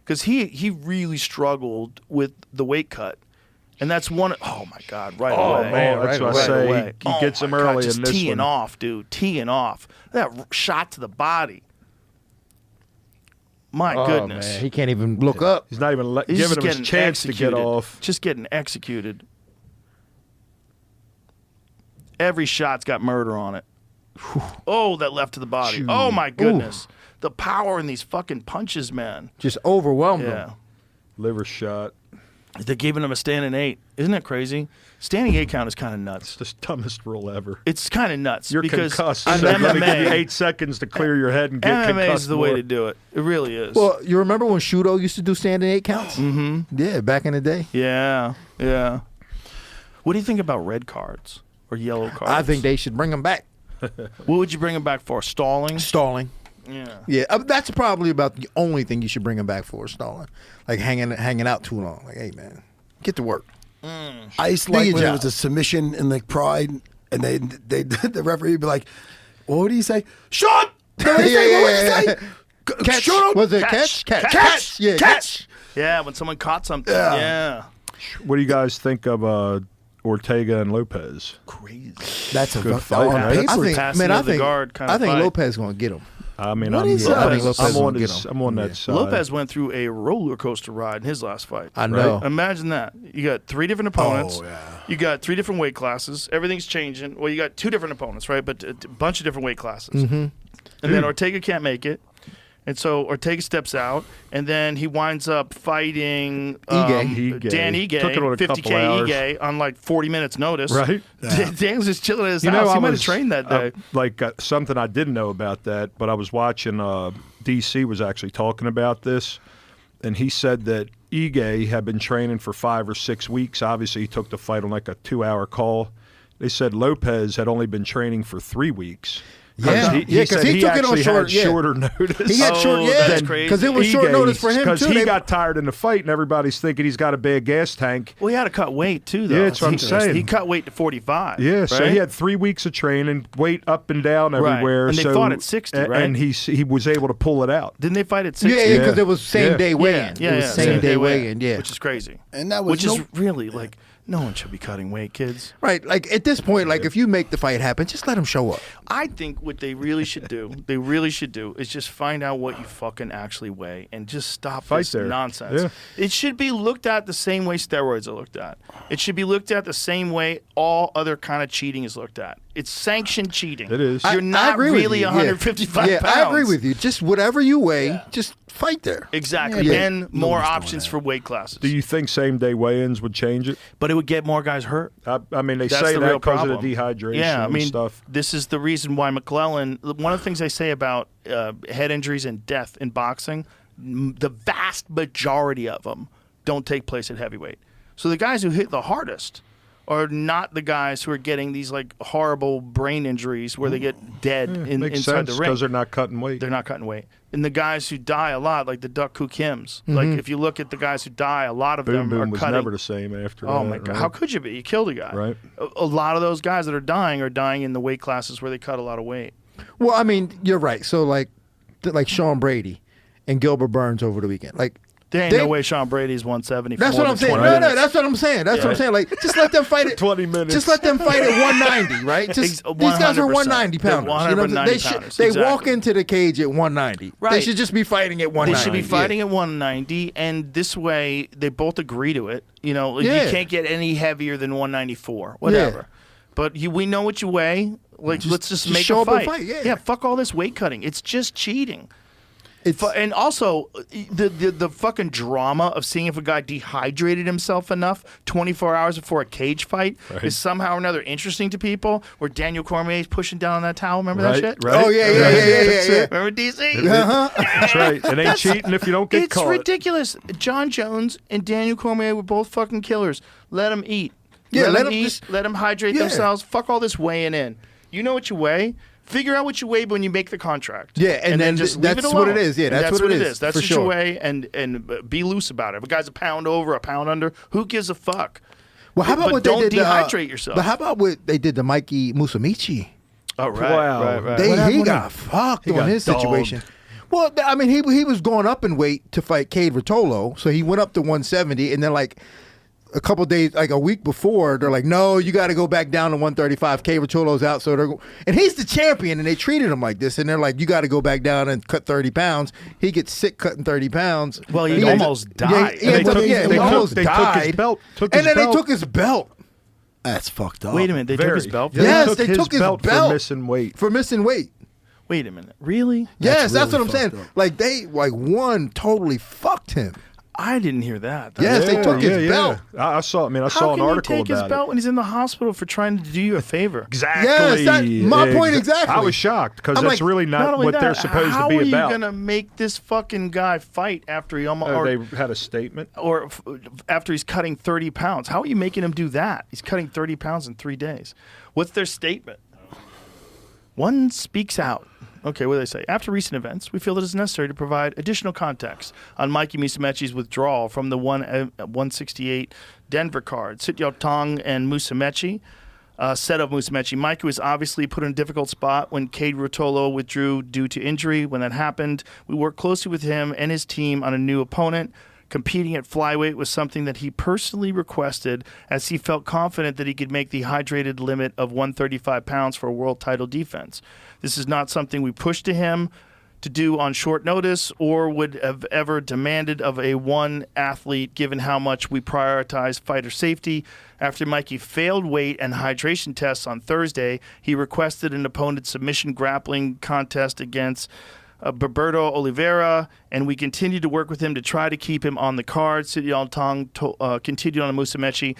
Because he really struggled with the weight cut. And that's one. Oh my God! Right away. Man, that's what I say. He gets him early just in this teeing one. off, dude. Teeing off. That shot to the body. My goodness. Man, he can't even look up. He's not even He's giving just him his getting chance to executed. get off. Just getting executed. Every shot's got murder on it. Oh, that left to the body. Oh my goodness. The power in these fucking punches, man. Just overwhelmed Yeah. him. Liver shot. They're giving him a standing 8. Isn't that crazy? Standing 8 count is kind of nuts. It's the dumbest rule ever. It's kind of nuts. You're because concussed. in They're going to give you MMA, 8 seconds to clear your head and get MMA concussed is the more. way to do it. It really is. Well, you remember when Shudo used to do standing 8 counts? Mm-hmm. Yeah, back in the day. Yeah, yeah. What do you think about red cards or yellow cards? I think they should bring them back. What would you bring them back for? Stalling? Stalling. Yeah. Yeah, that's probably about the only thing you should bring them back for, stalling. Like hanging out too long. Like, hey, man, get to work. I used to like when there was a submission in like Pride, and they the referee would be like, well, "What do you say? Shot! What do you say? What do you say? Catch. Shoot! Was it catch? Catch! Yeah, Catch! Yeah, when someone caught something. Yeah. Yeah. What do you guys think of Ortega and Lopez? Crazy. That's a Good good fight, on man. paper. I think, passing man, of I the think, guard kind I of think fight. Lopez going to get him. I mean, What I'm, is that? I think Lopez I'm will on get his, him. I'm on that side. Lopez went through a roller coaster ride in his last fight. I know. Imagine that. You got 3 different opponents. Oh, yeah. You got 3 different weight classes. Everything's changing. Well, you got 2 different opponents, right? But a bunch of different weight classes. And then Ortega can't make it. And so Ortega steps out, and then he winds up fighting Ige. Dan Ige, Took it on a couple 50K hours. Ige, on like 40 minutes notice. Right. Dan's just chilling at his house. He might have trained that day. Something I didn't know about that, but I was watching. DC was actually talking about this, and he said that Ige had been training for 5 or 6 weeks. Obviously, he took the fight on like a 2-hour call. They said Lopez had only been training for 3 weeks. Yeah, he because said he took it on actually short. had shorter notice. He had short, that's yeah, crazy. because it was short notice for him Because too. he They- got tired in the fight, and everybody's thinking he's got a bad gas tank. Well, he had to cut weight, too, though. Yeah, that's what I'm saying. He cut weight to 45. Yeah, so right? he had 3 weeks of training, weight up and down everywhere. And they so, fought at 60, right? And he was able to pull it out. Didn't they fight at 60? yeah, because it was same day weigh-in. Yeah, it was same day weigh-in. Yeah, Which is crazy. And that was Which is really, like, no one should be cutting weight, kids. right. Like at this point, like if you make the fight happen, just let him show up. I think what they really should do, is just find out what you fucking actually weigh and just stop Fight this there. nonsense. Yeah. It should be looked at the same way steroids are looked at. It should be looked at the same way all other kind of cheating is looked at. It's sanctioned cheating. It is. You're I not agree with really you. 155 yeah, pounds. I agree with you. Just whatever you weigh, just fight there. Exactly. Yeah. And more options for weight classes. Do you think same-day weigh-ins would change it? But it would get more guys hurt. I mean, they That's say the that real because problem. of the dehydration Yeah, I mean, and stuff. this is the reason why McClellan. One of the things they say about head injuries and death in boxing, the vast majority of them don't take place at heavyweight. So the guys who hit the hardest are not the guys who are getting these like horrible brain injuries where they get dead Makes inside sense the ring. because they're not cutting weight. They're not cutting weight. And the guys who die a lot, like the Duck Koo Kims, like if you look at the guys who die, a lot of Boom them are Boom was cutting. never the same after that. Oh my God! right? How could you be? You killed a guy. Right. A lot of those guys that are dying in the weight classes where they cut a lot of weight. Well, I mean, you're right. So like Sean Brady and Gilbert Burns over the weekend, like. There ain't no way Sean Brady's 170. That's for what more I'm than saying. 20 No, minutes. that's what I'm saying. That's what I'm saying. Like, just let them fight it. 20 minutes. Just let them fight at 190, right? Just these guys are 100%. 190 They're pounders. You know what I'm saying? 190 They should. pounders, They exactly. walk into the cage at 190. They Right. should just be fighting at They 190. should be fighting at 190, and this way they both agree to it. You know, Yeah. you can't get any heavier than 194, whatever. But we know what you weigh. Like, let's just make show a up and fight. fight, yeah. Fuck all this weight cutting. It's just cheating. And also, the fucking drama of seeing if a guy dehydrated himself enough 24 hours before a cage fight is somehow or another interesting to people. Where Daniel Cormier is pushing down on that towel. Remember that shit? Right. Oh, yeah. Remember DC? That's right. It ain't cheating if you don't get caught. It's ridiculous. John Jones and Daniel Cormier were both fucking killers. Let them eat. Yeah, let them eat. Let them hydrate themselves. Fuck all this weighing in. You know what you weigh. Figure out what you weigh when you make the contract. Yeah, and then just that's leave it what alone. it is. Yeah, that's what it is. That's for what sure. you weigh, and be loose about it. If a guy's a pound over, a pound under, who gives a fuck? Well, how about but what don't they did? Dehydrate yourself. But how about what they did to Mikey Musumeci? Oh, right. Wow. Right. He got fucked on his situation. Well, I mean, he was going up in weight to fight Cade Rotolo, so he went up to 170, and then like a couple days, like a week before, they're like, no, you got to go back down to 135. Cade Rotolo's out, so and he's the champion, and they treated him like this, and they're like, you got to go back down and cut 30 pounds. He gets sick cutting 30 pounds. Well, he almost died. Yeah, he almost died. And then they took his belt. That's fucked up. Wait a minute. They took his belt? Yes, they took his belt for missing weight. Wait a minute. Really? Yes, that's really what I'm saying. up. Like one totally fucked him. I didn't hear that. Yes, they took his belt. I saw. I mean, I How saw an can article you take his about belt it. when he's in the hospital for trying to do you a favor? Exactly. Yes, my point exactly. I was shocked because I'm that's like, really not only what that, they're supposed to how be are about. you gonna make this fucking guy fight after he almost They had a statement. or after he's cutting 30 pounds? How are you making him do that? He's cutting 30 pounds in 3 days. What's their statement? One speaks out. Okay, what do they say? After recent events, we feel it is necessary to provide additional context on Mikey Musumeci's withdrawal from the 168 Denver card. Sityal Tong and Musumeci said of Musumeci, Mikey was obviously put in a difficult spot when Cade Rotolo withdrew due to injury. When that happened, we worked closely with him and his team on a new opponent. Competing at flyweight was something that he personally requested, as he felt confident that he could make the hydrated limit of 135 pounds for a world title defense. This is not something we pushed to him to do on short notice or would have ever demanded of a one athlete, given how much we prioritize fighter safety. After Mikey failed weight and hydration tests on Thursday, he requested an opponent submission grappling contest against Berberto Oliveira, and we continued to work with him to try to keep him on the card. Sityal Tong continued on Musumeci.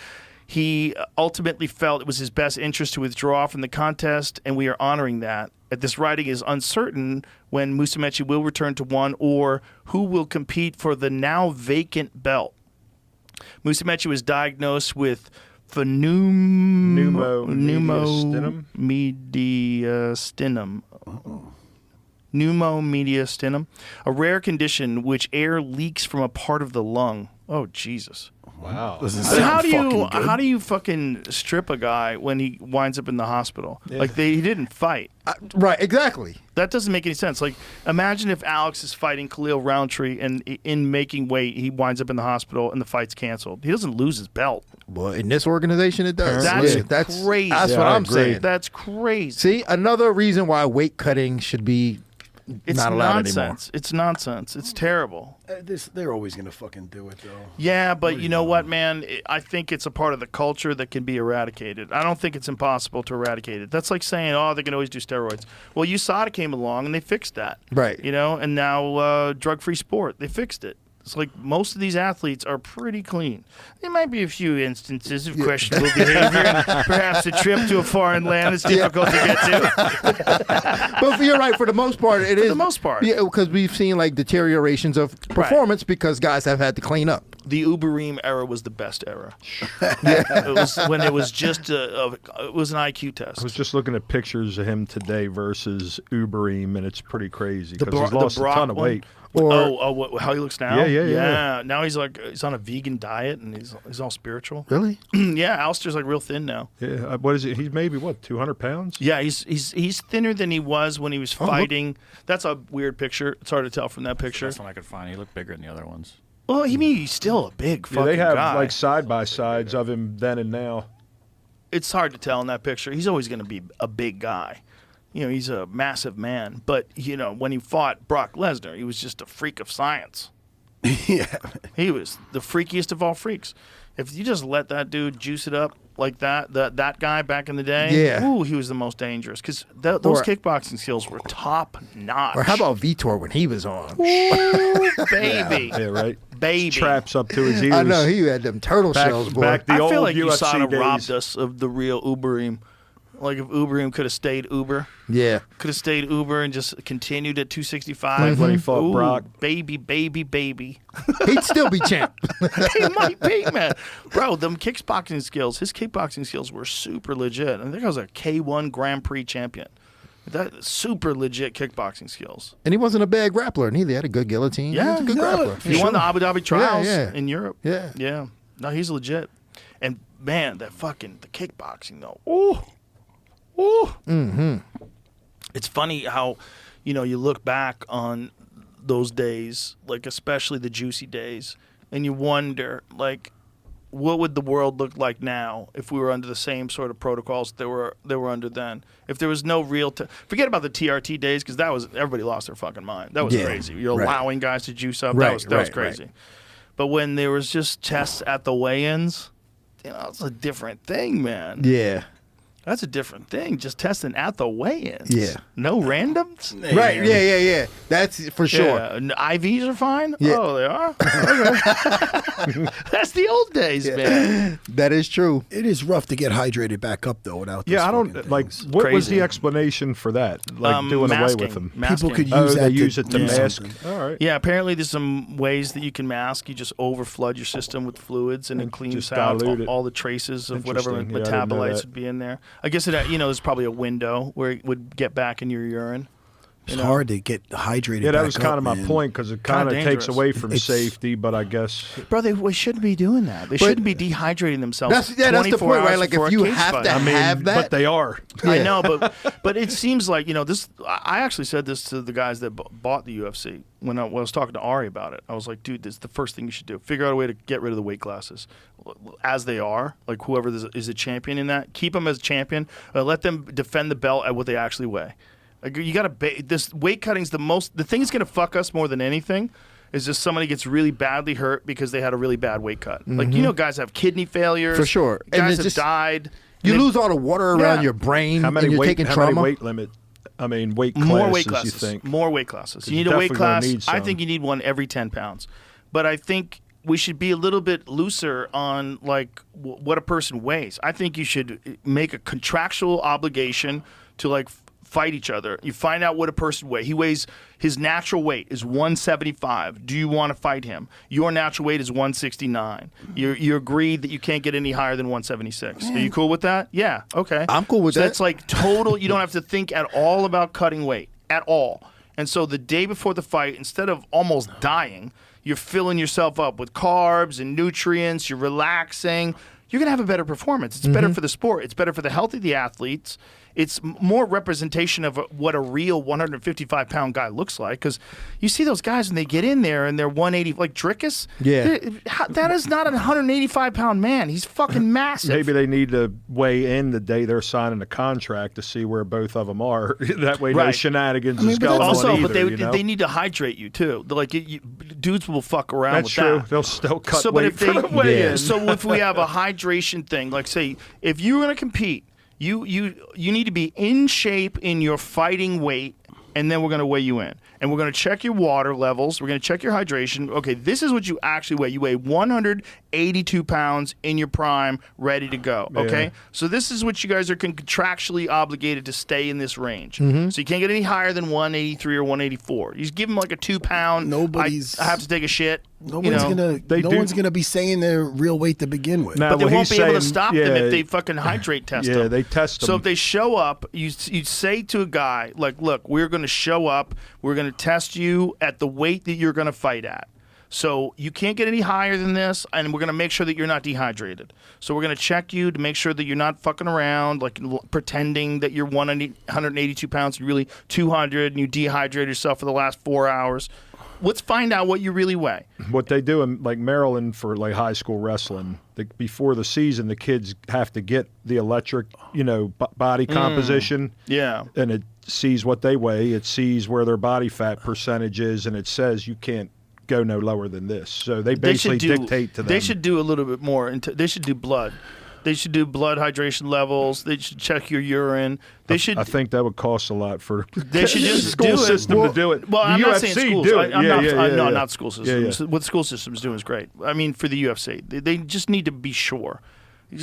He ultimately felt it was his best interest to withdraw from the contest, and we are honoring that. This writing is uncertain when Musumeci will return to one or who will compete for the now vacant belt. Musumeci was diagnosed with pneumomediastinum. Pneumomediastinum, a rare condition which air leaks from a part of the lung. Oh, Jesus. Wow. How do you fucking strip a guy when he winds up in the hospital? Yeah. Like he didn't fight. Right, exactly. That doesn't make any sense. Like, imagine if Alex is fighting Khalil Rountree and in making weight, he winds up in the hospital and the fight's canceled. He doesn't lose his belt. Well, in this organization, it does. That's crazy. That's what I'm saying. That's crazy. See, another reason why weight cutting should be not allowed anymore. It's nonsense. It's terrible. They're always going to fucking do it, though. Yeah, but you know what, man? I think it's a part of the culture that can be eradicated. I don't think it's impossible to eradicate it. That's like saying, oh, they can always do steroids. Well, USADA came along and they fixed that. Right. You know, and now drug-free sport, they fixed it. It's like most of these athletes are pretty clean. There might be a few instances of questionable behavior. Perhaps a trip to a foreign land is difficult to get to. But you're right. For the most part, it is. For the most part. Yeah, because we've seen like deteriorations of performance because guys have had to clean up. The Uberim era was the best era. It was when it was just it was an IQ test. I was just looking at pictures of him today versus Uberim, and it's pretty crazy because he's lost a ton of weight. How he looks now? Yeah. Now he's on a vegan diet and he's all spiritual. Really? Yeah, Alistair's like real thin now. Yeah. What is it? He's maybe 200 pounds? Yeah, he's thinner than he was when he was fighting. That's a weird picture. It's hard to tell from that picture. That's one I could find. He looked bigger than the other ones. Well, he's still a big fucking guy. They have like side by sides of him then and now. It's hard to tell in that picture. He's always going to be a big guy. You know, he's a massive man. But, you know, when he fought Brock Lesnar, he was just a freak of science. Yeah. He was the freakiest of all freaks. If you just let that dude juice it up like that guy back in the day, Yeah. ooh, he was the most dangerous because those kickboxing skills were top notch. Or how about Vitor when he was on? Ooh, baby. Yeah, right. Baby. Straps up to his ears. I know he had them turtle shells, boy. back the I old feel like UFC USADA days. robbed us of the real Uberim. Like if Uberim could have stayed Uber. Yeah. Could have stayed Uber and just continued at 265. Like when he fought Ooh, Brock. Baby. He'd still be champ. He might be, man. Bro, them kickboxing skills, his kickboxing skills were super legit. I think I was a K1 Grand Prix champion. That super legit kickboxing skills. And he wasn't a bad grappler neither. He had a good guillotine. He was a good grappler. He won the Abu Dhabi trials Yeah. in Europe. Yeah. Yeah. No, he's legit. And man, the kickboxing though. Ooh. It's funny how, you look back on those days, like especially the juicy days, and you wonder, like, what would the world look like now if we were under the same sort of protocols they were under then? If there was no real, forget about the TRT days because everybody lost their fucking mind. That was crazy. You're allowing guys to juice up. That was crazy. Right. But when there was just tests at the weigh-ins, it's a different thing, man. Yeah. That's a different thing. Just testing at the weigh-ins. Yeah. No randoms? Right. Yeah. That's for sure. Yeah. And IVs are fine? Yeah. Oh, they are? Okay. That's the old days, man. That is true. It is rough to get hydrated back up though without. Yeah, those I don't fucking like. things. What was Crazy. the explanation for that? Like doing away Masking. with them. Masking. People could Oh, use they that use it to do mask. something. All right. Yeah, apparently there's some ways that you can mask. You just overflood your system with fluids and it cleans just out dilute it. all the traces of whatever Interesting. Yeah, I didn't know metabolites that. would be in there. I guess there's probably a window where it would get back in your urine. It's hard to get hydrated. Yeah, that back was kind up, of my man. point because it Kinda kind of takes dangerous. away from It's- safety. But I guess Bro, they shouldn't be doing that. They shouldn't be dehydrating themselves. That's the 24 point, right? hours Like before if a you cage have fight. to have that. but they are. I know, but it seems like this. I actually said this to the guys that bought the UFC when I was talking to Ari about it. I was like, dude, this is the first thing you should do. Figure out a way to get rid of the weight classes as they are. Like whoever is a champion in that, keep them as a champion. Let them defend the belt at what they actually weigh. Like, you got to this weight cutting's the thing that's going to fuck us more than anything. Is just somebody gets really badly hurt because they had a really bad weight cut. Like guys have kidney failures. For sure. And Guys it's have just- died. You And lose all the water around Yeah. your brain How many and you're weight? taking How trauma. many weight limit? I mean, weight classes. More weight classes. You think? More weight classes. You You're need a weight definitely gonna class. need I some. think you need one every 10 pounds. But I think we should be a little bit looser on like what a person weighs. I think you should make a contractual obligation to like fight each other. You find out what a person weighs. His natural weight is 175. Do you want to fight him? Your natural weight is 169. You agree that you can't get any higher than 176. Are you cool with that? Yeah. Okay. I'm cool with so that. That's like total. You don't have to think at all about cutting weight at all. And so the day before the fight, instead of almost dying, you're filling yourself up with carbs and nutrients. You're relaxing. You're going to have a better performance. It's better for the sport. It's better for the health of the athletes. It's more representation of what a real 155-pound guy looks like. Because you see those guys when they get in there and they're 180, like Drickus. Yeah. That is not a 185-pound man. He's fucking massive. Maybe they need to weigh in the day they're signing a contract to see where both of them are. That way, no Right. shenanigans I mean, is but going on Also, either. but they you know? they need to hydrate you too. Like dudes will fuck around That's with true. that. They'll still cut So, but weight if they, for the weigh-in. so if we have a hydration thing, like say, if you're going to compete, you need to be in shape in your fighting weight, and then we're going to weigh you in. And we're going to check your water levels. We're going to check your hydration. Okay, this is what you actually weigh. You weigh 182 pounds in your prime, ready to go. Okay? Yeah. So this is what you guys are contractually obligated to stay in this range. Mm-hmm. So you can't get any higher than 183 or 184. You just give them like a 2 pound. Nobody's- I have to take a shit. Nobody's They no do- one's gonna be saying their real weight to begin with. Now, But they what won't he's be able to saying- stop them yeah, if they fucking hydrate test yeah, them. they test So them. if they show up, you say to a guy, like, look, we're going to show up. We're going to test you at the weight that you're going to fight at. So you can't get any higher than this, and we're going to make sure that you're not dehydrated. So we're going to check you to make sure that you're not fucking around, like pretending that you're 182 pounds, you're really 200, and you dehydrated yourself for the last 4 hours. Let's find out what you really weigh. What they do in like Maryland for like high school wrestling, before the season, the kids have to get the electric, body composition. Yeah. And it sees what they weigh. It sees where their body fat percentage is, and it says you can't go no lower than this. So they basically dictate to them. They should do a little bit more. They should do blood. They should do blood hydration levels. They should check your urine. They should. I think that would cost a lot for they should just school do it. system to do it. Well, I'm the not UFC saying schools. do it. No, not school systems. Yeah. What the school system is doing is great. I mean, for the UFC, they just need to be sure.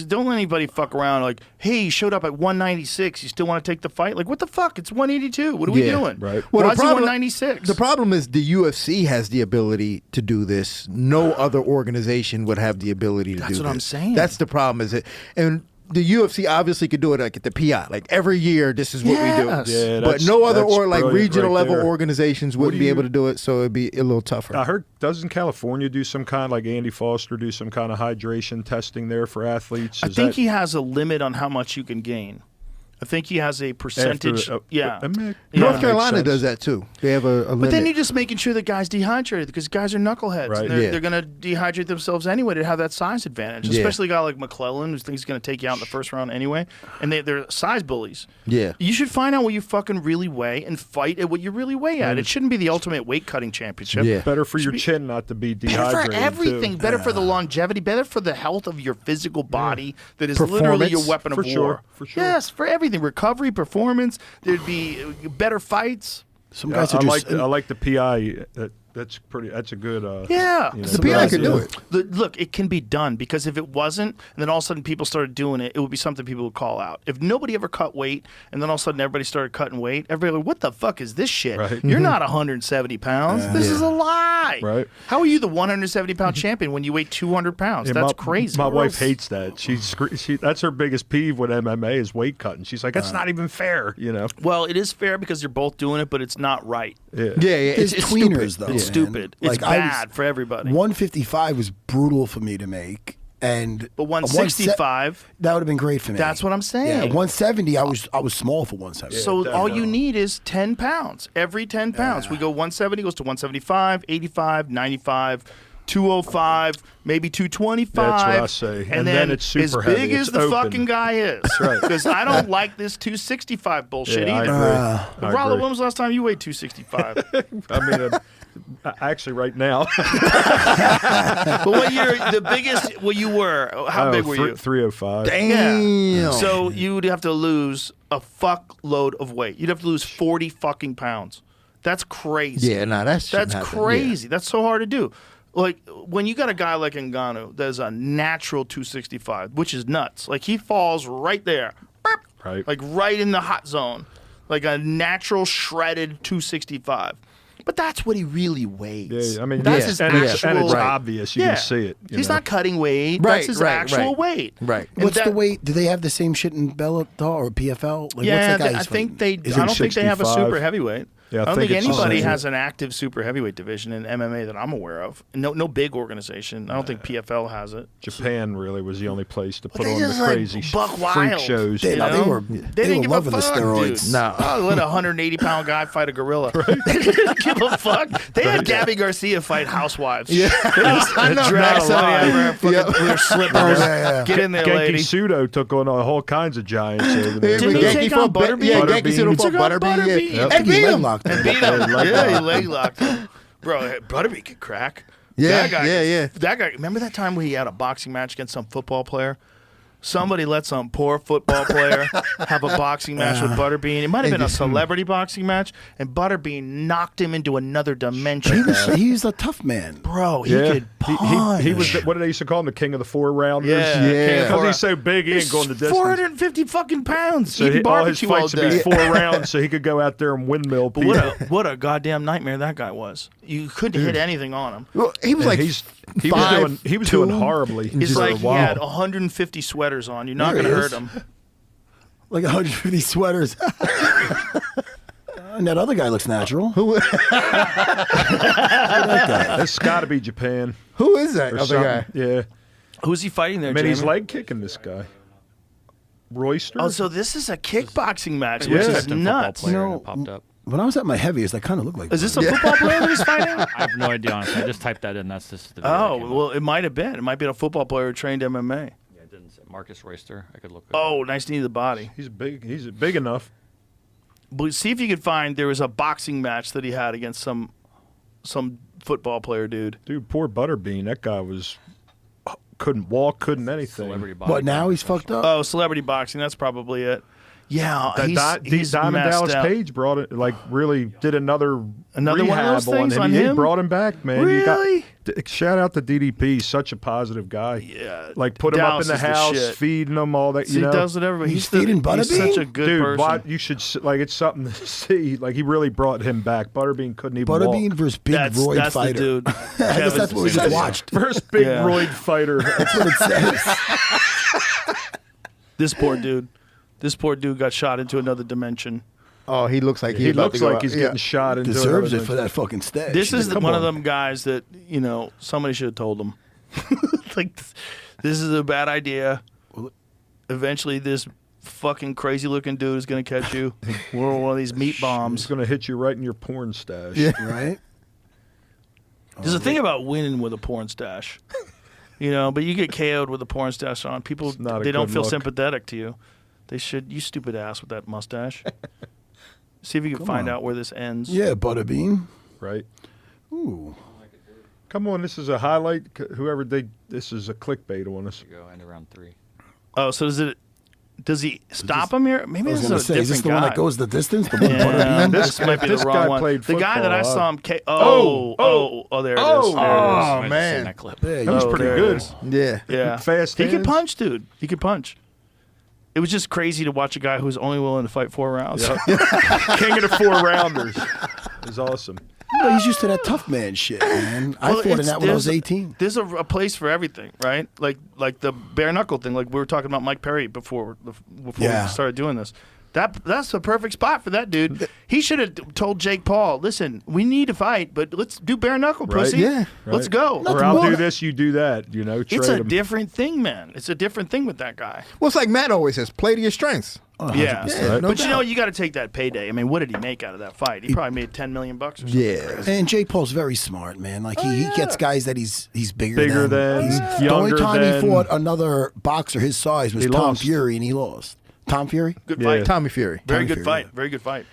Don't let anybody fuck around like, hey, he showed up at 196. You still want to take the fight? Like, what the fuck? It's 182. What are we doing? Right. Well, Why is it 196? The problem is the UFC has the ability to do this. No other organization would have the ability to do this. That's what I'm saying. That's the problem, is it? And the UFC obviously could do it like at the PI. Like every year, this is what we do. Yeah, but no other that's like brilliant regional right level there. organizations wouldn't be able to do it, so it'd be a little tougher. I heard, doesn't California do some kind, like Andy Foster, do some kind of hydration testing there for athletes? I think he has a limit on how much you can gain. I think he has a percentage. North Carolina does that too. They have a limit. But then you're just making sure that guys dehydrated because guys are knuckleheads. Right. And they're going to dehydrate themselves anyway to have that size advantage. Yeah. Especially a guy like McClellan who thinks he's going to take you out in the first round anyway. And they're size bullies. Yeah. You should find out what you fucking really weigh and fight at what you really weigh at. It shouldn't be the ultimate weight cutting championship. Yeah. Better for your chin not to be Better dehydrated. for everything. too. Better for the longevity. Better for the health of your physical body that is literally your weapon of For war. sure, for sure. Yes, for everything. Recovery, performance. There'd be better fights. Some guys are just. I like the PI. That's a good. Yeah. The PI could do it. Look, it can be done because if it wasn't, and then all of a sudden people started doing it, it would be something people would call out. If nobody ever cut weight, and then all of a sudden everybody started cutting weight, everybody like, what the fuck is this shit? Right. You're not 170 pounds. This is a lie. Right. How are you the 170-pound champion when you weigh 200 pounds? Yeah, That's crazy. My wife hates that. She that's her biggest peeve with MMA is weight cutting. She's like, that's not even fair. Well, it is fair because you're both doing it, but it's not right. Yeah. Yeah. There's It's tweeners, stupid. though. It's man. stupid. It's Like, I bad for everybody. 155 was brutal for me to make, and But 165, that would have been great for me. that's what I'm saying. Yeah, 170. I was small for 170. So all you need is 10 pounds. Every 10 pounds. We go 170 goes to 175, 85, 95, 205, maybe 225. That's what I say. And then it's super as heavy. big as It's the open. fucking guy is. That's right. Because I don't like this 265 bullshit Yeah, I either. agree. I Rollo, agree. when was the last time you weighed 265? I mean, actually, right now. But what year, the biggest, you were, how big were you? 305. Damn. So you would have to lose a fuckload of weight. You'd have to lose 40 fucking pounds. That's crazy. Yeah, no, That's shouldn't happen. crazy. That's so hard to do. Like, when you got a guy like Ngannou that's a natural 265, which is nuts. Like, he falls right there. Burp. Right. Like, right in the hot zone. Like a natural shredded 265. But that's what he really weighs. Yeah, I mean, that's his and actual. it's obvious. You can see it. He's not cutting weight. Right, That's his right, actual right. weight. Right. And What's that- the weight? Do they have the same shit in Bellator or PFL? Like, Yeah, what's that I guy's think fighting? they. Is I it don't think they have a 65? super heavyweight. Yeah, I don't think it's anybody 60. has an active super heavyweight division in MMA that I'm aware of. No big organization. I don't think PFL has it. Japan really was the only place to put they on the just, like, crazy buck freak wild. shows. They, You no, know? they were They they didn't were give loving a the fuck, steroids. dude. No. Oh, let a 180-pound guy fight a gorilla. They didn't give a fuck. They had Gabby Garcia fight housewives. Yeah, I know. drag Not a somebody lie. out of her fucking with their slippers. yeah. Get in there, Genki lady. Sudo took on all kinds of giants over there. Didn't he take on Butterbean? Yeah, Butterbean. Genki Sudo He fought took on Butterbean. Butterbean. Yeah. I think he beat leg him. locked him. Beat him. leg Yeah, he locked. leg locked him. Bro, Butterbean could crack. Yeah, That guy, yeah. That guy. Remember that time we had a boxing match against some football player? Somebody let some poor football player have a boxing match with Butterbean. It might have been a celebrity boxing match, and Butterbean knocked him into another dimension. He's a tough man. Bro, he Yeah, could punch. he was. What did they used to call him? The king of the 4-rounders. Yeah, Yeah. Because he's so big, he ain't going the distance. 450 fucking pounds. So eating all his barbecue all fights would be day. 4 rounds, so he could go out there and windmill But people. what a goddamn nightmare that guy was. You couldn't hit anything on him. Well, he was And like he was doing horribly. It's for like a he while. had 150 sweaters on. You're not There going he to is. hurt him. Like 150 sweaters. And that other guy looks natural. That's got to be Japan. who is that Or other something. guy? Yeah. Who's he fighting there, I mean, he's Jamie? leg kicking this guy. Royster? Oh, so this is a kickboxing match, Yeah. which is Assistant nuts. football player No. that popped up. When I was at my heaviest, I kind of looked like Is this a football player that he's fighting? I have no idea, honestly. I just typed that in. That's just the video that Oh, came well, up. it might have been. It might be a football player who trained MMA. Yeah, it didn't say Marcus Royster. I could look it up. Oh, nice knee to the body. He's big. He's big enough. But see if you could find there was a boxing match that he had against some some football player dude. Dude, poor Butterbean. That guy couldn't walk, couldn't anything. Celebrity But now he's fucked up. Oh, celebrity boxing. That's probably it. Yeah, he's Diamond messed Dallas up. Page brought it, like, really did another one of rehab those things on He him? brought him back, man. Really? Shout out to DDP. He's such a positive guy. Yeah, like put him up in Dallas the is the house, shit. feeding him all that. So he does it every. He's feeding Butterbean? He's such a good Dude, person. you should like. It's something to see. Like he really brought him back. Butterbean couldn't even Butterbean walk. versus Big Roid that's Fighter. the dude. I guess that's what we just watched. First big Yeah. roid fighter. That's what it says. This poor dude. This poor dude got shot into another dimension. Oh, he looks like He about looks to go like out. he's Yeah. getting shot into. Deserves it another for that fucking stash. This is Come one on. of them guys that, somebody should have told him. Like, this is a bad idea. Eventually, this fucking crazy looking dude is going to catch you. We're one of these meat He's bombs. gonna hit you right in your porn stash. Yeah. right? There's a thing about winning with a porn stash. But you get KO'd with a porn stash on. People, not a they don't good feel look. sympathetic to you. They should. You stupid ass with that mustache. See if you can find out where this ends. Yeah, Butterbean. Right. Ooh. Come on, this is a highlight. Whoever this is a clickbait on us. Go into round 3. Oh, so does he stop him here? Maybe I was this going is to a say, different is this the guy. one that goes the distance? The one Yeah, Butterbean? this might be the this wrong guy one. played The guy that I football. saw him. There it is. Oh, There it is. man. That clip. There you That was go. pretty there it good. is. Yeah. Yeah, Fast He could hands. punch, dude. He could punch. It was just crazy to watch a guy who's only willing to fight 4 rounds. King of the 4-rounders. It was awesome. Well, he's used to that tough man shit, man. I fought in that when I was 18. There's a place for everything, right? Like the bare knuckle thing. Like we were talking about Mike Perry before Yeah. we started doing this. That's the perfect spot for that dude. He should have told Jake Paul, "Listen, we need to fight, but let's do bare knuckle, Right. pussy. Yeah. Let's Right. go." Or I'll wrong. do this, you do that. It's trade a 'em. different thing, man. It's a different thing with that guy. Well, it's like Matt always says, play to your strengths. Yeah, Yeah, no but doubt. you got to take that payday. I mean, what did he make out of that fight? He probably made $10 million or something. Yeah. And Jake Paul's very smart, man. Like he gets guys that he's bigger, Bigger than. than, The only younger time than. he fought another boxer his size was He Tom lost. Fury, and he lost. Tom Fury? Good Yeah. fight. Tommy Fury. Very Tommy good Fury, fight. yeah. Very good fight.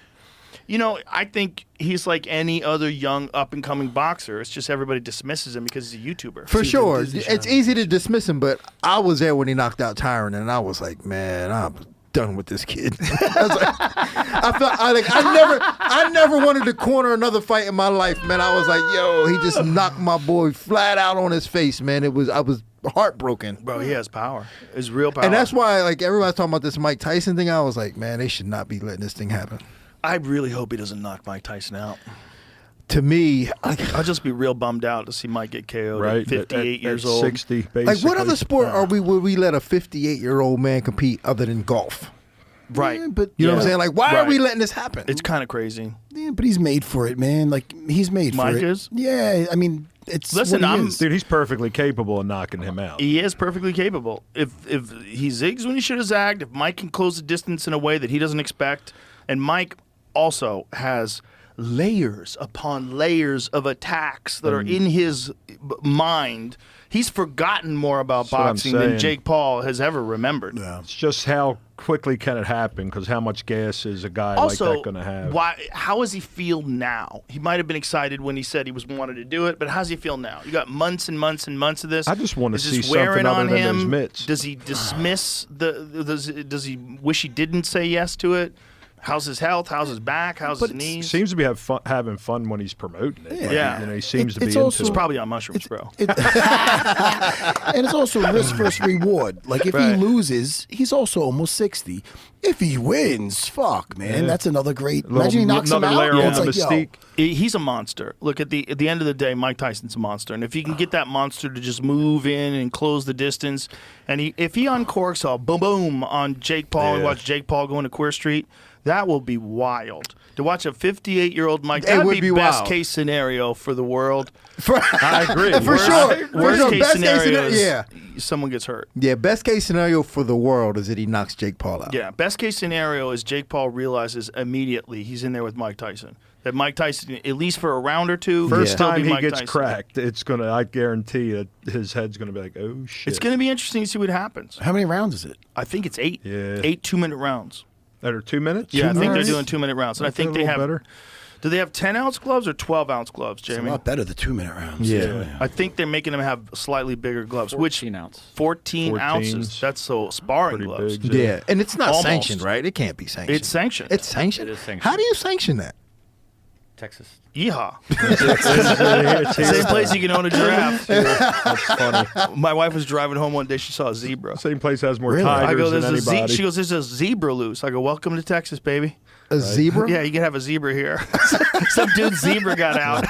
I think he's like any other young up and coming boxer. It's just everybody dismisses him because he's a YouTuber. For sure. Disney It's easy to dismiss him, but I was there when he knocked out Tyron, and I was like, man, I'm done with this kid. I was like, I never wanted to corner another fight in my life, man. I was like, yo, he just knocked my boy flat out on his face, man. I was heartbroken. Bro, he has power. It's real power. And that's why, like, everybody's talking about this Mike Tyson thing. I was like, man, they should not be letting this thing happen. I really hope he doesn't knock Mike Tyson out. To me, I'll just be real bummed out to see Mike get KO'd Right. at 58 at years old. 60, basically. like, what other sport would we let a 58-year-old man compete other than golf? Right. Yeah, but You know what I'm saying? Like, why are Right. we letting this happen? It's kind of crazy. Yeah, but he's made for it, man. Like he's made Mike for it. is? Yeah, I mean, it's Listen, what he I'm- is. Dude, he's perfectly capable of knocking him out. He is perfectly capable. If he zigs when he should have zagged, if Mike can close the distance in a way that he doesn't expect, and Mike also has layers upon layers of attacks that are in his mind. He's forgotten more about That's what I'm boxing than saying. Jake Paul has ever remembered. It's just how quickly can it happen? Because how much gas is a guy Also, like that going to have? how does he feel now? He might have been excited when he said he wanted to do it, but how does he feel now? You got months and months and months of this. I just want to Is see this something wearing other on than him? those mitts. Does he dismiss does he wish he didn't say yes to it? How's his health? How's his back? How's his knees? Seems to be having fun when he's promoting it. Like, Yeah. you know, he seems to It's be also- into He's it. probably on mushrooms, bro. And it's also risk versus reward. Like if he Right. loses, he's also almost 60. If he wins, fuck, man, that's another great. Little- Imagine he knocks him another out. layer and on it's the like, yo, mystique. He's a monster. Look, at the end of the day, Mike Tyson's a monster, and if he can get that monster to just move in and close the distance, and if he uncorks a boom boom on Jake Paul and watch Jake Paul go into Queer Street, that will be wild. To watch a 58-year-old Mike, that would would be be best wild. case scenario for the world. I agree. For sure. For Worst sure. case Best case scenario scenario. is Yeah. someone gets hurt. Yeah. Best case scenario for the world is that he knocks Jake Paul out. Yeah, best case scenario is Jake Paul realizes immediately he's in there with Mike Tyson. That Mike Tyson, at least for a round or two, First still time be he Mike gets Tyson. cracked, it's gonna. I guarantee that his head's gonna be like, "Oh shit!" It's going to be interesting to see what happens. How many rounds is it? I think it's 8. Yeah. 8 2-minute rounds. that are 2 minutes. Yeah, I think they're minutes? doing 2-minute rounds, and I think they have better. Do they have 10-ounce gloves or 12-ounce gloves, It's a Jamie? lot better the 2-minute rounds. Yeah. I think they're making them have slightly bigger gloves. 14 ounce. 14 ounces. That's so sparring Pretty gloves. big. Yeah, and it's not Almost. sanctioned, right? It can't be sanctioned. It's sanctioned. It's sanctioned? It is sanctioned. How do you sanction that? Texas. Yeehaw. It's Same place you can own a giraffe. That's funny. My wife was driving home one day. She saw a zebra. Same place has more Really? tigers I go, than there's a anybody. she goes, there's a zebra loose. I go, welcome to Texas, baby. A zebra? Yeah, you can have a zebra here. Some dude's zebra got out.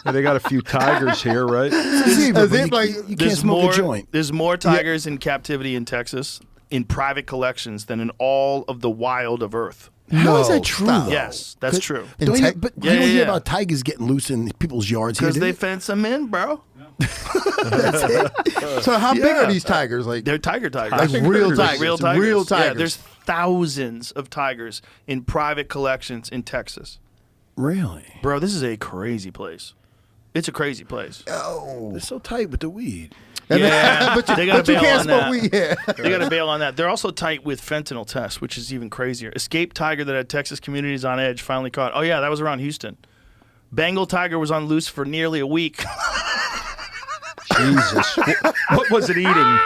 Yeah, they got a few tigers here, right? Zebra, but like- you can't smoke a joint. There's more tigers in captivity in Texas in private collections than in all of the wild of Earth. How is No, that true? stop. though? Yes, that's true. In Don't you, Tex- but Yeah, you don't yeah, hear yeah. about tigers getting loose in people's yards here, Because do they you? fence them in, bro. So how big Yeah. are these tigers? Like They're tigers. Like real tigers. Real tigers. Real Yeah, tigers. there's thousands of tigers in private collections in Texas. Really? Bro, this is a crazy place. It's a crazy place. They're so tight with the weed. Yeah, but you, they gotta but you bail can't on smoke that. weed. Yeah. They got to bail on that. They're also tight with fentanyl tests, which is even crazier. Escaped tiger that had Texas communities on edge finally caught. Oh, yeah, that was around Houston. Bengal tiger was on loose for nearly a week. Jesus. What was it eating?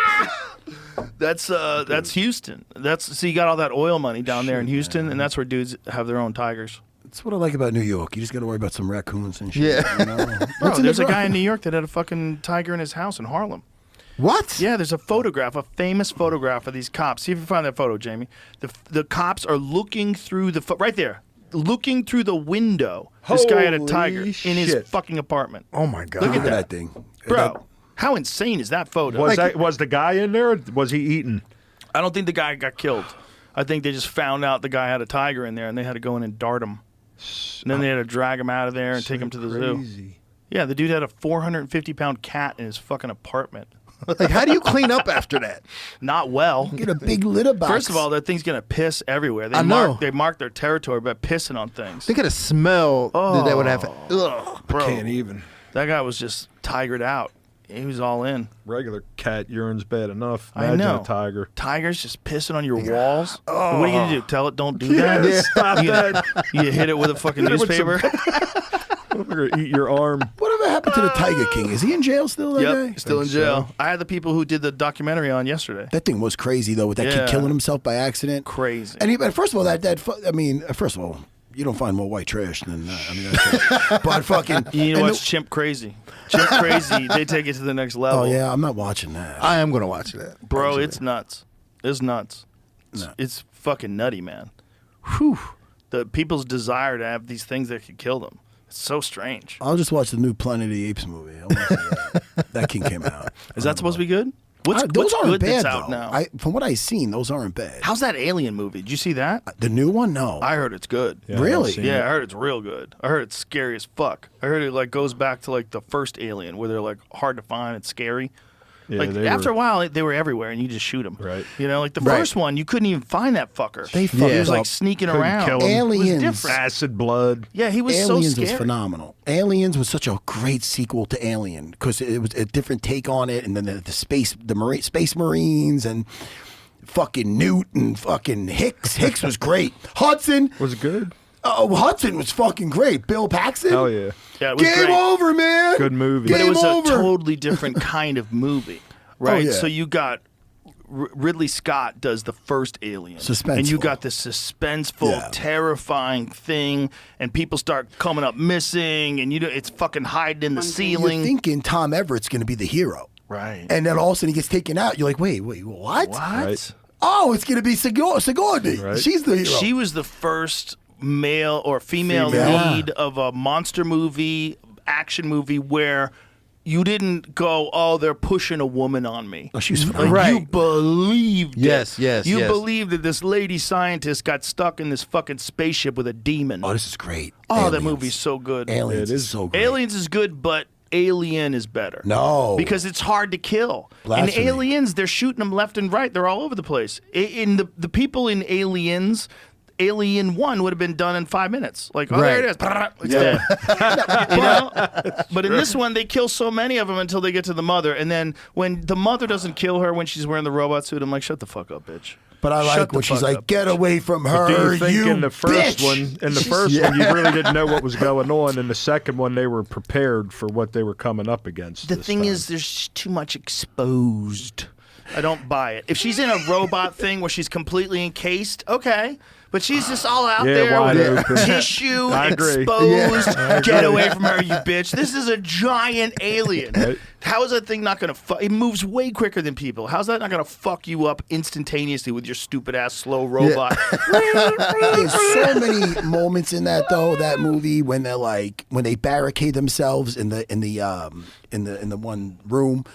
That's Houston. So you got all that oil money down there in Houston, and that's where dudes have their own tigers. That's what I like about New York. You just got to worry about some raccoons and shit. Yeah. You know? Bro, What's in there's the a guy in ground? New York that had a fucking tiger in his house in Harlem. What? Yeah, there's a photograph, a famous photograph of these cops. See if you find that photo, Jamie. The cops are looking through right there, looking through the window. This guy had a tiger Holy in his shit. fucking apartment. Oh my god. Look at Look at that. that thing. Bro, how insane is that photo? Was the guy in there? Or was he eating? I don't think the guy got killed. I think they just found out the guy had a tiger in there, and they had to go in and dart him. And then they had to drag him out of there and take him to the zoo. Crazy. Yeah, the dude had a 450-pound cat in his fucking apartment. Like, how do you clean up after that? Not well. Get a big litter box. First of all, that thing's gonna piss everywhere. I know. They mark their territory by pissing on things. Think of the smell that they would have. Ugh. Bro, Can't even. that guy was just tigered out. He was all in. Regular cat urine's bad enough. I Imagine know. a tiger. Tigers just pissing on your walls. What are you gonna do? Tell it don't do that? Yeah, stop that. You hit it with a fucking Hit it with newspaper. We're gonna eat your arm. Whatever happened to the Tiger King? Is he in jail still, that guy? Yep, still in jail. I had the people who did the documentary on yesterday. That thing was crazy, though, with that Yeah. kid killing himself by accident. Crazy. And first of all, first of all, you don't find more white trash than that. I mean, that's but fucking. You need to and watch Chimp Crazy. Chimp Crazy, they take it to the next level. Oh yeah, I'm not watching that. I am gonna watch that, Bro, it's nuts. It's nuts. No. It's fucking nutty, man. Whew. The people's desire to have these things that could kill them. It's so strange. I'll just watch the new Planet of the Apes movie. I wanna see that. That King came out. Is that supposed to be good? What's those aren't good bad that's out though. now? From what I've seen, those aren't bad. How's that Alien movie? Did you see that? The new one? No. I heard it's good. Yeah, Really? I've seen Yeah, it. I heard it's real good. I heard it's scary as fuck. I heard it like goes back to like the first Alien, where they're like hard to find and scary. Yeah, like they after were- a while, they were everywhere, and you just shoot them. Right. You know, like the Right. first one, you couldn't even find that fucker. They He fucked was like up. sneaking Couldn't around. kill him. It was Aliens. different. Acid blood. Yeah, he was Aliens so was scary. phenomenal. Aliens was such a great sequel to Alien because it was a different take on it, and then the space marines and fucking Newt and fucking Hicks. Hicks was great. Hudson. Was it good? Oh, Hudson was fucking great. Bill Paxton. Hell yeah. Yeah, it was Game great. over, man. Good movie. But it Game was over. a totally different kind of movie, right? yeah. So you got Ridley Scott does the first Alien, and you Suspenseful. got this suspenseful, Yeah. terrifying thing, and people start coming up missing, and it's fucking hiding in the ceiling. You're thinking Tom Everett's going to be the hero, Right? and then all of a sudden he gets taken out. You're like, wait, what? what? Right. Oh, it's going to be Sigourney. Right. She's the hero. She was the first male or female Female. lead of a monster movie, action movie where you didn't go, oh, they're pushing a woman on me. Oh, she was Like, phenomenal. you believed it. Yes. You believed that this lady scientist got stuck in this fucking spaceship with a demon. Oh, this is great. Oh, that Aliens. movie's so good. Aliens It is is. so great. Aliens is good, but Alien is better. No. Because it's hard to kill. Blasphemy. In Aliens, they're shooting them left and right. They're all over the place. In the people in Aliens, Alien 1 would have been done in 5 minutes. Like, oh, Right. there it is. It's dead. You know? But in this one, they kill so many of them until they get to the mother. And then when the mother doesn't kill her when she's wearing the robot suit, I'm like, shut the fuck up, bitch. But I Shut like the when she's fuck like, up, "Get bitch." away from her, Do you think in the first bitch. one, you really didn't know what was going on. In the second one, they were prepared for what they were coming up against. The this thing time. is, there's too much exposed. I don't buy it. If she's in a robot thing where she's completely encased, okay. But she's just all out there wide with open. tissue, I agree. exposed. Get away from her, you bitch. This is a giant alien. How is that thing not going to fuck? It moves way quicker than people. How's that not going to fuck you up instantaneously with your stupid ass slow robot? There's so many moments in that though, that movie, when they're like, when they barricade themselves in the one room,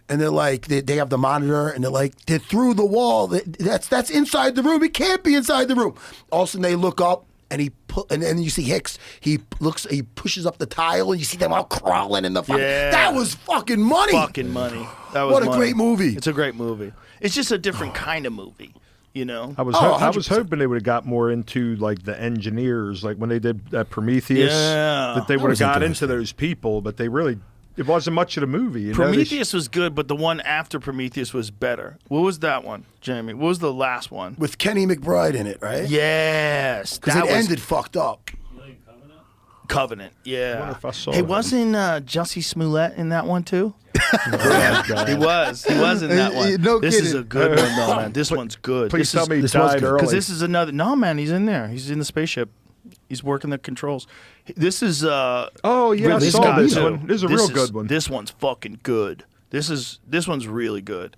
and they're like, they have the monitor, and they're like, they're through the wall. That's inside the room. It can't be inside the room. All of a sudden they look up, and and then you see Hicks. He pushes up the tile, and you see them all crawling in the. Yeah. That was fucking money. Fucking money. That was What a money. great movie. It's a great movie. It's just a different kind of movie, you know. I was 100%. hoping they would have got more into like the engineers, like when they did that Prometheus, Yeah. that they would have was got interesting. into those people, but it wasn't much of the movie. You know? Prometheus was good, but the one after Prometheus was better. What was that one, Jamie? What was the last one? With Kenny McBride in it, right? Yes, Because that it was ended fucked up. Covenant. Yeah. wonder if I saw Hey, it. wasn't Jussie Smollett in that one too? He was. He was in that one. No this is kidding. a good one, though, man. This one's good. Please This tell is- me he this was died good. early. Because this is another. No, man, he's in there. He's in the spaceship. He's working the controls. This is. Oh yeah, Ridley I saw Scott, this too. one. This is a real good one. This one's fucking good. This one's really good.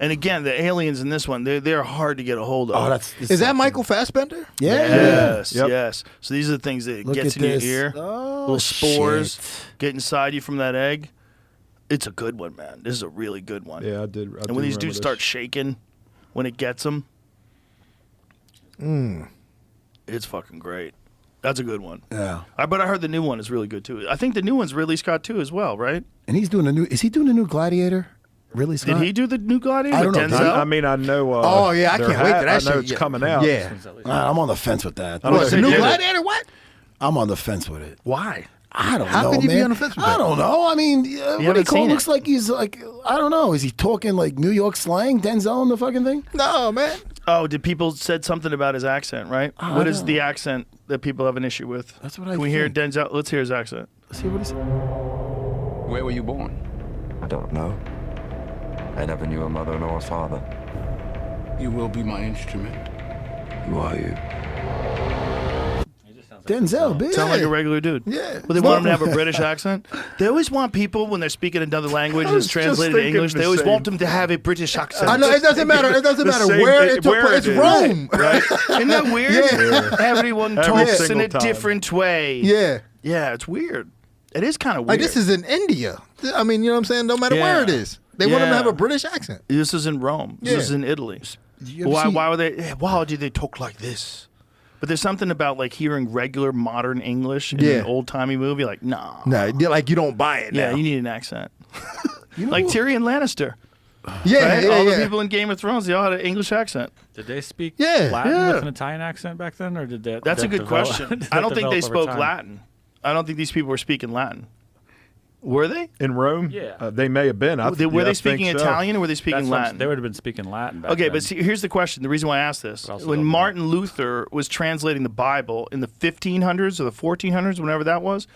And again, the aliens in this one, they're hard to get a hold of. Oh, this Is that Michael Fassbender? Yeah. Yes, Yep. yes. So these are the things that Look gets at in this. your ear. Oh, Little spores shit. get inside you from that egg. It's a good one, man. This is a really good one. Yeah, I did. And when these dudes start shaking, when it gets them, it's fucking great. That's a good one. Yeah. But I heard the new one is really good too. I think the new one's Ridley Scott too as well, right? And he's doing a new. Is he doing a new Gladiator? Really, Scott? Did he do the new Gladiator? I don't with know. Denzel? I mean, I know. Oh, yeah, I their can't wait to that I know shit. it's Yeah. coming out. Yeah. I'm on the fence with that. I don't What, think the new they did it. Gladiator? What? I'm on the fence with it. Why? I don't How know, could you man. be on the fence with I that? don't know. I mean, what do you haven't call seen looks it. like he's like, I don't know. Is he talking like New York slang? Denzel in the fucking thing? No, man. Oh, did people said something about his accent, right? Oh, What I is don't the accent that people have an issue with? That's what I Can we hear think. Denzel? Let's hear his accent. Let's see what he said. Where were you born? I don't know. I never knew a mother nor a father. You will be my instrument. Who are you? Denzel, bitch. Sound like a regular dude. Yeah. Well, they want him to have a British accent. They always want people when they're speaking another language I that's was just translated to thinking English. the They always same. want them to have a British accent. I know it doesn't matter. It doesn't The matter same where thing- it took where place. It's it is. Rome. Right? Isn't that weird? Yeah. Everyone Every talks in single a time. different way. Yeah. Yeah, it's weird. It is kind of weird. Like this is in India. I mean, you know what I'm saying? No matter where it Yeah. is, they want him to Yeah. have a British accent. This is in Rome. This Yeah. is in Italy. you ever Why? see- Why would they? Why do they talk like this? But there's something about like hearing regular modern English in Yeah. an old timey movie. Like, nah. No, like you don't buy it. Yeah, now. you need an accent. Like Tyrion Lannister. Yeah, Right? yeah, all yeah. the people in Game of Thrones, they all had an English accent. Did they speak Yeah. Latin Yeah. with an Italian accent back then, or did that? That's a that good develop- question. did I that don't think they develop over spoke time? Latin. I don't think these people were speaking Latin. Were they? In Rome? Yeah. They may have been. Were they speaking Italian or were they speaking That's what I'm- Latin? They would have been speaking Latin back Okay, then. but see, here's the question. The reason why I asked this. But also When don't know. Martin Luther was translating the Bible in the 1500s or the 1400s, whenever that was,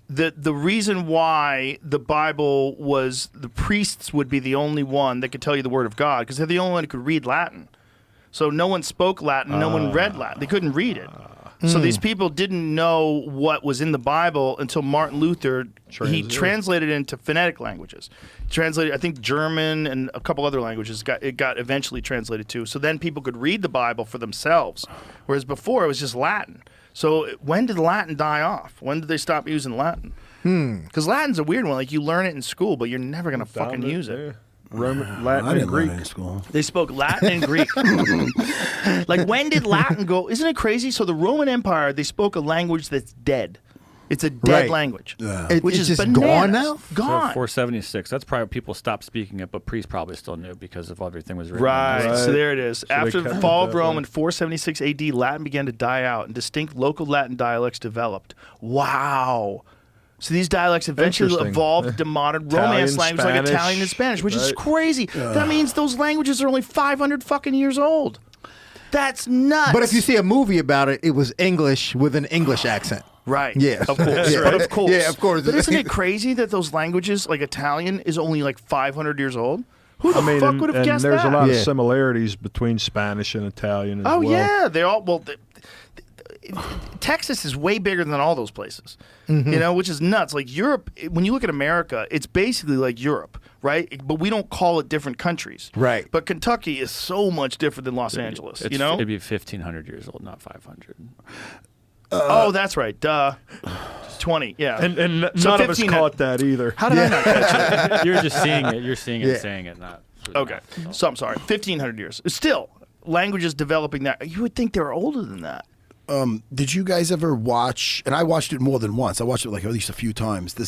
the reason why the Bible was the priests would be the only one that could tell you the word of God because they're the only one who could read Latin. So no one spoke Latin, no one read Latin. They couldn't read it. So these people didn't know what was in the Bible until Martin Luther, he translated it into phonetic languages. Translated, I think, German and a couple other languages got eventually translated to. So then people could read the Bible for themselves, whereas before it was just Latin. So when did Latin die off? When did they stop using Latin? Because Latin's a weird one. Like you learn it in school, but you're never gonna fucking use it. Roman, Latin, I and didn't Greek. learn it in school. They spoke Latin and Greek. Like when did Latin go? Isn't it crazy? So the Roman Empire, they spoke a language that's dead. It's a dead Right. language, Which is just bananas. gone now? Gone. So 476. That's probably people stopped speaking it, but priests probably still knew because of everything was written. Right. So there it is. So they After the kept fall it of that Rome way. in 476 AD, Latin began to die out, and distinct local Latin dialects developed. Wow. So these dialects eventually Interesting. evolved into modern Italian, Romance language like Spanish, Italian and Spanish, which is right. crazy. That means those languages are only 500 fucking years old. That's nuts. But if you see a movie about it, it was English with an English accent. Right. Yeah. Of course. Yeah. But of course. Yeah, of course. But isn't it crazy that those languages, like Italian, is only like 500 years old? Who the I mean, fuck would have and guessed there's that? a lot of Yeah. similarities between Spanish and Italian as Oh well. yeah, they all Texas is way bigger than all those places, you know, which is nuts. Like Europe, when you look at America, it's basically like Europe, right? But we don't call it different countries, Right. But Kentucky is so much different than Los Angeles, you know. It'd be 1,500 years old, not 500. Oh, that's right. Duh. 20. Yeah. And So none of us 15 caught that either. How did I not catch it? You're just seeing it. You're seeing it, Yeah. saying it, not. Okay. So I'm sorry. 1,500 years. Still, languages developing that. You would think they were older than that. Did you guys ever watch? And I watched it more than once. I watched it like at least a few times. The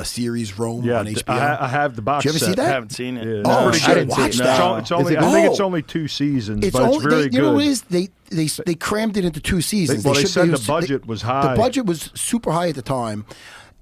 series Rome Yeah, on HBO. I have the box Did you ever set. see I that? haven't seen it. Yeah, Oh, it's I pretty didn't good. watch No, that. It's only, Is it I think it's good? only 2 seasons, It's but only it's very you know good. what it is? They crammed it into 2 seasons. Well, they should- said the was- budget was high. The budget was super high at the time,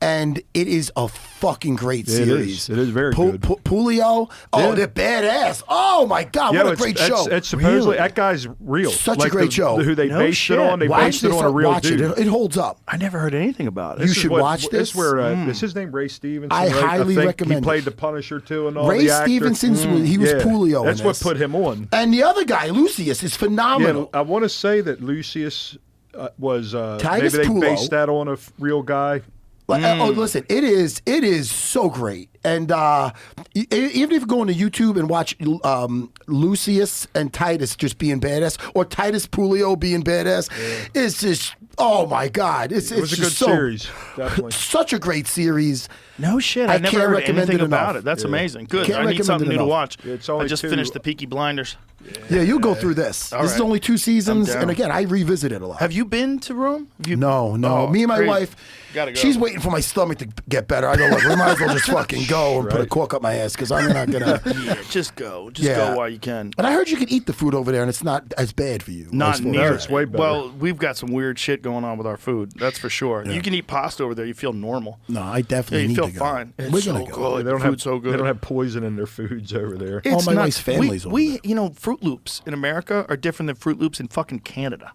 and it is a fucking great It is. series. It is very good. Pulio, Yeah. they're badass. Oh my god, what a great show! It's supposedly Really? that guy's real. Such Like a great show. Who they No based shit. it on? They Watch based it this. on a real Watch dude. it. It holds up. I never heard anything about it. You This is should what- watch This this. where is his name Ray Stevenson? I right? highly think recommend He played it. the Punisher too, and all Ray the actor. Stevenson, he was Yeah. Pulio. That's in what this. put him on. And the other guy, Lucius, is Yeah, phenomenal. I want to say that Lucius was Titus maybe they Pulo. based that on a real guy. Oh, listen, it is so great. And even if you go into YouTube and watch Lucius and Titus just being badass, or Titus Pulio being badass, it's just, oh my God. It was a good just so, series, definitely. Such a great series. No shit. I I never can't heard recommend anything it enough. about it. That's amazing. Good. Can't I need recommend something it new to enough. watch. Yeah, it's only I just 2. finished the Peaky Blinders. Yeah, you'll go through this. All This is right. only 2 seasons. I'm down. And again, I revisit it a lot. Have you been to Rome? No. Oh, Me and my crazy. wife, Gotta go. she's waiting for my stomach to get better. I go, look, we might as well just fucking go and put a Right. cork up my ass because I'm not going to. Yeah, just go. Just Yeah. go while you can. And I heard you can eat the food over there and it's not as bad for you. Not As far near. as- it's way better. Well, we've got some weird shit going on with our food. That's for sure. You can eat pasta over there. You feel normal. No, I Yeah, definitely you need feel to go. fine. We're It's gonna so go. good. They don't Food's have so good. They don't have poison in their foods over there. It's my nuts. wife's family's over we there. you know, Fruit Loops in America are different than Fruit Loops in fucking Canada.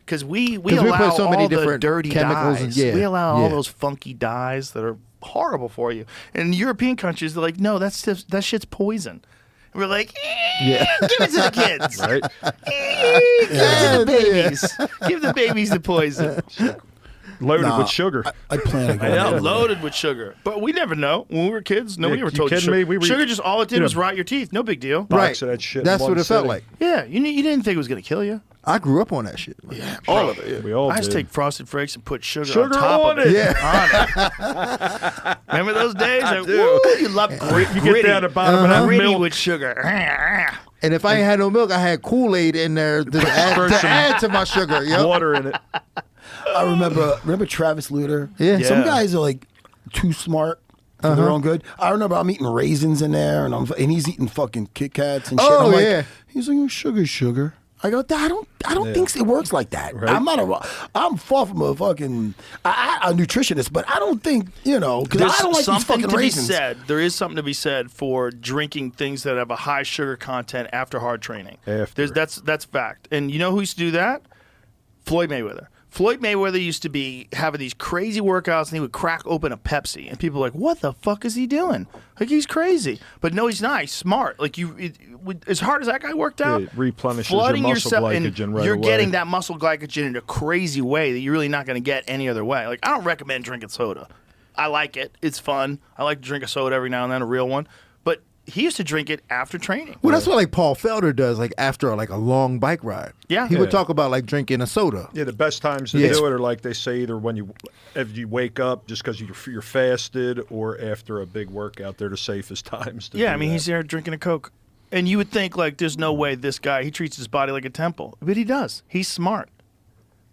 Because we 'Cause we allow put so many all the different dirty chemicals dyes. and- yeah, We allow all yeah. those funky dyes that are horrible for you. And in European countries, they're like, no, that shit's poison. And we're like, give it to the kids. Right? Give it to the babies. Give the babies the poison. Loaded Nah, with sugar. I plan on I going. know, there. loaded with sugar. But we never know. When we were kids, nobody Yeah, ever you told you kidding sugar. me? We were- Sugar just, all it did you know, was rot your teeth. No big deal. Box of that shit in That's one what it felt sitting. like. Yeah, you didn't think it was going to kill you. I grew up on that shit. Yeah, all of it. We all I used to did. take Frosted Flakes and put sugar Sugar on top on of it. it. Yeah. On it. Remember those days? Woo, you love grit. You get down the bottom of that gritty milk. with sugar. And if I ain't had no milk, I had Kool-Aid in there to add to my sugar. Yep. Water in it. I remember Travis Luter. Yeah. Some Yeah. guys are like too smart for their own good. I remember I'm eating raisins in there, and he's eating fucking Kit Kats and shit. Oh, I'm like, yeah. He's like, sugar. I go, I don't think it works like that. Right. I'm far from a fucking a nutritionist, but I don't think because There's I don't like these something fucking to raisins. be said. There is something to be said for drinking things that have a high sugar content after hard training. After. That's fact. And you know who used to do that? Floyd Mayweather. Floyd Mayweather used to be having these crazy workouts, and he would crack open a Pepsi, and people were like, "What the fuck is he doing? Like he's crazy." But no, he's not. He's smart. Like as hard as that guy worked out, It replenishes your flooding muscle yourself, glycogen and right you're away. getting that muscle glycogen in a crazy way that you're really not going to get any other way. Like I don't recommend drinking soda. I like it. It's fun. I like to drink a soda every now and then, a real one. But he used to drink it after training. Well, that's what like Paul Felder does, like after like a long bike ride. Yeah. he would Yeah. talk about like drinking a soda. Yeah, the best times to Yeah. do it are like they say either when if you wake up just because you're fasted, or after a big workout. They're the safest times to Yeah, do I mean, that. he's there drinking a Coke. And you would think, like, there's no way this guy, he treats his body like a temple. But he does. He's smart.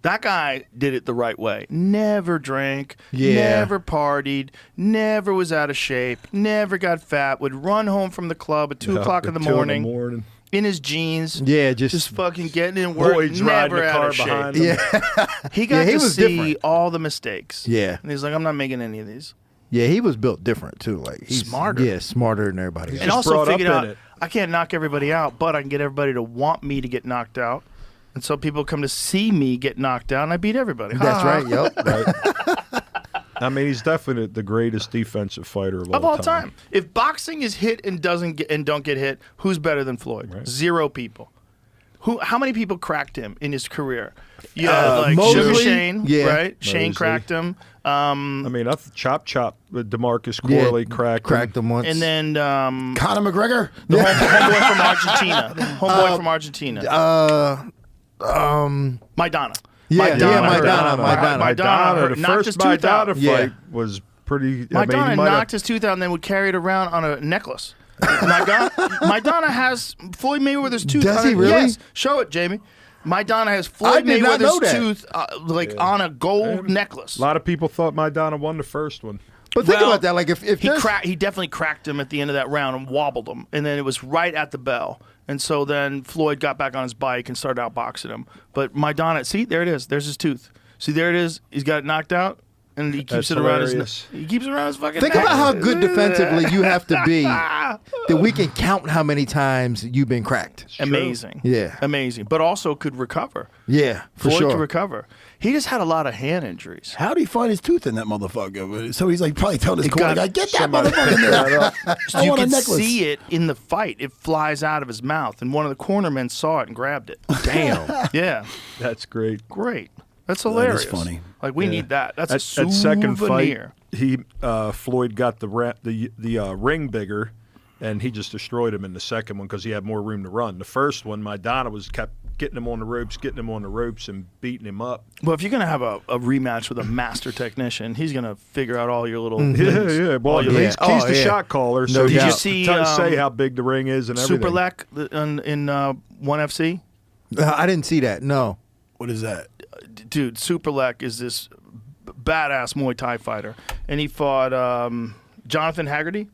That guy did it the right way. Never drank, Yeah. never partied, never was out of shape, never got fat, would run home from the club at 2 o'clock in the morning. In his jeans. Yeah, just fucking getting in work, Boyd's never riding the out car of shape. behind him. Yeah. He got Yeah, he to was see different. all the mistakes. Yeah. And he's like, I'm not making any of these. Yeah, he was built different too. Like he's Smarter. Yeah, smarter than everybody else. And also figured out, I can't knock everybody out, but I can get everybody to want me to get knocked out. And so people come to see me get knocked out, and I beat everybody. That's right. Yep. Right. I mean, he's definitely the greatest defensive fighter of all time. If boxing is hit and don't get hit, who's better than Floyd? Right. 0 people. How many people cracked him in his career? Yeah, like Mosley, Sugar Shane, yeah. right? Shane Mosley. cracked him. I mean, Chop DeMarcus Corley cracked him once. And then Conor McGregor, the homeboy from Argentina. Homeboy from Argentina. Maidana. Maidana. The first Maidana fight was pretty. Maidana knocked his tooth out and then would carry it around on a necklace. Maidana has Floyd Mayweather's tooth. Does he really? Yes. Show it, Jamie. Maidana has Floyd did not know Mayweather's that. tooth on a gold necklace. A lot of people thought Maidana won the first one. But think about that. Like if he definitely cracked him at the end of that round and wobbled him, and then it was right at the bell. And so then Floyd got back on his bike and started outboxing him. But Maidana, see, there it is. There's his tooth. See, there it is. He's got it knocked out, and he keeps it around his. He keeps it around his fucking. Think neck. about how good defensively you have to be that we can count how many times you've been cracked. Amazing. Yeah. Amazing. But also could recover. Yeah, for Floyd sure. could recover. He just had a lot of hand injuries. how did he find his tooth in that motherfucker? So he's like probably telling his It corner got guy, get that motherfucker in there. I You want a can necklace. see it in the fight. It flies out of his mouth, and one of the cornermen saw it and grabbed it. Damn. Yeah. That's great. Great. That's hilarious. funny. Like, we need that. That's a At souvenir. second fight, Floyd got the ring bigger, and he just destroyed him in the second one because he had more room to run. The first one, Maidana kept getting him on the ropes, and beating him up. Well, if you're going to have a rematch with a master technician, he's going to figure out all your little Yeah, things. yeah. Well, All your he's the shot caller, so No he's doubt. just Did you see, trying to say how big the ring is and everything. Superlek in 1FC? I didn't see that. No. What is that? Dude, Superlek is this badass Muay Thai fighter, and he fought Jonathan Haggerty,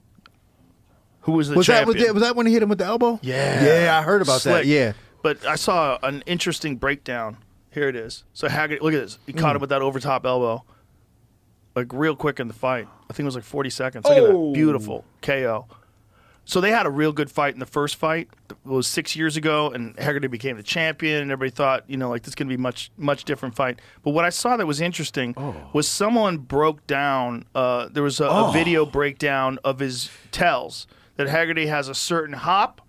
who was the champion. Was that when he hit him with the elbow? Yeah. Yeah, I heard about Slick. that. Yeah. But I saw an interesting breakdown. Here it is. So Haggerty, look at this. He caught him with that overtop elbow, like real quick in the fight. I think it was like 40 seconds. Look at that. Beautiful KO. So they had a real good fight in the first fight. It was 6 years ago, and Haggerty became the champion, and everybody thought, like, this is going to be much different fight. But what I saw that was interesting was someone broke down, there was a video breakdown of his tells, that Haggerty has a certain hop,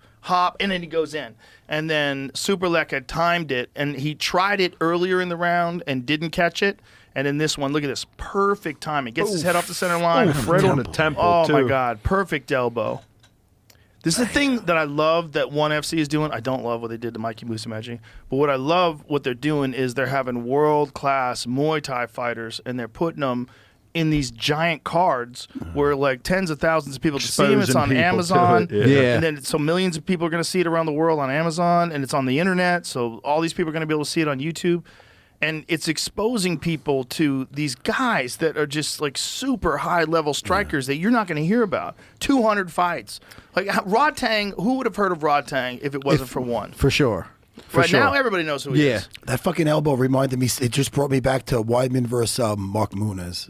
and then he goes in. And then Superlek had timed it, and he tried it earlier in the round and didn't catch it. And in this one, look at this. Perfect timing. Gets his head off the center line. Right on the temple, Oh, too. my God. Perfect elbow. This is the thing that I love that ONE FC is doing. I don't love what they did to Mikey Musumeci, but what I love what they're doing is they're having world-class Muay Thai fighters, and they're putting them in these giant cards where like tens of thousands of people can see them. It's on Exposing people Amazon. to it, yeah. And then so millions of people are going to see it around the world on Amazon, and it's on the internet, so all these people are going to be able to see it on YouTube. And it's exposing people to these guys that are just like super high level strikers that you're not going to hear about. 200 fights. Like Rod Tang, who would have heard of Rod Tang if it wasn't for ONE? For sure. Right sure. now, everybody knows who he is. That fucking elbow reminded me. It just brought me back to Weidman versus Mark Muniz.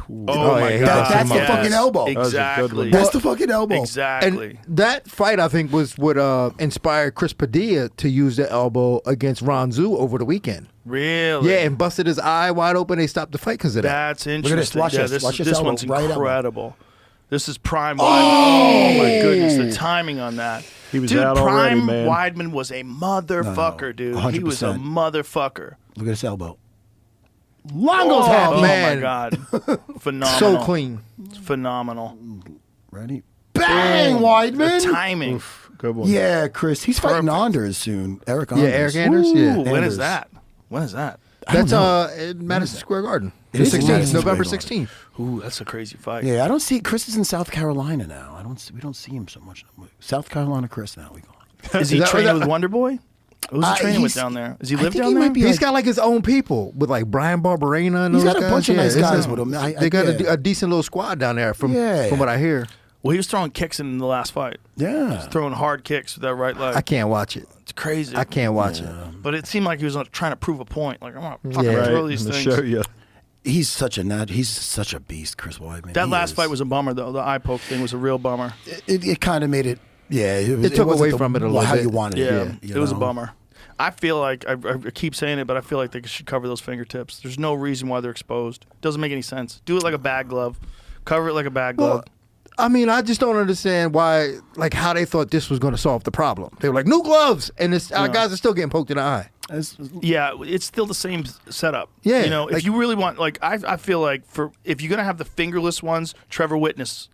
Oh, my yeah, God. That's the fucking elbow. That was a good Exactly. one. That's the fucking elbow. Exactly. And that fight, I think, was what inspired Chris Padilla to use the elbow against Ron Zhu over the weekend. Really? Yeah, and busted his eye wide open. They stopped the fight because of that. That's this. interesting. Watch yeah, this. this, Watch this this elbow one's right up. incredible. This is Prime Weidman. Oh, my goodness. The timing on that. He was Dude, out already, Prime man. Weidman was a motherfucker, dude. He was a 100%. motherfucker. Look at this elbow. Longo's happy. Oh, Man. my God. Phenomenal. So clean. Phenomenal. Ready? Bang, Weidman. The timing. Good one. Yeah, Chris. He's fighting Anders soon. Eric Anders. Yeah, Eric Anders. Ooh, Yeah. when Anders. is that? When is that? That's in Madison Square Garden. It is in 16th, Madison November Square Garden. 16th. Ooh, that's a crazy fight. Yeah, I don't see Chris is in South Carolina now. We don't see him so much. South Carolina, Chris. Now we go. Is he Is that- training with Wonder Boy? Who's the trainer with down there? Does he live down there? He's got like his own people with like Brian Barberena and those He's got guys. a bunch of nice guys with him. They got a decent little squad down there from what I hear. Well, he was throwing kicks in the last fight. Yeah. He was throwing hard kicks with that right leg. I can't watch it. It's crazy. I can't watch it. But it seemed like he was trying to prove a point. Like, I'm going to fucking throw these things. Show you. He's such a beast, Chris Weidman. That last fight was a bummer, though. The eye poke thing was a real bummer. It kind of made it, it took away from it a little how bit. you wanted it. Yeah, it was a bummer. I feel like, I keep saying it, but I feel like they should cover those fingertips. There's no reason why they're exposed. Doesn't make any sense. Do it like a bad glove. Cover it like a bad glove. I mean, I just don't understand why, like, how they thought this was going to solve the problem. They were like, new gloves, and our guys are still getting poked in the eye. Yeah, it's still the same setup. Yeah, you know, if you really want, like, I feel like if you're gonna have the fingerless ones, Trevor Whitman's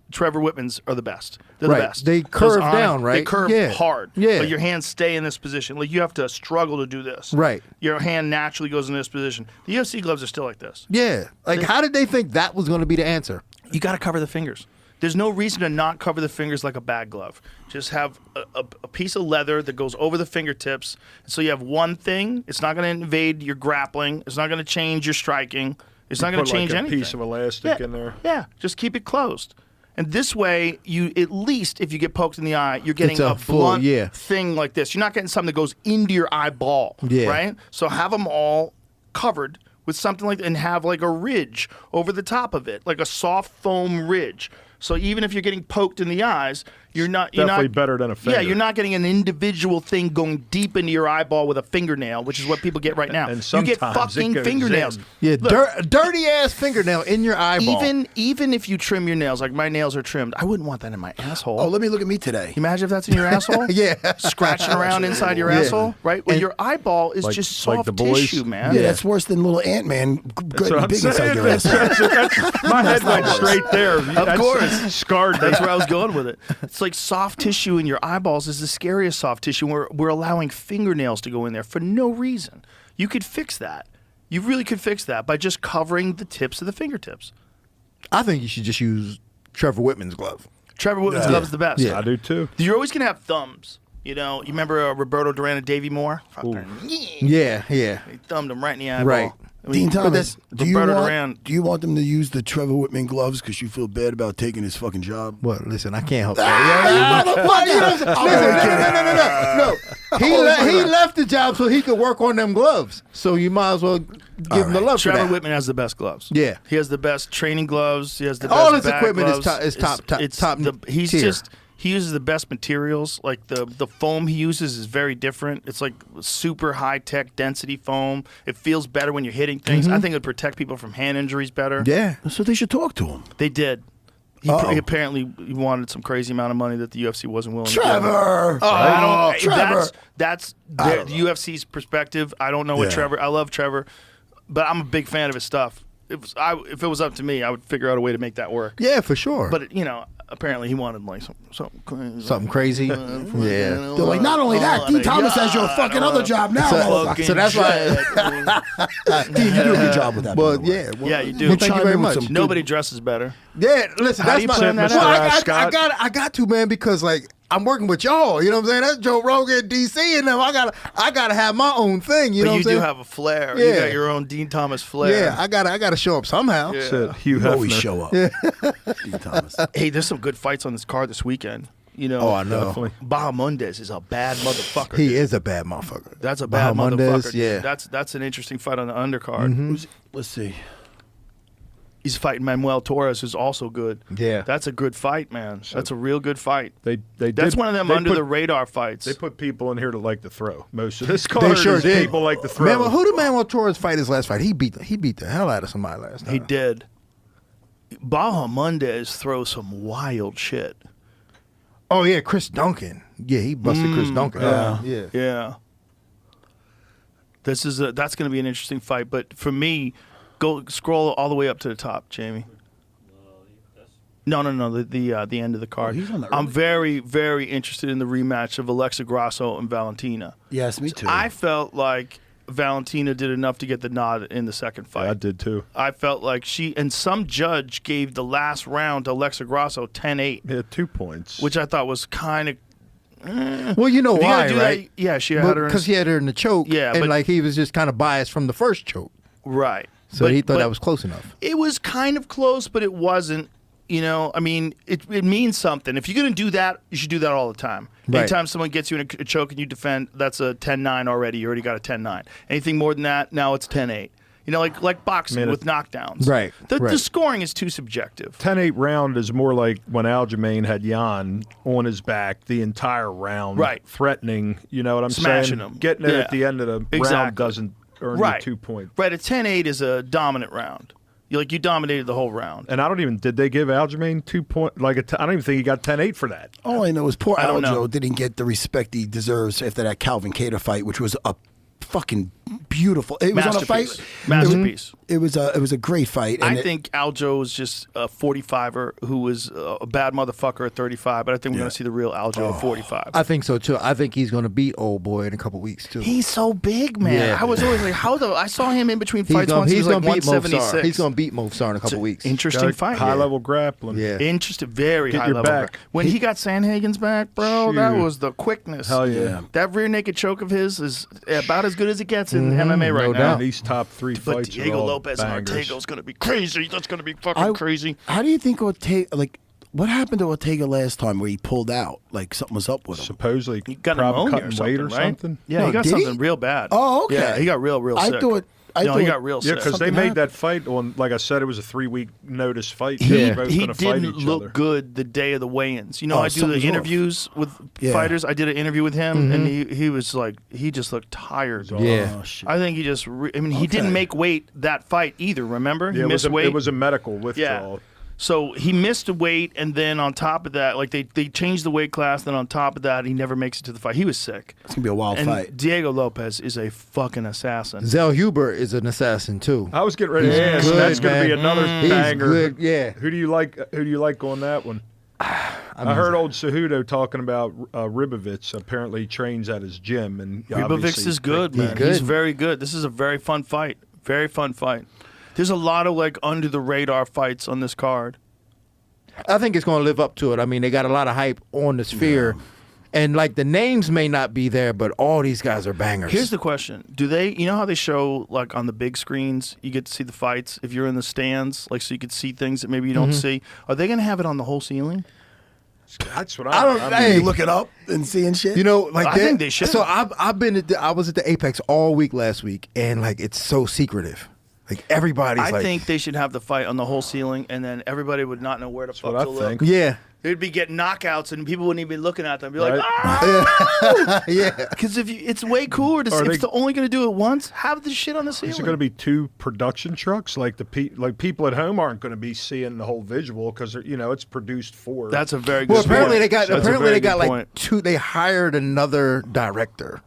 are the best. They're the best. They curve down, right? They curve hard. Yeah, but your hands stay in this position. Like you have to struggle to do this. Right. Your hand naturally goes in this position. The UFC gloves are still like this. Yeah. Like, how did they think that was going to be the answer? You got to cover the fingers. There's no reason to not cover the fingers like a bad glove. Just have a piece of leather that goes over the fingertips. So you have one thing. It's not going to invade your grappling. It's not going to change your striking. It's not going to change anything. Put like a piece of elastic in there. Yeah, just keep it closed. And this way, you at least, if you get poked in the eye, you're getting a blunt thing like this. You're not getting something that goes into your eyeball, right? So have them all covered with something like that and have like a ridge over the top of it, like a soft foam ridge. So even if you're getting poked in the eyes, you're definitely better than a finger. Yeah, you're not getting an individual thing going deep into your eyeball with a fingernail, which is what people get right now. And you get fucking fingernails. Yeah, dirty ass fingernail in your eyeball. Even if you trim your nails, like my nails are trimmed, I wouldn't want that in my asshole. Oh, let me look at me today. Imagine if that's in your asshole. Yeah, scratching around inside your asshole, right? Well, your eyeball is just soft tissue, man. Yeah, that's worse than little Ant-Man getting big inside your ass. My head went straight there. Of course, scarred. That's where I was going with it. It's like soft tissue in your eyeballs is the scariest soft tissue. We're allowing fingernails to go in there for no reason. You could fix that. You really could fix that by just covering the tips of the fingertips. I think you should just use Trevor Whitman's glove. Trevor Whitman's glove is the best. Yeah, I do too. You're always going to have thumbs. You know, you remember Roberto Duran and Davey Moore? Yeah. He thumbed him right in the eyeball. Right. Dean Thomas, do you Duran. want them to use the Trevor Whitman gloves because you feel bad about taking his fucking job? Well, listen, I can't help that. No. He left the job so he could work on them gloves. So you might as well give him the love for Trevor that. Whitman has the best gloves. Yeah. He has the best training gloves. He has the best all his back equipment gloves. is top. He's tier. just he uses the best materials. Like the foam he uses is very different. It's like super high tech density foam. It feels better when you're hitting things. I think it would protect people from hand injuries better. Yeah. So they should talk to him. They did. He apparently wanted some crazy amount of money that the UFC wasn't willing to give him. Trevor! That's the UFC's perspective. I don't know what Trevor. I love Trevor, but I'm a big fan of his stuff. If it was up to me, I would figure out a way to make that work. Yeah, for sure. But apparently he wanted like something crazy. Yeah. They're like, not only that, Dean Thomas has your fucking other job now. So that's why. Dean, you do a good job with that. Well, yeah. Yeah, you do. Well, thank you very much. Nobody dresses better. Yeah, listen, How that's do you my. plan that Well, out? I got to, man, because like I'm working with y'all. You know what I'm saying? That's Joe Rogan, DC, and them. I gotta have my own thing. You know what I'm saying? But you do have a flair. Yeah. You got your own Dean Thomas flair. Yeah, I gotta show up somehow. Yeah. Said Hugh You always Hefner. show up. Dean Thomas. Hey, there's some good fights on this card this weekend. You know, Oh, I know. Definitely. Bahamondes is a bad motherfucker. He dude. is a bad motherfucker. That's a bad Bahamondes, motherfucker. yeah. That's an interesting fight on the undercard. Let's see. He's fighting Manuel Torres, who's also good. Yeah. That's a good fight, man. That's a real good fight. They That's one of them under the radar fights. They put people in here to like to throw. Most of this They card sure is did. people like to throw. Man, well, who did Manuel Torres fight his last fight? He beat the hell out of somebody last time. He did. Bahamondes throws some wild shit. Oh yeah, Chris Duncan. Yeah, he busted Chris Duncan. Yeah. Yeah. That's going to be an interesting fight. But for me, go scroll all the way up to the top, Jamie. No. The end of the card. he's on the I'm early. very, very interested in the rematch of Alexa Grasso and Valentina. Yes, me too. I felt like Valentina did enough to get the nod in the second fight. I did too. I felt like some judge gave the last round to Alexa Grasso 10-8. Yeah, 2 points. Which I thought was kind of Well, you know If you gotta why, do right? that, yeah, she had her Because he had her in the choke. Yeah, and but- like he was just kind of biased from the first choke. right. So he thought that was close enough. It was kind of close, but it wasn't. You know, I mean, it means something. If you're going to do that, you should do that all the time. Right. Anytime someone gets you in a choke and you defend, that's a 10-9 already. You already got a 10-9. Anything more than that, now it's 10-8. You know, like boxing with knockdowns. Right, The right. scoring is too subjective. 10-8 round is more like when Aljamain had Jan on his back the entire round. Right. Threatening, you know what I'm Smashing saying? him. Getting it Yeah. at the end of the round Exactly. doesn't earn Right. you 2 points. Right, a 10-8 is a dominant round. You dominated the whole round. And I don't even, did they give Aljamain 2 points? I don't even think he got 10-8 for that. All I know is poor I don't know. Aldo didn't get the respect he deserves after that Calvin Kattar fight, which was a fucking beautiful. It was on a fight. Masterpiece. It was a great fight. I And think Aljo is just a 45er who was a bad motherfucker at 35, but I think we're going to see the real Aljo at 45. I think so too. I think he's going to beat old boy in a couple weeks too. He's so big, man. Yeah. I was always like, how the? I saw him in between fights once. He was like beat Mofsar. 176. He's going to beat Mofsar in a couple weeks. Interesting fight. High level grappling. Yeah. Interesting, very Get high your level. back. When he got Sandhagen's back, bro, that Shoot. was the quickness. Hell yeah. That rear naked choke of his is about as good as it gets in MMA right no now. doubt. And these top 3 But fights are Diego all Lopez and bangers. Ortega's going to be crazy. That's going to be fucking crazy. How do you think Ortega, what happened to Ortega last time where he pulled out? Like something was up with him. Supposedly He got probably pneumonia cutting or weight something, or right? something. Yeah, No, he got did he? something real bad. Oh, okay. Yeah, he got real I sick. thought he got real Yeah, sick. because they Something made happened. that fight on, like I said, it was a 3-week notice fight. Yeah. They were both He gonna fight didn't each look other. good the day of the weigh-ins. You know, Oh, I do the something's off. interviews with Yeah. fighters. I did an interview with him, and he was like, he just looked tired. Yeah. Oh, shit. I think he just. He didn't make weight that fight either. Remember, he Yeah, missed weight. it was a medical withdrawal. So he missed a weight, and then on top of that, like they changed the weight class. Then on top of that, he never makes it to the fight. He was sick. It's gonna be a wild And fight. Diego Lopez is a fucking assassin. Zell Huber is an assassin too. I was getting ready to ask. good, That's going to be man. another He's banger. good, yeah. Who do you like? Who do you like on that one? I heard old Cejudo talking about Ribovich. Apparently, he trains at his gym, and Ribovic obviously is good, He's man. good. He's very good. This is a very fun fight. Very fun fight. There's a lot of like under the radar fights on this card. I think it's going to live up to it. I mean, they got a lot of hype on the Sphere. And like the names may not be there, but all these guys are bangers. Here's the question: do they? You know how they show like on the big screens, you get to see the fights if you're in the stands, like so you could see things that maybe you don't see. Are they going to have it on the whole ceiling? That's what I don't. I hey, You look it up and seeing shit. you know, like I think they should. So I've been at I was at the Apex all week last week, and like it's so secretive. Like everybody's I like, think they should have the fight on the whole ceiling, and then everybody would not know where the fuck what I to look. think. yeah, They'd be getting knockouts, and people wouldn't even be looking at them. Be like, Right. ah! yeah. Because it's way cooler to see. Are If they- they're only going to do it once, have the shit on the ceiling. Is it going to be 2 production trucks? Like people at home aren't going to be seeing the whole visual because it's produced for. That's a very good. Well, apparently point. they got That's a apparently very they got good like point. 2. They hired another director.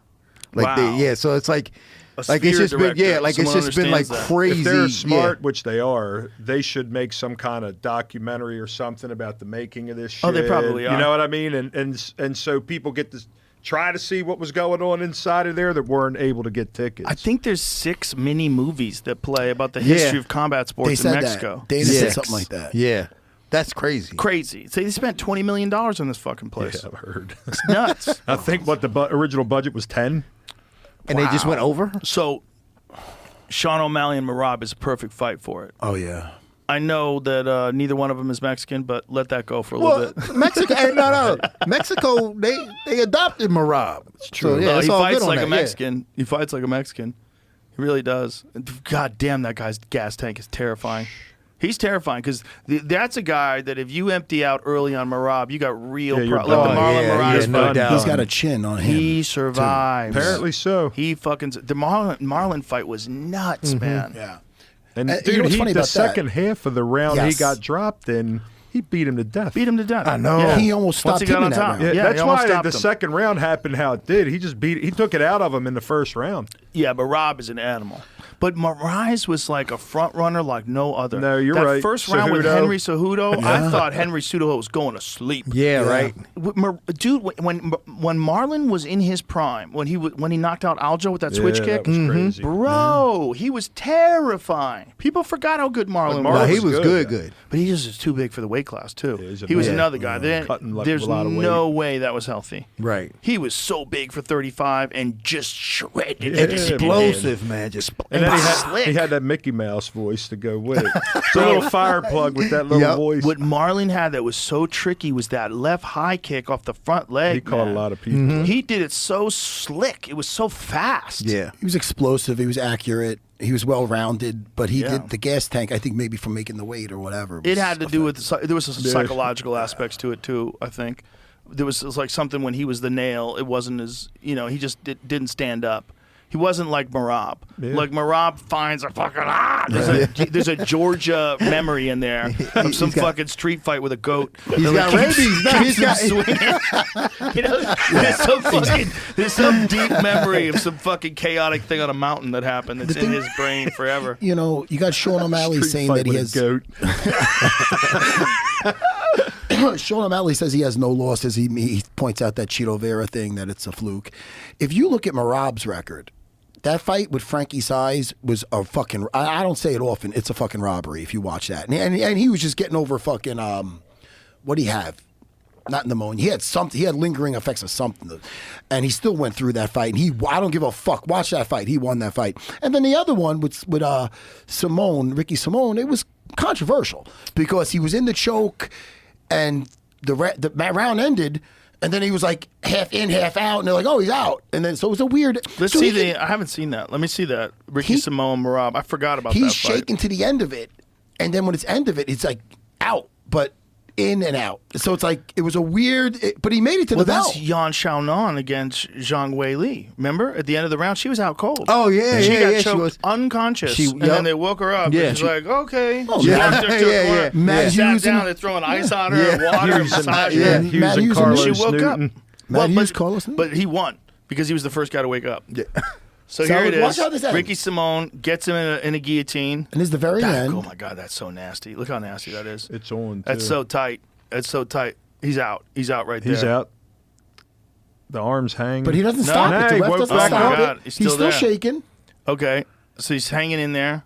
Like Wow. so it's like it's Sphere just been director. like Someone it's just been like understands that. crazy. If they're yeah. smart, which they are, they should make some kind of documentary or something about the making of this shit. Oh, they probably You are. know what I mean? And so people get to try to see what was going on inside of there that weren't able to get tickets. I think there's 6 mini movies that play about the history of combat they sports in said Mexico. that. Dana Yeah. said something like that. Yeah, that's crazy. Crazy. So they spent $20 million on this fucking place. I've heard. It's nuts. I think what the original budget was 10. And they just went over. So Sean O'Malley and Merab is a perfect fight for it. Oh yeah. I know that neither one of them is Mexican, but let that go for a little bit. Mexico. Hey, no. Mexico. They adopted Marab. It's true. So, yeah, No, it's he all fights good on like that, a yeah. Mexican. He fights like a Mexican. He really does. God damn, that guy's gas tank is terrifying. He's terrifying because that's a guy that if you empty out early on Merab, you got real Yeah, you're problems. Like the done. Marlon Yeah, Moraes yeah, no fight. doubt. He's got a chin on him. He survives. Apparently so. He fucking the Marlon fight was nuts, man. Yeah. And you know dude, what's funny the about that? second half of the round he Yes. got dropped in, he beat him to death. Beat him to death. I know. Yeah. He almost Once stopped he got him on in that top. round. Yeah, Yeah, that's he almost why stopped the him. second round happened how it did. He took it out of him in the first round. Yeah, but Rob is an animal. But Moraes was like a front runner like no other. No, you're that right. First round with Cejudo. Henry Cejudo, I thought Henry Cejudo was going to sleep. Yeah, right. Dude, when Marlon was in his prime, when he knocked out Aldo with that switch kick, that was crazy. bro, he was terrifying. People forgot how good Marlon But No, was. he was good, good. But he just was too big for the weight class too. he's a He was man. another guy. Cutting like There's a lot of weight. no way that was healthy. Right. He was so big for 35 and just shredded. Yeah, Explosive, man. Just And then slick. he had that Mickey Mouse voice to go with it. It's a little fire plug with that little voice. What Marlon had that was so tricky was that left high kick off the front leg. He caught man. a lot of people. He did it so slick. It was so fast. yeah. He was explosive. He was accurate. He was well-rounded, but he did the gas tank, I think, maybe from making the weight or whatever. It had to do with there was some psychological aspects to it too. I think it was like something when he was the nail. It wasn't as he just didn't stand up. He wasn't like Marab. Yeah. Like Marab finds a fucking there's a Georgia memory in there of some fucking street fight with a goat. He's got rabies. No, he's got. There's some deep memory of some fucking chaotic thing on a mountain that happened that's in his brain forever. You know, you got Sean O'Malley Street saying fight that he with a has. goat. Sean O'Malley says he has no losses. He points out that Cheeto Vera thing, that it's a fluke. If you look at Marab's record, that fight with Frankie Size was a fucking. I don't say it often. It's a fucking robbery if you watch that. And he was just getting over fucking. What do he have? Not pneumonia. He had something. He had lingering effects of something, and he still went through that fight. And I don't give a fuck. Watch that fight. He won that fight. And then the other one with Simone, Ricky Simone, it was controversial because he was in the choke, and the round ended. And then he was like half in, half out, and they're like, "Oh, he's out." And then so it was a weird. Let's see I haven't seen that. Let me see that. Ricky Simone, Marab. I forgot about that. He's fight. shaking to the end of it, and then when it's end of it, it's like out, but in and out. So it's like it was a weird. But he made it to the bell. That's Yan Xiaonan against Zhang Wei Li. Remember at the end of the round, she was out cold. Oh yeah, she got yeah. choked She was unconscious, and then they woke her up. Yeah. and she's like, "Okay." Oh, She yeah. walked her to a corner. Matt Sat Hughes down. and- They're throwing ice on her, and water, and massaging yeah. her. Hughes Matt and Hughes and Carlos She woke Newton. up. Matt Hughes, Carlos Newton? But he won because he was the first guy to wake up. Yeah. So So here it watch is. how this ends. Ricky Simone gets him in a guillotine. And this is the very end. Oh my God, that's so nasty. Look how nasty that is. It's on. That's too. so tight. That's so tight. He's out. He's out right there. He's out. The arms hang. But he doesn't No. stop it. Hey, The ref woke doesn't back stop up. it. Oh, my God. He's He's still still there. shaking. Okay, so he's hanging in there.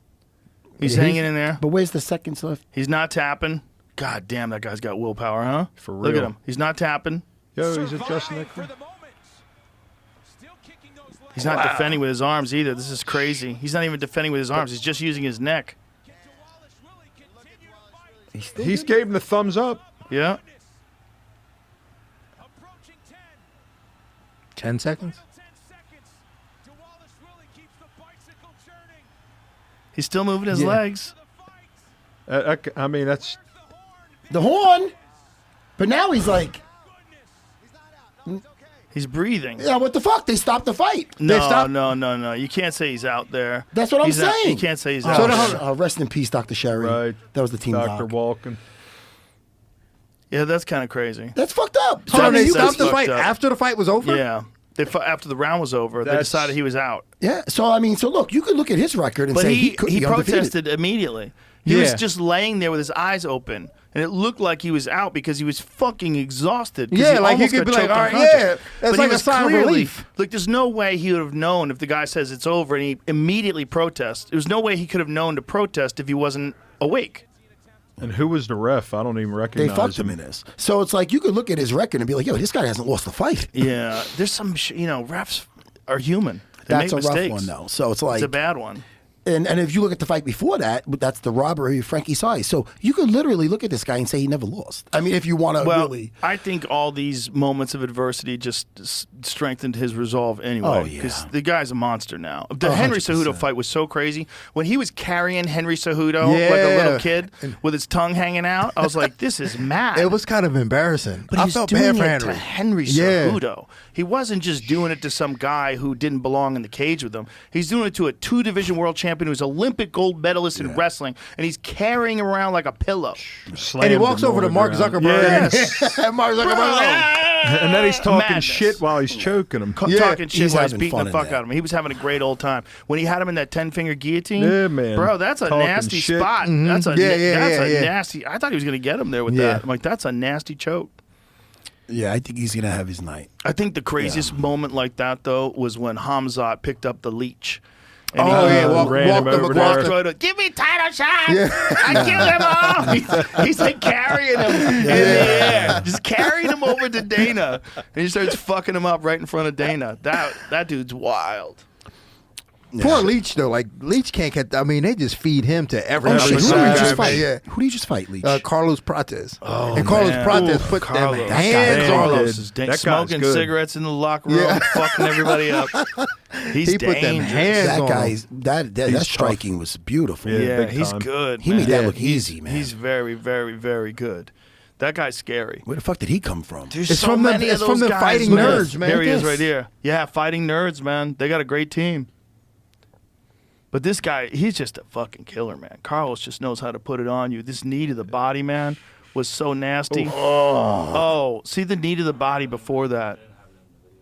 He's hanging in there. But where's the seconds left? He's not tapping. God damn, that guy's got willpower, huh? For Look at real. him. He's not tapping. Yo, he's adjusting that. He's not defending with his arms either. This is crazy. He's not even defending with his arms. He's just using his neck. He's gave him the thumbs up. Yeah. 10 seconds. He's still moving his Yeah. legs. I mean, that's The horn. But now he's like, He's breathing. yeah, what the fuck? They stopped the fight. No, stopped- no. You can't say he's out there. That's what I'm He's not- saying. you can't say he's Oh, out there. rest in peace, Dr. Sherry. right. That was the team Dr. doc. Walken. Yeah, that's kind of crazy. That's fucked up. So That they is- stopped the that's fight fucked up. after the fight was over. Yeah. After the round was over, they That's- decided he was out. Yeah. So I mean, so look, you could look at his record and But say he could be undefeated. protested immediately. He was Yeah. just laying there with his eyes open, and it looked like he was out because he was fucking exhausted. 'cause Yeah, like he almost could got be like, choked all right, unconscious. yeah, that's But he like a was sign of clearly- relief. Like, there's no way he would have known if the guy says it's over and he immediately protests. There's no way he could have known to protest if he wasn't awake. And who was the ref? I don't even They recognize fucked him in this. So it's like you could look at his record and be like, yo, this guy hasn't lost a fight. Yeah, there's some, refs are human. They That's a make rough mistakes. one, though. So it's like It's a bad one. And if you look at the fight before that, that's the robbery of Frankie Size. So you could literally look at this guy and say he never lost. I mean, if you want to Well, really. I think all these moments of adversity just strengthened his resolve anyway. Oh, yeah. Because the guy's a monster now. The Henry 100%. Cejudo fight was so crazy. When he was carrying Henry Cejudo like a little kid with his tongue hanging out, I was like, this is mad. It was kind of embarrassing. But I he's felt doing bad for it Henry. to Henry Yeah. Cejudo. He wasn't just doing it to some guy who didn't belong in the cage with him. He's doing it to a 2-division world champion champion who's Olympic gold medalist in wrestling, and he's carrying around like a pillow. And he walks over to Mark Zuckerberg. Yes. And Mark Zuckerberg. And then he's talking Madness. shit while he's choking him. Talking shit he's while he's having beating fun the in fuck that. out of him. He was having a great old time. When he had him in that 10-finger guillotine, Yeah, man. bro, that's a Talking nasty shit. spot. That's a Yeah. nasty. I thought he was going to get him there with that. I'm like, that's a nasty choke. Yeah, I think he's gonna have his night. I think the craziest moment like that, though, was when Hamzat picked up the leech. And Oh, yeah, walked ran him them over across there. the... Give me title shots! I killed him all! He's like carrying him in the air. Just carrying him over to Dana. And he starts fucking him up right in front of Dana. That dude's wild. Poor Leach, though. Like, Leach can't get... I mean, they just feed him to everybody. Who did you just fight? Yeah. Who did you just fight, Leach? Carlos Prates. Oh, and Carlos man. Prates Oof, put Carlos. them That hands guy, on Carlos him. is That guy's smoking good. cigarettes in the locker room, Yeah. fucking everybody up. He's He put them dangerous. hands that on guy's him. that striking was beautiful. Yeah, big he's time. good. He man. made that look easy, man. He's very, very, very good. That guy's scary. Where the fuck did he come from? There's It's so from them- many it's of from those them guys, fighting nerds, man. There he is Yes. right here. Yeah, fighting nerds, man. They got a great team. But this guy, he's just a fucking killer, man. Carlos just knows how to put it on you. This knee to the body, man, was so nasty. Oh, see the knee to the body before that.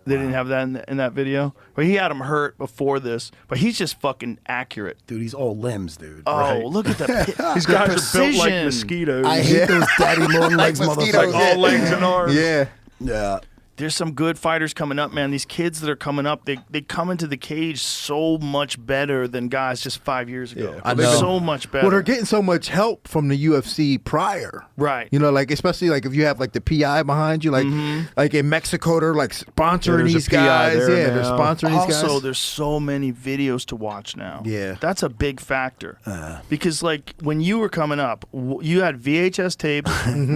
They didn't have that in that video. But he had him hurt before this. But he's just fucking accurate. Dude, he's all limbs, dude. Oh, Right. look at the These the guys are built like precision. mosquitoes. I hate those daddy long legs, mosquitoes, motherfuckers. all legs and arms. Yeah. Yeah. There's some good fighters coming up, man. These kids that are coming up, they come into the cage so much better than guys just 5 years ago. I know. So much better. Well, they're getting so much help from the UFC prior. Right. You know, like, especially, like, if you have, like, the PI behind you, like, like in Mexico, they're, like, sponsoring there's a these PI guys. there Yeah, they're now. sponsoring these guys. Also, there's so many videos to watch now. Yeah. That's a big factor. Because, like, when you were coming up, you had VHS tapes.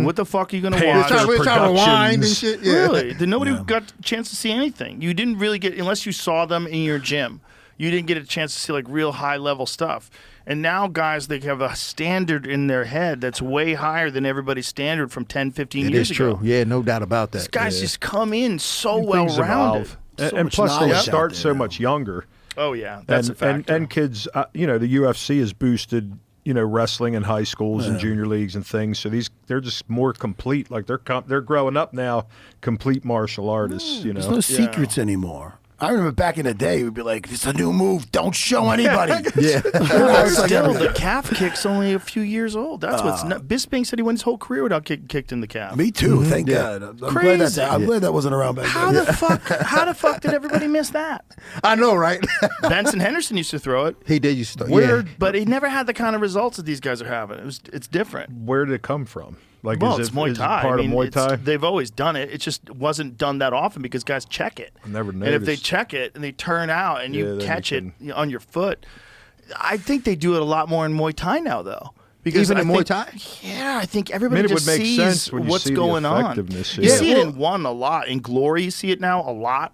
What the fuck are you going to Pay watch? attention. We're trying to rewind and Productions. shit. Yeah. Really? Then nobody got a chance to see anything. You didn't really get, unless you saw them in your gym, you didn't get a chance to see like real high level stuff. And now guys, they have a standard in their head that's way higher than everybody's standard from 10, 15 It years is ago. true. Yeah, no doubt about that. These guys just come in so Things well rounded. evolve. And, So and much plus, they knowledge out start there so now. much younger. Oh yeah, that's a and factor. kids, you know, the UFC has boosted, you know, wrestling in high schools and junior leagues and things. So they're just more complete. Like they're growing up now, complete martial artists. You There's know, no secrets anymore. I remember back in the day, we'd be like, "This is a new move. Don't show anybody." Yeah. It's like Still, everything. the calf kick's only a few years old. That's what's not. Bisping said he went his whole career without getting kicked in the calf. Me too. Thank God. I'm glad Crazy. I'm glad that wasn't around back How then. the fuck? How the fuck did everybody miss that? I know, right? Benson Henderson used to throw it. He did used to. Where- Yeah. But he never had the kind of results that these guys are having. It's different. where did it come from? Like, Well, is it's it, Muay is it Thai. part I mean, of Muay Thai? they've always done it. It just wasn't done that often because guys check it. I never And if they noticed. check it and they turn out and Yeah, you then you catch it can- on your foot, I think they do it a lot more in Muay Thai now, though. Because Even in I Muay think- Thai? Yeah, I think I everybody mean, it just would make sees sense when you what's see the going on. effectiveness, You yeah. see it well- in one a lot. In Glory, you see it now a lot.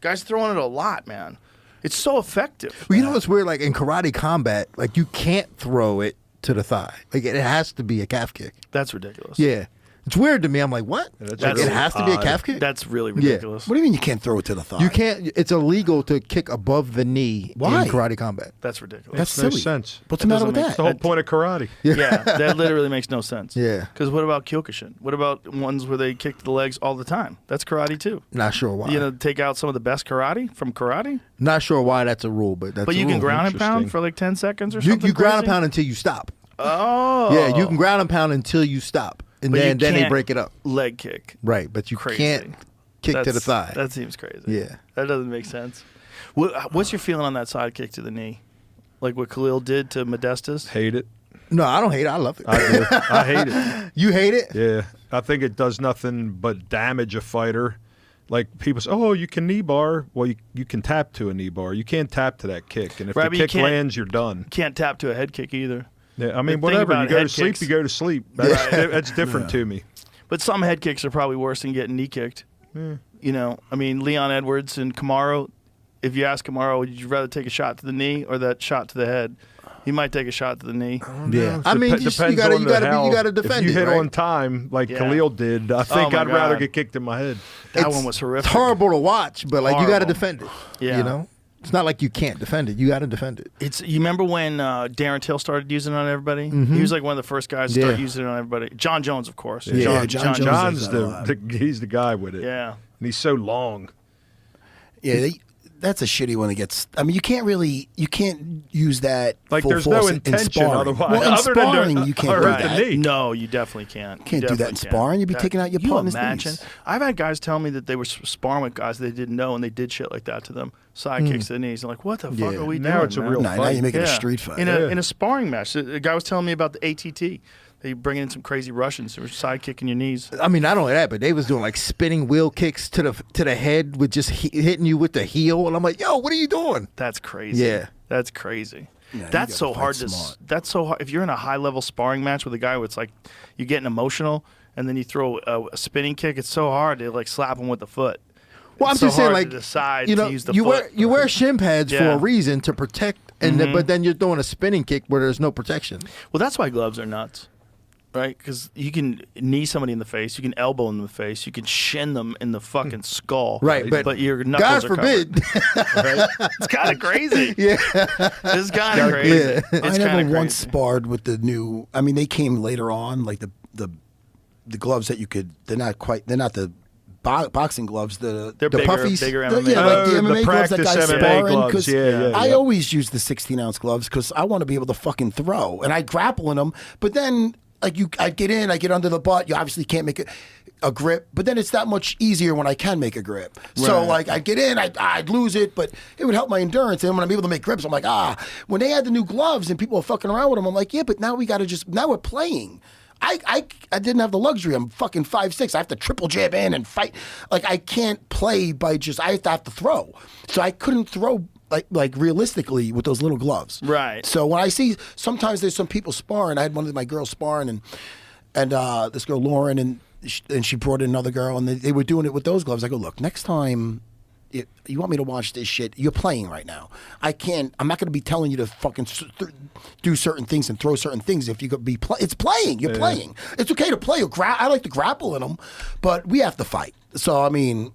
Guys throwing it a lot, man. It's so effective. Well, you know what's weird? Like in karate combat, like you can't throw it to the thigh. Like it has to be a calf kick. That's ridiculous. Yeah. It's weird to me. I'm like, what? that's Like, it really has to be a odd. calf kick? That's really Yeah. ridiculous. What do you mean you can't throw it to the thigh? You can't. It's illegal to kick above the knee Why? in karate combat. That's ridiculous. That's no silly. sense. What's the matter with doesn't That's that? the whole point of karate. Yeah, that literally makes no sense. Yeah. Because what about Kyokushin? What about ones where they kick the legs all the time? That's karate too. Not sure why. You know, take out some of the best karate from karate. Not sure why that's a rule, but that's But a you can rule. ground and pound Interesting. for like 10 seconds or You, something. you ground and crazy? pound until you stop. Oh. Yeah, you can ground and pound until you stop, and But you then they can't break it up. Leg kick. Right, but you Crazy. can't kick to the That's- thigh. That seems crazy. Yeah. That doesn't make sense. What's your feeling on that side kick to the knee? Like what Khalil did to Modestas? Hate it. No, I don't hate it. I love it. I do. I hate it. You hate it? Yeah, I think it does nothing but damage a fighter. Like people say, oh, you can knee bar. Well, you can tap to a knee bar. You can't tap to that kick, and if Right, the but you kick can't- lands, you're done. Can't tap to a head kick either. Yeah, I The mean, thing whatever. You about go to head sleep, kicks- you go to sleep. That's different to me. But some head kicks are probably worse than getting knee kicked. You know, I mean, Leon Edwards and Kamaru, if you ask Kamaru, would you rather take a shot to the knee or that shot to the head? He might take a shot to the knee. Yeah. I mean, just, you Depends gotta on you gotta if defend you it. hit right? on time, like Yeah. Khalil did, I think my I'd rather God. get kicked in my head. That It's one was horrific. It's horrible to watch, but like you got to Horrible. defend it. Yeah. You know. It's not like you can't defend it. You got to defend it. You remember when Darren Till started using it on everybody? Mm-hmm. He was like one of the first guys to start using it on everybody. John Jones, of course. Yeah, John John's he's the guy with it. Yeah. And he's so long. Yeah, that's a shitty one that gets. I mean, you can't use that. Like, full there's force no in intention sparring. otherwise. Well, in Other than sparring, doing- you can't or do hurt the that. knee. No, you definitely can't. Can't do that in sparring. You'd be taking out your partner's imagine? knees. I've had guys tell me that they were sparring with guys they didn't know, and they did shit like that to them. Side kicks to the knees. I'm like, what the fuck are we doing? Now it's a man? real Now fight. you're making a street fight. In a sparring match. A guy was telling me about the ATT. They bring in some crazy Russians who were side kicking your knees. I mean, not only that, but they was doing like spinning wheel kicks to the head with just hitting you with the heel, and I'm like, yo, what are you doing? That's crazy. Yeah. That's crazy. Yeah, That's you so gotta hard fight to. smart. That's so hard. If you're in a high level sparring match with a guy where it's like you're getting emotional, and then you throw a spinning kick, it's so hard to like slap him with the foot. Well, It's I'm just so saying, hard like, to decide you know, to use the you foot. wear shin pads for Yeah. a reason to protect, and but then you're throwing a spinning kick where there's no protection. Well, that's why gloves are nuts, right? Because you can knee somebody in the face, you can elbow them in the face, you can shin them in the fucking skull, Right, but your knuckles God are forbid. covered. It's kind of crazy. Yeah. It's kind of crazy. Yeah. It's I never kinda once crazy. sparred with the new. I mean, they came later on, like the gloves that you could. They're not the boxing gloves. They're the bigger, puffies. bigger The- MMA. yeah, like the Oh, the MMA gloves that practice guys MMA sparring. gloves. 'Cause Yeah, I yeah. always use the 16-ounce gloves because I want to be able to fucking throw, and I grapple in them. But then, like I get in, I get under the butt. You obviously can't make a grip, but then it's that much easier when I can make a grip. So Right. like I'd get in, I'd lose it, but it would help my endurance. And when I'm able to make grips, I'm like, when they had the new gloves and people are fucking around with them, I'm like, yeah, but now now we're playing. I didn't have the luxury. I'm fucking 5'6". I have to triple jab in and fight. Like I can't play by I have to throw. So I couldn't throw like realistically with those little gloves. Right. So when I see sometimes there's some people sparring, I had one of my girls sparring and this girl Lauren and she brought in another girl and they were doing it with those gloves. I go, look, next time you want me to watch this shit, you're playing right now. I'm not going to be telling you to fucking do certain things and throw certain things if you could be it's playing. You're playing. It's okay to play. I like to grapple in them, but we have to fight. So, I mean,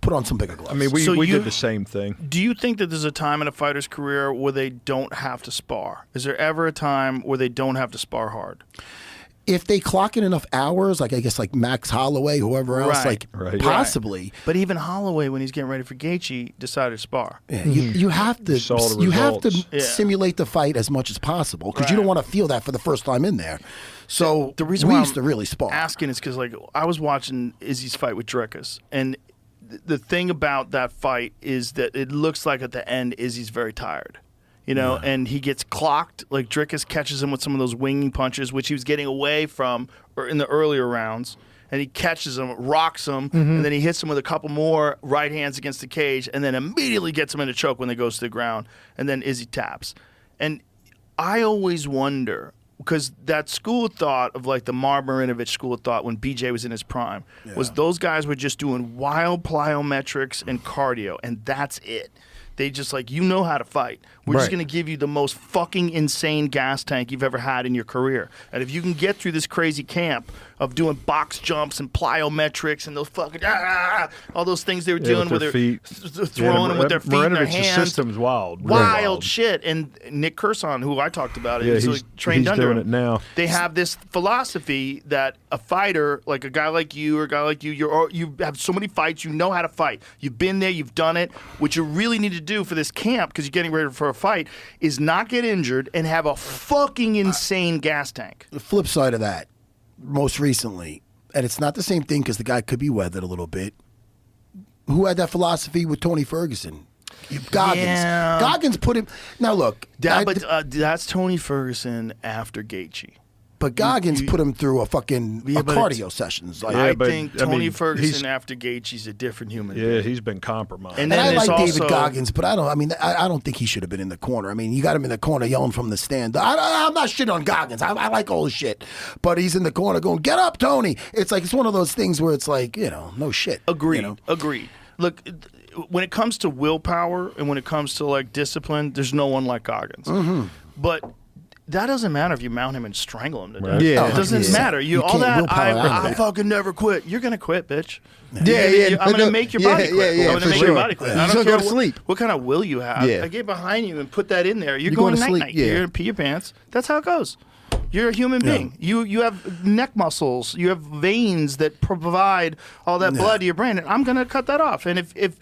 put on some bigger gloves. I mean, we So did the same thing. Do you think that there's a time in a fighter's career where they don't have to spar? Is there ever a time where they don't have to spar hard? if they clock in enough hours, like I guess like Max Holloway, whoever else, Right. like possibly. But even Holloway, when he's getting ready for Gaethje, decided to spar. Yeah, you have to saw the to simulate the fight as much as possible because you don't want to feel that for the first time in there. So The reason we why used I'm to really spar. asking is because like I was watching Izzy's fight with Dricus, and the thing about that fight is that it looks like at the end Izzy's very tired. You know, and he gets clocked. Like Dricus catches him with some of those winging punches, which he was getting away from in the earlier rounds. And he catches him, rocks him, and then he hits him with a couple more right hands against the cage, and then immediately gets him in a choke when they goes to the ground. And then Izzy taps. And I always wonder, because that school of thought of like the Marv Marinovich school of thought when BJ was in his prime, was those guys were just doing wild plyometrics and cardio, and that's it. They just like, you know how to fight. We're just going to give you the most fucking insane gas tank you've ever had in your career. And if you can get through this crazy camp of doing box jumps and plyometrics and those fucking all those things they were doing with their feet, throwing them with their feet and their Marinovich's hands. system's wild. Wild shit. And Nick Kurson, who I talked about, Yeah, he's trained under doing him. it now. They have this philosophy that a fighter, like a guy like you or a guy like you, you have so many fights, you know how to fight. You've been there, you've done it. What you really need to do for this camp, because you're getting ready for a fight, is not get injured and have a fucking insane gas tank. The flip side of that, most recently, and it's not the same thing because the guy could be weathered a little bit. Who had that philosophy with Tony Ferguson? Goggins. Yeah. Goggins put him. Now look, That's Tony Ferguson after Gaethje. but Goggins put him through a fucking but cardio sessions. Like, I but, think I Tony mean, Ferguson he's- after Gaethje's a different human Yeah, being. he's been compromised. And and I then like there's David also- Goggins, but I don't think he should have been in the corner. I mean, you got him in the corner yelling from the stand. I'm not shitting on Goggins. I like all his shit, but he's in the corner going, "Get up, Tony!" It's like it's one of those things where it's like, no shit. Agreed. You know? Agreed. Look, when it comes to willpower and when it comes to like discipline, there's no one like Goggins. But that doesn't matter if you mount him and strangle him to death. Right. Yeah. It doesn't matter. You all can't that. willpower that I out. fucking never quit. You're gonna quit, bitch. Yeah, I'm gonna make your body quit. I'm for gonna make sure. your body quit. You're I just don't gonna care go to sleep. what kind of will you have. Yeah. I get behind you and put that in there. You're going going to night sleep, night. yeah. You're gonna pee your pants. That's how it goes. You're a human being. You have neck muscles. You have veins that provide all that blood to your brain. And I'm gonna cut that off. And if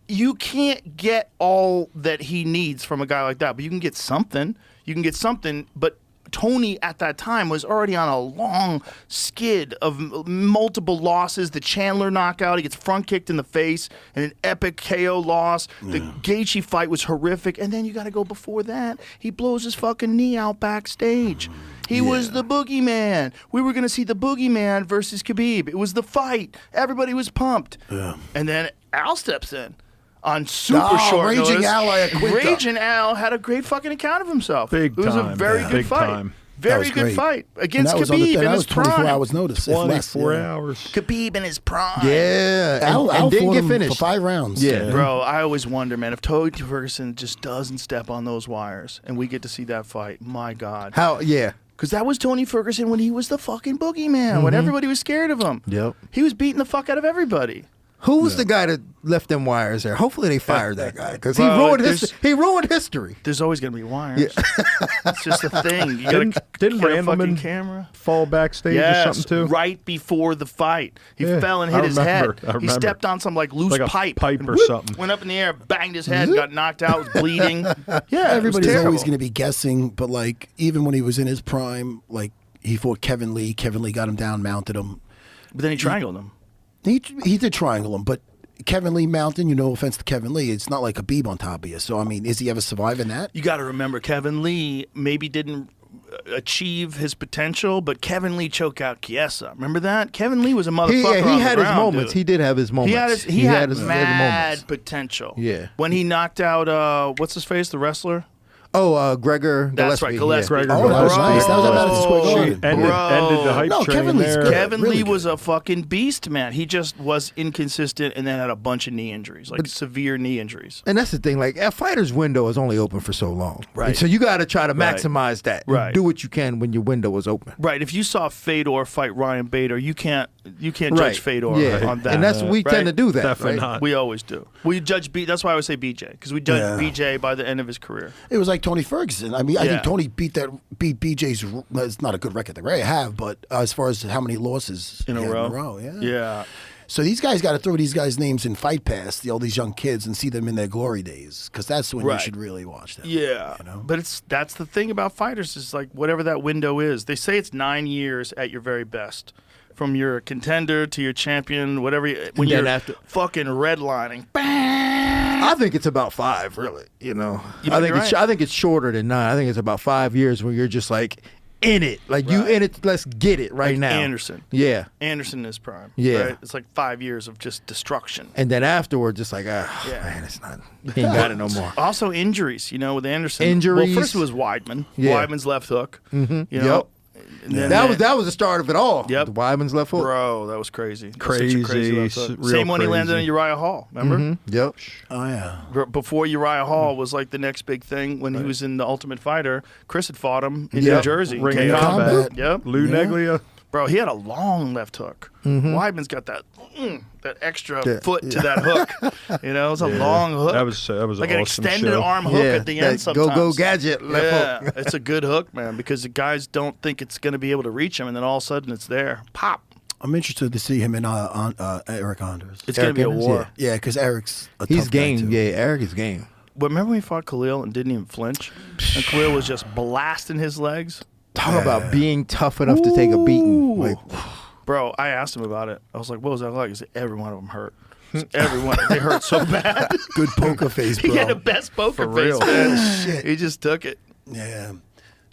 you can't get all that he needs from a guy like that, but you can get something. You can get something, but Tony at that time was already on a long skid of multiple losses. The Chandler knockout, he gets front kicked in the face, and an epic KO loss. The Gaethje fight was horrific, and then you got to go before that. He blows his fucking knee out backstage. He was the boogeyman. We were going to see the boogeyman versus Khabib. It was the fight. Everybody was pumped. And then Al steps in. On super short Raging notice. Al Iaquinta. Raging Al had a great fucking account of himself. Big It was a time, very yeah. good Big fight. time. Very was good great. fight And against that was Khabib that in was his 24 prime. hours notice. if less, 24 yeah. hours. Khabib in his prime. Yeah, Al and didn't fought get him finished for 5 rounds. Yeah. Bro, I always wonder, man, if Tony Ferguson just doesn't step on those wires and we get to see that fight, my God. How? Yeah. Because that was Tony Ferguson when he was the fucking boogeyman, when everybody was scared of him. Yep. He was beating the fuck out of everybody. Who was the guy that left them wires there? Hopefully they fired that guy because he Bro, ruined there's- he ruined history. There's always going to be wires. It's just a thing. You gotta Didn't get a fucking Randleman camera. fall backstage or something too? Right before the fight. He Yeah, fell and I hit his remember. head. I He remember. stepped on some like loose Like a pipe. pipe and or whoop, something. Went up in the air, banged his head, got knocked out, was bleeding. Yeah, Everybody's it was always terrible. going to be guessing, but like even when he was in his prime, like he fought Kevin Lee. Kevin Lee got him down, mounted him. But then he triangled him. He did triangle him, but Kevin Lee mounting, no offense to Kevin Lee, it's not like Khabib on top of you. So I mean, is he ever surviving that? You got to remember, Kevin Lee maybe didn't achieve his potential, but Kevin Lee choked out Chiesa. Remember that? Kevin Lee was a motherfucker. He on had the his ground, moments. dude. He did have his moments. He had his mad moments. potential. Yeah. When he knocked out what's his face, the wrestler. Oh, Gregor Gillespie. That's right, Gillespie. Yeah. Oh, that was nice. That was at Madison Square Garden. Ended the hype No, train Kevin Lee's there. good. Kevin really Lee good. was a fucking beast, man. He just was inconsistent and then had a bunch of knee injuries, like severe knee injuries. And that's the thing. Like, a fighter's window is only open for so long. Right. And so you got to try to Right. maximize that. and Right. Do what you can when your window is open. Right. If you saw Fedor fight Ryan Bader, you can't Right. judge Fedor Yeah. on that. And that's we right? tend to do that. Definitely right? not. We always do. We judge B. That's why I always say BJ, because we judge Yeah. BJ by the end of his career. It was like Tony Ferguson. I mean, I Yeah. think Tony beat BJ's. It's not a good record that Ray have, but as far as how many losses In he a had row? yeah. Yeah. So these guys got to throw these guys' names in Fight Pass, all these young kids, and see them in their glory days, because that's when Right. you should really watch them. Yeah. You know? But that's the thing about fighters is like whatever that window is. They say it's 9 years at your very best. From your contender to your champion, whatever. When then you're after- fucking redlining. I think it's about 5, really. You know, You I might think be it's right. I think it's shorter than 9. I think it's about 5 years when you're just like in it, like you in it. Let's get it right Like now. Anderson. Yeah, Anderson in his prime. Yeah. Right? It's like 5 years of just destruction. and then afterwards, it's like, Yeah. man, it's not. He ain't got it no more. Also injuries, with Anderson. Injuries. Well, first it was Weidman. Yeah. Weidman's left hook. You Yep. know. And then That was the start of it all. Yep. The Weidman's left hook. Bro, that was crazy. That was Crazy, such a crazy left hook. real Same one he landed on crazy. Uriah Hall. Remember? Yep. Oh yeah. Before Uriah Hall was like the next big thing when he was in the Ultimate Fighter. Chris had fought him in New Yep. Jersey. Ring KO. of combat. Combat. Yep. Lou Yeah. Neglia. Bro, he had a long left hook. Weidman's got that extra Yeah. foot to that hook. It was a long hook. That was like an an awesome extended show. arm hook Yeah, at the that end sometimes. go gadget left Yeah, hook. it's a good hook, man, because the guys don't think it's going to be able to reach him, and then all of a sudden it's there. Pop. I'm interested to see him in Eric Anders. It's going to be a Anders, war. Yeah, because Eric's a He's tough guy, game. too. Yeah, Eric is game. But remember when he fought Khalil and didn't even flinch? And Khalil was just blasting his legs? Talk about being tough enough to take a beating. Like, Bro, I asked him about it. I was like, what was that like? He said, every one of them hurt. Every one. They hurt so bad. Good poker face, bro. He had the best poker For face, real. man. Shit. He just took it. Yeah. Some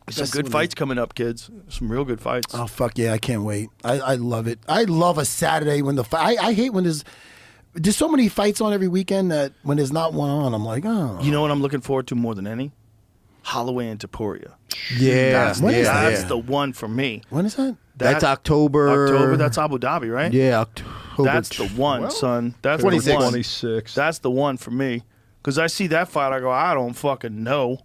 That's good when fights coming up, kids. Some real good fights. Oh fuck yeah! I can't wait. I love it. I love a Saturday when the fight. I hate when there's so many fights on every weekend that when there's not one on, I'm like, oh. You know what I'm looking forward to more than any? Holloway and Taporia. yeah, That's, when is that? that's the one for me. When is that? That's October. October. That's Abu Dhabi, right? Yeah, October. That's the one, son. That's 26. the one. 26. That's the one for me. Because I see that fight, I go, I don't fucking know.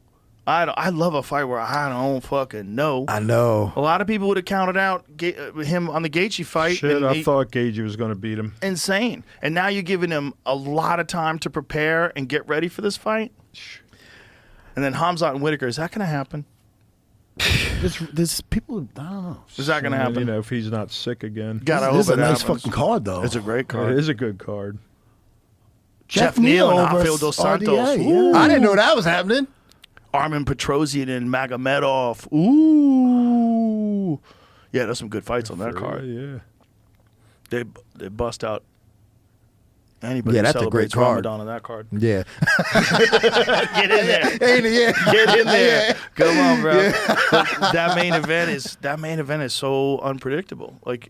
I love a fight where I don't fucking know. I know. A lot of people would have counted out him on the Gaethje fight. Shit, I thought Gaethje was going to beat him. Insane. And now you're giving him a lot of time to prepare and get ready for this fight. And then Hamzat and Whitaker, is that going to happen? There's people, I don't know. Is that going to happen? You know, if he's not sick again. Gotta hope This is a it nice happens. fucking card, though. It's a great It card. is a good card. Jeff Neal and Rafael versus dos Santos. RDA, Ooh. yeah. I didn't know that was happening. Armin Petrosian and Magomedov. Ooh. Yeah, there's some good fights on that card. Yeah. They bust out anybody Yeah, who that's a great celebrates card. Ramadan on that card. Yeah. Get in there. Ain't it? Yeah. Get in there. Yeah. Come on, bro. But that main event is so unpredictable. Like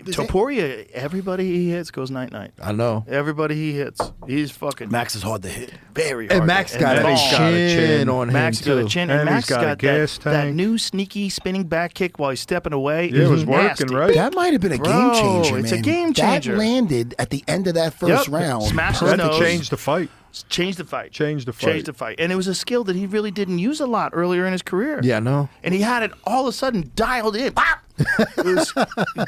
Topuria, everybody he hits goes night-night. I know. Everybody he hits, he's fucking Max is hard to hit. very hard. And Max to- got and a long. chin on him, Max got a too. chin, and And Max he's got a got gas that tank. new sneaky spinning back kick while he's stepping away. Yeah, it was Nasty. working, right? That might have been a Bro, game changer, it's a man. game changer. That landed at the end of that first Yep. round. Smash his Had to nose. change the fight. Change the fight. Change the fight. Change the fight. And it was a skill that he really didn't use a lot earlier in his career. Yeah, I know. And he had it all of a sudden dialed in. Pop! It was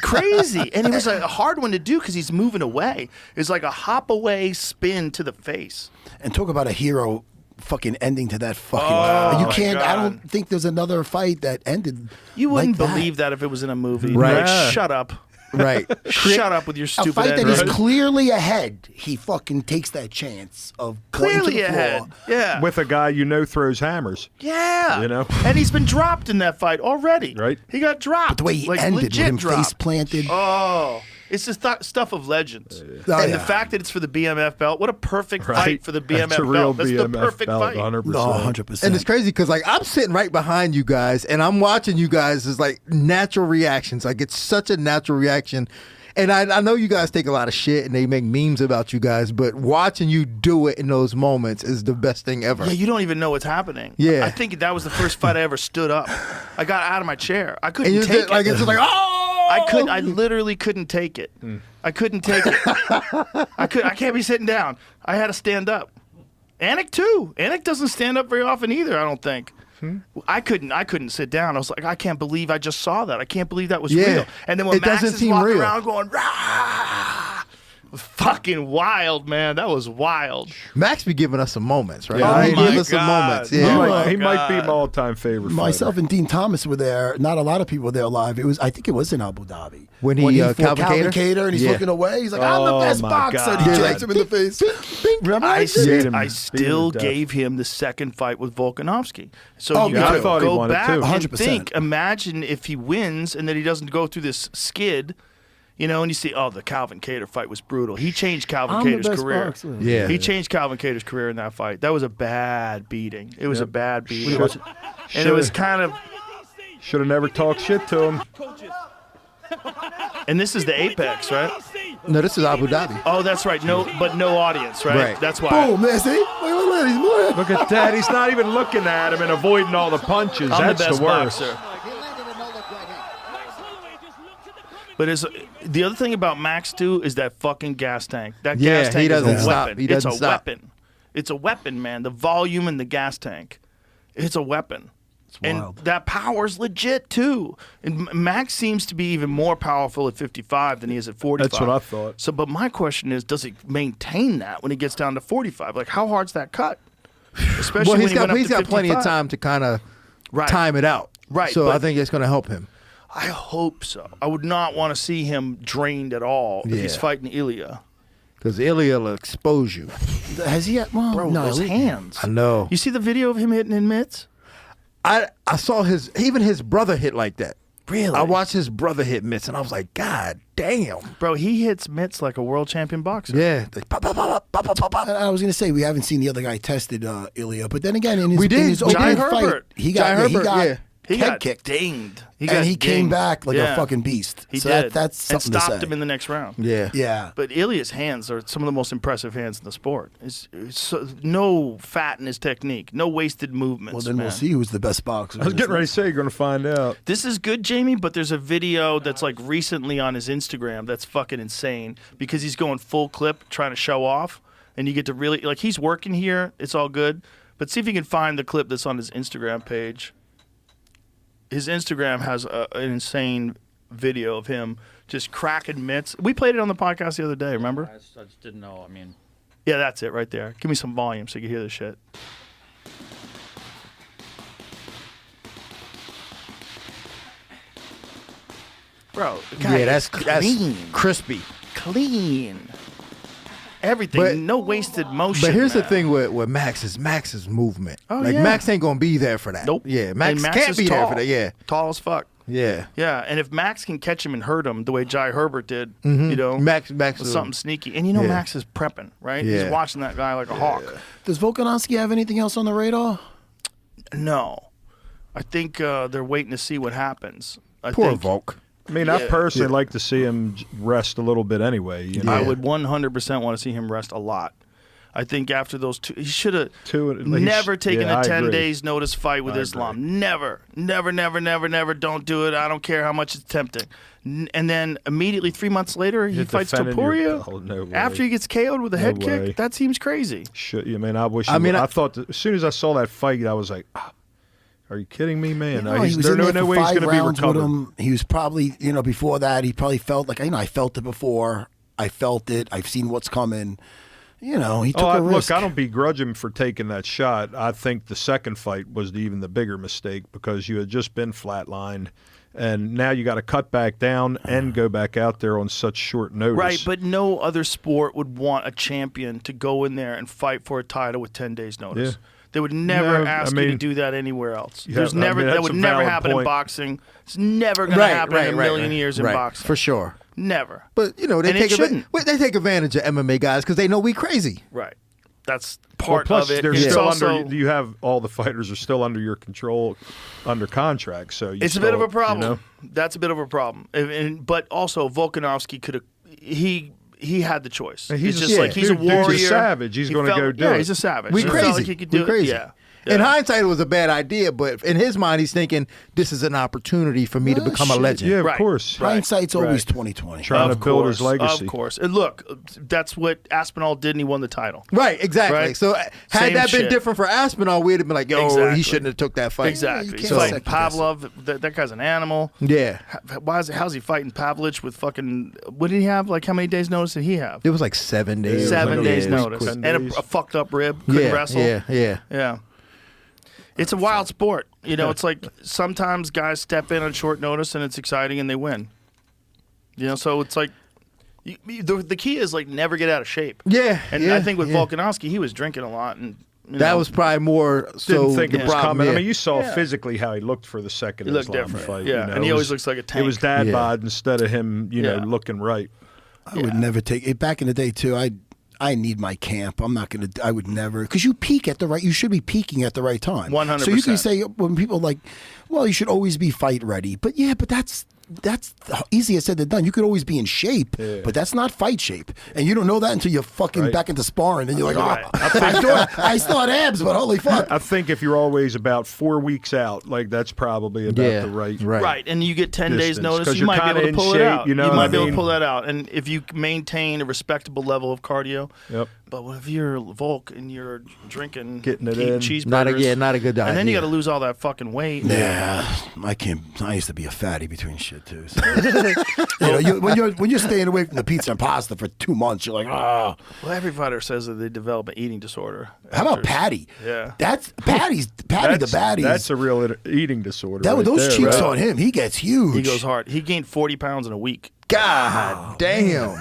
crazy. And it was a hard one to do because he's moving away. It's like a hop away spin to the face. And talk about a hero fucking ending to that fucking. Oh, you my can't. I God. don't think there's another fight that ended. You wouldn't like that. believe that if it was in a movie. Right. Like, shut up. Right. Shut up with your A stupid fight that ending. is clearly ahead. He fucking takes that chance of going to Clearly the floor. ahead. Yeah. With a guy you know throws hammers. Yeah. You know? And he's been dropped in that fight already. Right. He got dropped. But the way he like, ended with legit him dropped. face planted. Oh, it's the stuff of legends. Oh, and yeah. the fact that it's for the BMF belt, what a perfect Right. fight for the BMF That's a real belt. That's BMF the perfect belt, fight. 100%. No, 100%. And it's crazy because like I'm sitting right behind you guys and I'm watching you guys as like natural reactions. Like it's such a natural reaction. And I know you guys take a lot of shit and they make memes about you guys, but watching you do it in those moments is the best thing ever. Yeah, you don't even know what's happening. Yeah. I think that was the first fight I ever stood up. I got out of my chair. I and couldn't you take just, it. like it's just like oh I literally couldn't take it. I couldn't take it. I can't be sitting down. I had to stand up. Anik too. Anik doesn't stand up very often either, I don't think. I couldn't sit down. I was like, I can't believe I just saw that. I can't believe that was Yeah. real. And then when It Max doesn't is seem walking real. around going, rah, it was fucking wild, man. That was wild. Max be giving us some moments, right? Yeah, he oh give my us some God. moments. He, Yeah. might, he God. might be my all-time favorite Myself fighter. and Dean Thomas were there. Not a lot of people were there live. I think it was in Abu Dhabi. When he, fought Calvin Calvin Kattar? Cater and he's Yeah. looking away. He's like, I'm the Oh, best my boxer. God. And he Yeah, jabs him in the face. Remember I, that shit? Beat him. I Beat him still to death. gave him the second fight with Volkanovski. So Oh, you me gotta too. I thought he go won it back too. and 100%. think, imagine if he wins and then he doesn't go through this skid, you know, and you see, oh, the Calvin Kattar fight was brutal. He changed Calvin I'm the Kattar's best career. boxer. Yeah. He changed Calvin Kattar's career in that fight. That was a bad beating. It was a bad beating. Should've- And it was kind of, Should have never talked shit to him. and this is the apex, right? No, this is Abu Dhabi. Oh, that's right. No, but no audience, right? Right. That's why. Boom, man. See? Look, he's more. Look at that. He's not even looking at him and avoiding all the punches. I'm That's the best worst. boxer. But the other thing about Max too is that fucking gas tank. That Yeah, gas tank he doesn't is a stop. weapon. He doesn't it's a stop. weapon. It's a weapon, man. The volume in the gas tank. It's a weapon. And wild. that power's legit too. And Max seems to be even more powerful at 55 than he is at 45. That's what I thought. So, but my question is, does he maintain that when he gets down to 45? Like, how hard's that cut? Especially Well, when he's he went got up he's to got plenty of 55. time to kind of Right. time it out. Right, So but- I think it's going to help him. I hope so. I would not want to see him drained at all if he's Yeah. fighting Ilya. Because Ilya will expose you. Has he yet? Well, Bro, no. those hands. I know. You see the video of him hitting in mitts? I saw even his brother hit like that. Really? I watched his brother hit mitts, and I was like, God damn. Bro, he hits mitts like a world champion boxer. Yeah. Like, pop, pop, pop, pop, pop, pop, pop. I was going to say, we haven't seen the other guy tested Ilya. But then again, in his, We did. in his We opening did. fight, Herbert. he Jai got, Herbert, he got yeah. He head got kicked. dinged. And he came dinged. back like Yeah. a fucking beast. He so did. that's and something to stopped say. him in the next round. Yeah. Yeah. But Ilya's hands are some of the most impressive hands in the sport. It's no fat in his technique, no wasted movements. Well, then man. we'll see who's the best boxer. I was getting ready to say you're going to find out. This is good, Jamie, but there's a video that's like recently on his Instagram that's fucking insane because he's going full clip trying to show off, and you get to really like he's working here. It's all good, But see if you can find the clip that's on his Instagram page. His Instagram has an insane video of him just cracking mitts. We played it on the podcast the other day, remember? I just didn't know. I mean, yeah, that's it right there. Give me some volume so you can hear this shit. Bro, the guy that's clean. crispy. Clean. Everything, But- no wasted motion. But here's the man. thing with Max's movement. Oh, like yeah. Max ain't gonna be there for that. Nope. Yeah, Max And can't is be there for that. Yeah. Tall as fuck. Yeah. Yeah, and if Max can catch him and hurt him the way Jai Herbert did, you know, Max with will- something sneaky. And you know Yeah. Max is prepping, right? Yeah. He's watching that guy like a hawk. Does Volkanovski have anything else on the radar? No. I think they're waiting to see what happens. I Poor think, Volk. I mean, I personally like to see him rest a little bit anyway. You know? I would 100% want to see him rest a lot. I think after those two, he should have Two at least. never taken Yeah, a I 10 agree. days notice fight with Islam. Never. Never. Don't do it. I don't care how much it's tempting. And then immediately 3 months later, he You're fights defending your Topuria belt. No way. after he gets KO'd with a No head way. kick. That seems crazy. Shit, you mean? I wish. I mean, I I- thought as soon as I saw that fight, I was like, "Are you kidding me, man? You know, he was There's in there no for way he's 5 going to be rounds with recovered." him. He was probably, before that, he probably felt like, I felt it before. I felt it. I've seen what's coming. He took a risk. Look, I don't begrudge him for taking that shot. I think the second fight was even the bigger mistake because you had just been flatlined, and now you got to cut back down and go back out there on such short notice. Right, but no other sport would want a champion to go in there and fight for a title with 10 days notice. Yeah. They would never No, ask I you to mean- do that anywhere else. Yeah, There's never that that's would a never valid happen in point. boxing. It's never going to happen in a million years in boxing. For sure. Never. But they And it take shouldn't. they take advantage of MMA guys because they know we crazy. Right. That's Well, part plus, of it. they're It's still also, under. You have all the fighters are still under your control, under contract. So it's a bit of a problem. That's a bit of a problem. But also, Volkanovski could have. He had the choice. He's it's just like he's dude, a warrior. He's a savage. He's He going to felt- go do yeah, it. he's a savage. We He crazy. felt like he could do We it. crazy. Yeah. In Yeah. hindsight, it was a bad idea, but in his mind, he's thinking this is an opportunity for me to become a shit. legend. Yeah, of Right. course. Hindsight's always Right. 2020. Trying to build his legacy. Of course. And look, that's what Aspinall did, and he won the title. Right, exactly. Right? So had Same that been shit. different for Aspinall, we'd have been like, yo, Exactly. he shouldn't have took that fight. Exactly. you He's can't fighting second guess it. Pavlov. That guy's an animal. Yeah. How's he fighting Pavlich with fucking? What did he have? Like how many days notice did he have? It was like 7 days. 7 like days a notice, quick and 10 days. a fucked up rib. Couldn't Yeah, wrestle. yeah. Yeah. It's a wild sport. It's like sometimes guys step in on short notice and it's exciting and they win. So it's like the key is like never get out of shape. Yeah, And yeah, I think with yeah. Volkanovski, he was drinking a lot and That was probably more so Didn't think the it was problem. coming. I yeah. mean, you saw Yeah. physically how he looked for the second He looked Islam different. fight. Yeah, you know, and he it always was- looks like a It was tank. dad Yeah. bod instead of him, Yeah. looking right. I would never take it. Back in the day, too, I need my camp. I'm not going to, I would never, because you peak at the right, you should be peaking at the right time. 100%. So you can say, when people are like, well, you should always be fight ready. But yeah, but that's easier said than done. You could always be in shape, but that's not fight shape. And you don't know that until you're fucking back into sparring. And you're like, Right. I still had abs, but holy fuck. I think if you're always about 4 weeks out, like that's probably about Yeah, the right. Right, and you get 10 days distance, notice, 'cause you you're might be kinda able to in pull it shape, out. you know You what might I be able to mean? pull that out. And if you maintain a respectable level of cardio, Yep. but if you're Volk and you're drinking Getting it eating in. cheeseburgers, Not a good idea. and then you got to lose all that fucking weight. Yeah, I used to be a fatty between shit too. So. when you're staying away from the pizza and pasta for 2 months, you're like, ah. Well, every fighter says that they develop an eating disorder. How about after- Paddy? Yeah. That's Paddy the baddie. That's a real eating disorder. right those there, cheeks right? on him. He gets huge. He goes hard. He gained 40 pounds in a week. God damn.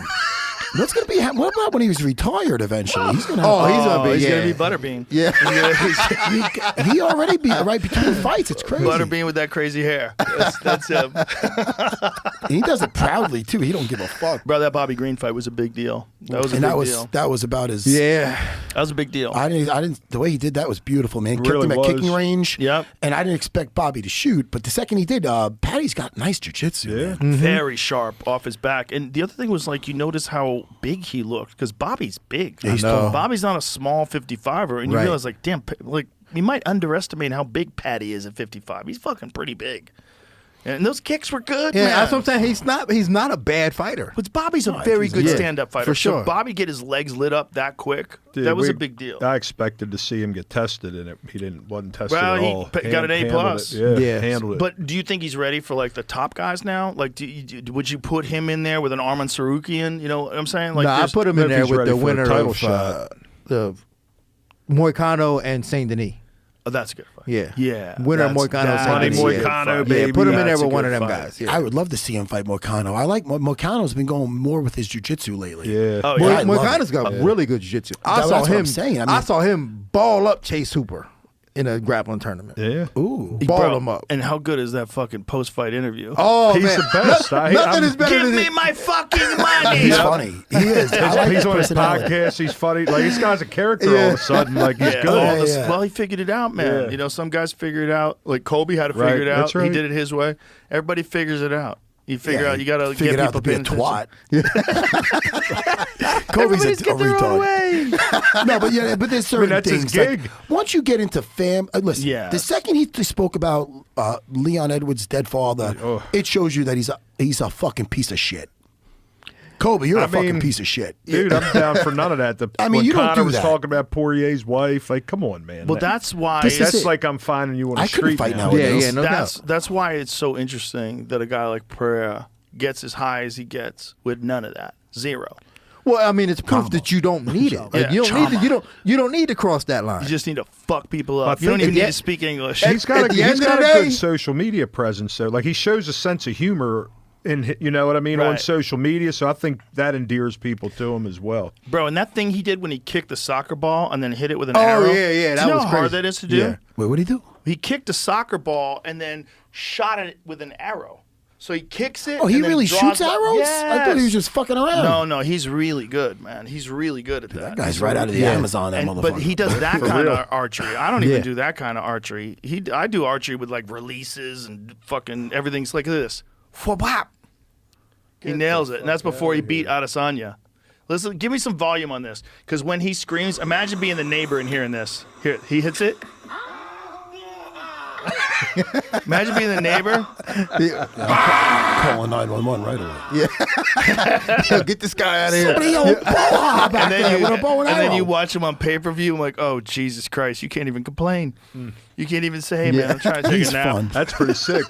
What's gonna be? What about when he was retired eventually? He's gonna. Oh, Have, he's gonna be. He's yeah. going to be Butterbean. Yeah. he already be right between fights. It's crazy. Butterbean with that crazy hair. That's him. And he does it proudly too. He don't give a fuck. Bro, that Bobby Green fight was a big deal. That was a And big that was deal. that was about his. Yeah. That was a big deal. I didn't. The way he did that was beautiful, man. Kept Really him at was. kicking range. Yep. And I didn't expect Bobby to shoot, but the second he did, Paddy's got nice jiu-jitsu. Yeah. Man. Very sharp off his back. And the other thing was, like, you notice how big he looked, because Bobby's big. He's tall. Bobby's not a small 55er, and you Right. realize, like, damn, like, you might underestimate how big Paddy is at 55. He's fucking pretty big. And those kicks were good, Yeah, man. that's what I'm saying. He's not a bad fighter. But Bobby's a very good Yeah, stand-up fighter. for sure. So Bobby get his legs lit up that quick, Dude, that was a big deal. I expected to see him get tested, and he wasn't tested Well, at he all. got an A+. Handled it. Yeah. Handled it. But do you think he's ready for like the top guys now? Like, would you put him in there with an Arman Sarukian? You know what I'm saying? Like, No, I put him in if there he's with ready the for a winner title of shot. the Moicano and Saint Denis. Oh, that's a good fight. Yeah. Yeah. Winner of Moicano and Saint Money Denis. Moicano, Yeah, baby. put him in there That's a with one of good them fight. guys. Yeah. I would love to see him fight Moicano. I like Moicano's been going more with his jiu-jitsu lately. Yeah. Oh, yeah. I love Moicano's it. got really good jiu-jitsu. I That's saw what him. I'm saying. I mean- I saw him ball up Chase Hooper in a grappling tournament. Yeah. Ooh. Ball Bro, him up. And how good is that fucking post-fight interview? Oh, He's man. the best. Nothing is better Give than me it. my fucking money. He's funny. He is. I like He's his on his personality. podcast. He's funny. Like, this guy's a character all of a sudden. Like, he's Yeah. good. Yeah. Well, he figured it out, man. Yeah. You know, some guys figure it out. Like Colby had to Right, figure it out. that's right. He did it his way. Everybody figures it out. You figure out. You got to figured get out people to be a paying twat. attention. Kobe's a Get their own retard. way. No, but there's certain that's his things. gig. Like, once you get into listen. Yeah. The second he spoke about Leon Edwards' dead father, it shows you that he's a fucking piece of shit. Kobe, you're a fucking piece of shit. Dude, I'm down for none of that. I mean, when you don't Conor do was that. talking about Poirier's wife, like, come on, man. Well, that's why. This is That's it. like I'm finding you on the I couldn't street fight now. nowadays. Yeah, no that's doubt. that's why it's so interesting that a guy like Pereira gets as high as he gets with none of that. Zero. Well, I mean, it's proof that you don't need it. Like, Yeah, you don't need to. You don't need to cross that line. You just need to fuck people I up. You don't think even need at to speak English. He's got At a, the he's end of got the a day- good social media presence, though. Like, he shows a sense of humor you know what I mean, on Right. social media. So I think that endears people to him as well. Bro, and that thing he did when he kicked the soccer ball and then hit it with an Oh, arrow. yeah, yeah, Do that you know was how hard crazy. that is to do? Yeah. Wait, what did he do? He kicked a soccer ball and then shot it with an arrow. So he kicks it. Oh, he and then really draws shoots the- arrows? Yes. I thought he was just fucking around. No, he's really good, man. He's really good at that. That guy's right out of the Amazon, that motherfucker. But he does that kind real. of archery. I don't even Yeah. do that kind of archery. I do archery with like releases and fucking everything's like this. Whap. He nails it, and that's before he beat Adesanya. Listen, give me some volume on this, because when he screams, imagine being the neighbor and hearing this. Here, he hits it. Imagine being the neighbor. Calling 911 right away. Yo, get this guy out of here. Somebody yell, "Boa!" back there with a bow and then arrow. you watch him on pay-per-view. I'm like, oh, Jesus Christ, you can't even complain. You can't even say, hey, man, I'm trying to take He's a nap. fun. That's pretty sick.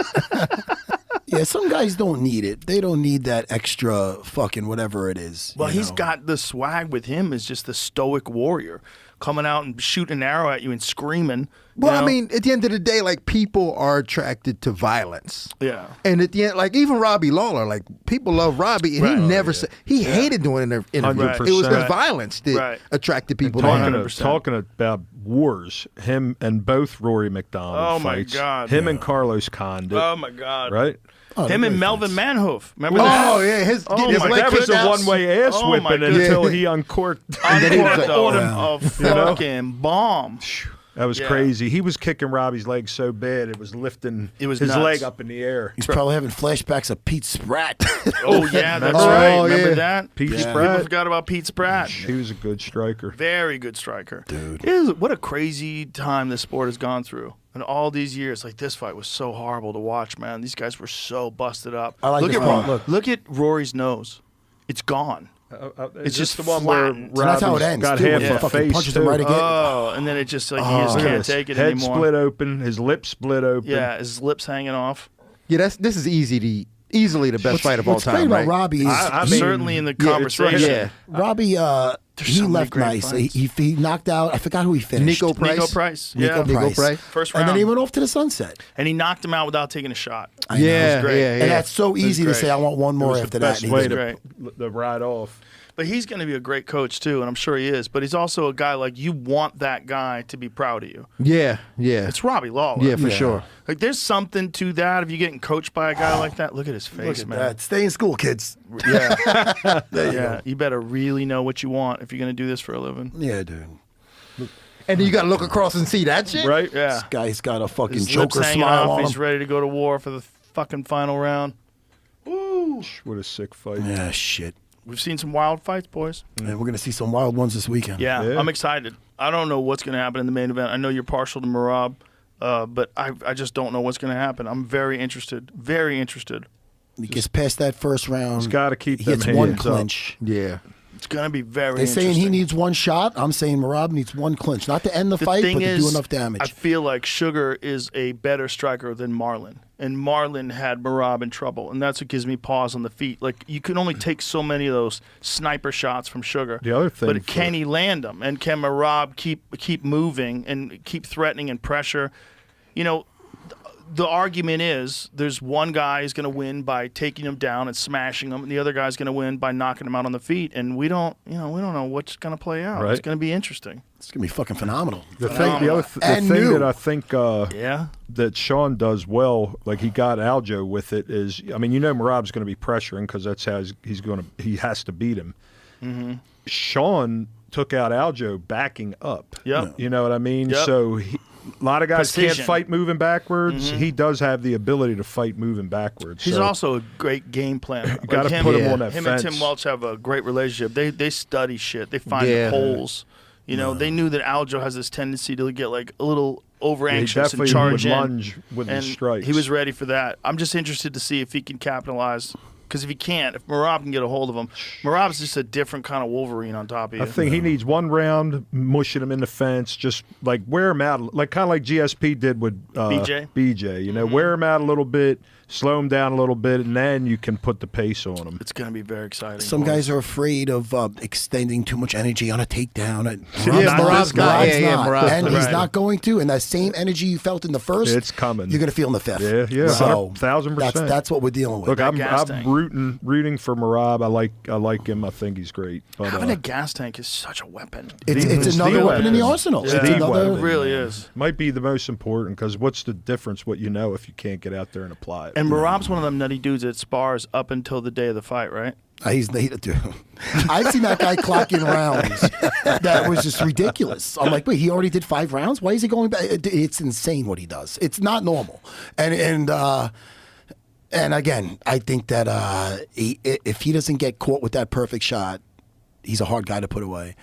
Yeah, some guys don't need it. They don't need that extra fucking whatever it is. Well, you he's know? got the swag with him is just the stoic warrior coming out and shooting an arrow at you and screaming. Well, you know? I mean, at the end of the day, like, people are attracted to violence. Yeah. And at the end, like, even Robbie Lawler, like, people love Robbie, and Right. he never said he hated doing interviews. It was the 100%. violence that Right. attracted people to him. Talking about wars, him and both Rory McDonald Oh, my fights. God. Him and Carlos Condit. Oh, my God. Right? Oh, Him they're and great Melvin fights. Manhoef. Remember that? Oh, yeah, his Oh, getting his my leg That was kicked a out. one-way ass Oh, my whipping goodness. until he uncorked. Uncorked was- on yeah. a fucking bomb. That was Yeah. crazy. He was kicking Robbie's leg so bad it was lifting It was his nuts. leg up in the air. He's probably having flashbacks of Pete Spratt. Oh, yeah, that's Oh, right. Remember yeah. that? Pete People Spratt. forgot about Pete Spratt. He was a good striker. Very good striker. Dude. What a crazy time this sport has gone through. And all these years, like this fight was so horrible to watch, man. These guys were so busted up. I like look this at fight. look at Rory's nose. It's gone. It's just the one where flattened. So that's how it Robbie's ends, got too, half when he a fucking face punches too. him right again. Oh, and then it just like he just Look at can't this. take it Head anymore. split open, his lip split open. Yeah, his lips hanging off. Yeah, this is easily the best fight of all What's great time, about right? Robbie is I mean, Certainly in the yeah, it's right. conversation. Yeah. Robbie, he so many left great nice. fights. He knocked out, I forgot who he finished. Nico Price. Nico Price. Nico Yeah. Price. Price. First And then he round. went off to the sunset. And he knocked him out without taking a shot. I know. Yeah, It was great. yeah, yeah. And that's so easy to great. say, I want one It more was after the that. best And he way was- great. to ride off. But he's going to be a great coach too, and I'm sure he is. But he's also a guy like you want that guy to be proud of you. Yeah, yeah. It's Robbie Lawler. Yeah, for sure. Like there's something to that. If you're getting coached by a guy like that, look at his face, Look at man. that. Stay in school, kids. Yeah, There you yeah. go. You better really know what you want if you're going to do this for a living. Yeah, dude. And then you got to look across and see that shit. Right? Yeah. This guy's got a fucking His lips Joker hanging smile off. on He's him. ready to go to war for the fucking final round. Woo! What a sick fight. Yeah, shit. We've seen some wild fights, boys. And we're going to see some wild ones this weekend. Yeah, Yeah. I'm excited. I don't know what's going to happen in the main event. I know you're partial to Merab. But I just don't know what's going to happen. I'm very interested. Very interested. He gets past that first round. He's got to keep He them gets hands one up. clinch. Yeah. It's going to be very They're saying interesting. he needs one shot. I'm saying Merab needs one clinch. Not to end the fight, thing but to is, do enough damage. I feel like Sugar is a better striker than Marlon. And Marlon had Merab in trouble. And that's what gives me pause on the feet. Like, you can only take so many of those sniper shots from Sugar. The other thing But can he land them? And can Merab keep moving and keep threatening and pressure? You know, the argument is there's one guy who's going to win by taking him down and smashing him, and the other guy's going to win by knocking him out on the feet. And we don't know what's going to play out. Right. It's going to be interesting. It's going to be fucking phenomenal. The thing that I think that Sean does well, like he got Aljo with it, is Merab's going to be pressuring because that's how he has to beat him. Mm-hmm. Sean took out Aljo backing up. Yep. You know what I mean? Yep. So a lot of guys Precision. can't fight moving backwards. Mm-hmm. He does have the ability to fight moving backwards. He's so also a great game planner. you got to put him on that Him fence. and Tim Welch have a great relationship. They study shit. They find Yeah. holes. You know, they knew that Aljo has this tendency to get like a little over anxious and definitely charge would in. lunge with and his strikes. He was ready for that. I'm just interested to see if he can capitalize. Because if he can't, if Merab can get a hold of him, Merab's just a different kind of Wolverine on top of you. I think he needs one round, mushing him in the fence, just like wear him out, like kind of like GSP did with BJ. You know, wear him out a little bit, slow him down a little bit, and then you can put the pace on him. It's going to be very exciting. Some guys are afraid of extending too much energy on a takedown. Merab's not. Merab's and he's right. not going to. And that same energy you felt in the first, It's coming. you're going to feel in the fifth. Yeah, So 1,000%. that's what we're dealing with. Look, I'm gas tank. rooting for Merab. I like him. I think he's great. But, Having a gas tank is such a weapon. It's another weapon in the arsenal. Yeah. It's another. It really is. might be the most important because what's the difference? What you know if you can't get out there and apply it. And Merab's one of them nutty dudes that spars up until the day of the fight, right? Dude. I've seen that guy clocking rounds. That was just ridiculous. I'm like, wait, he already did 5 rounds? Why is he going back? It's insane what he does. It's not normal. And again, I think that if he doesn't get caught with that perfect shot, he's a hard guy to put away.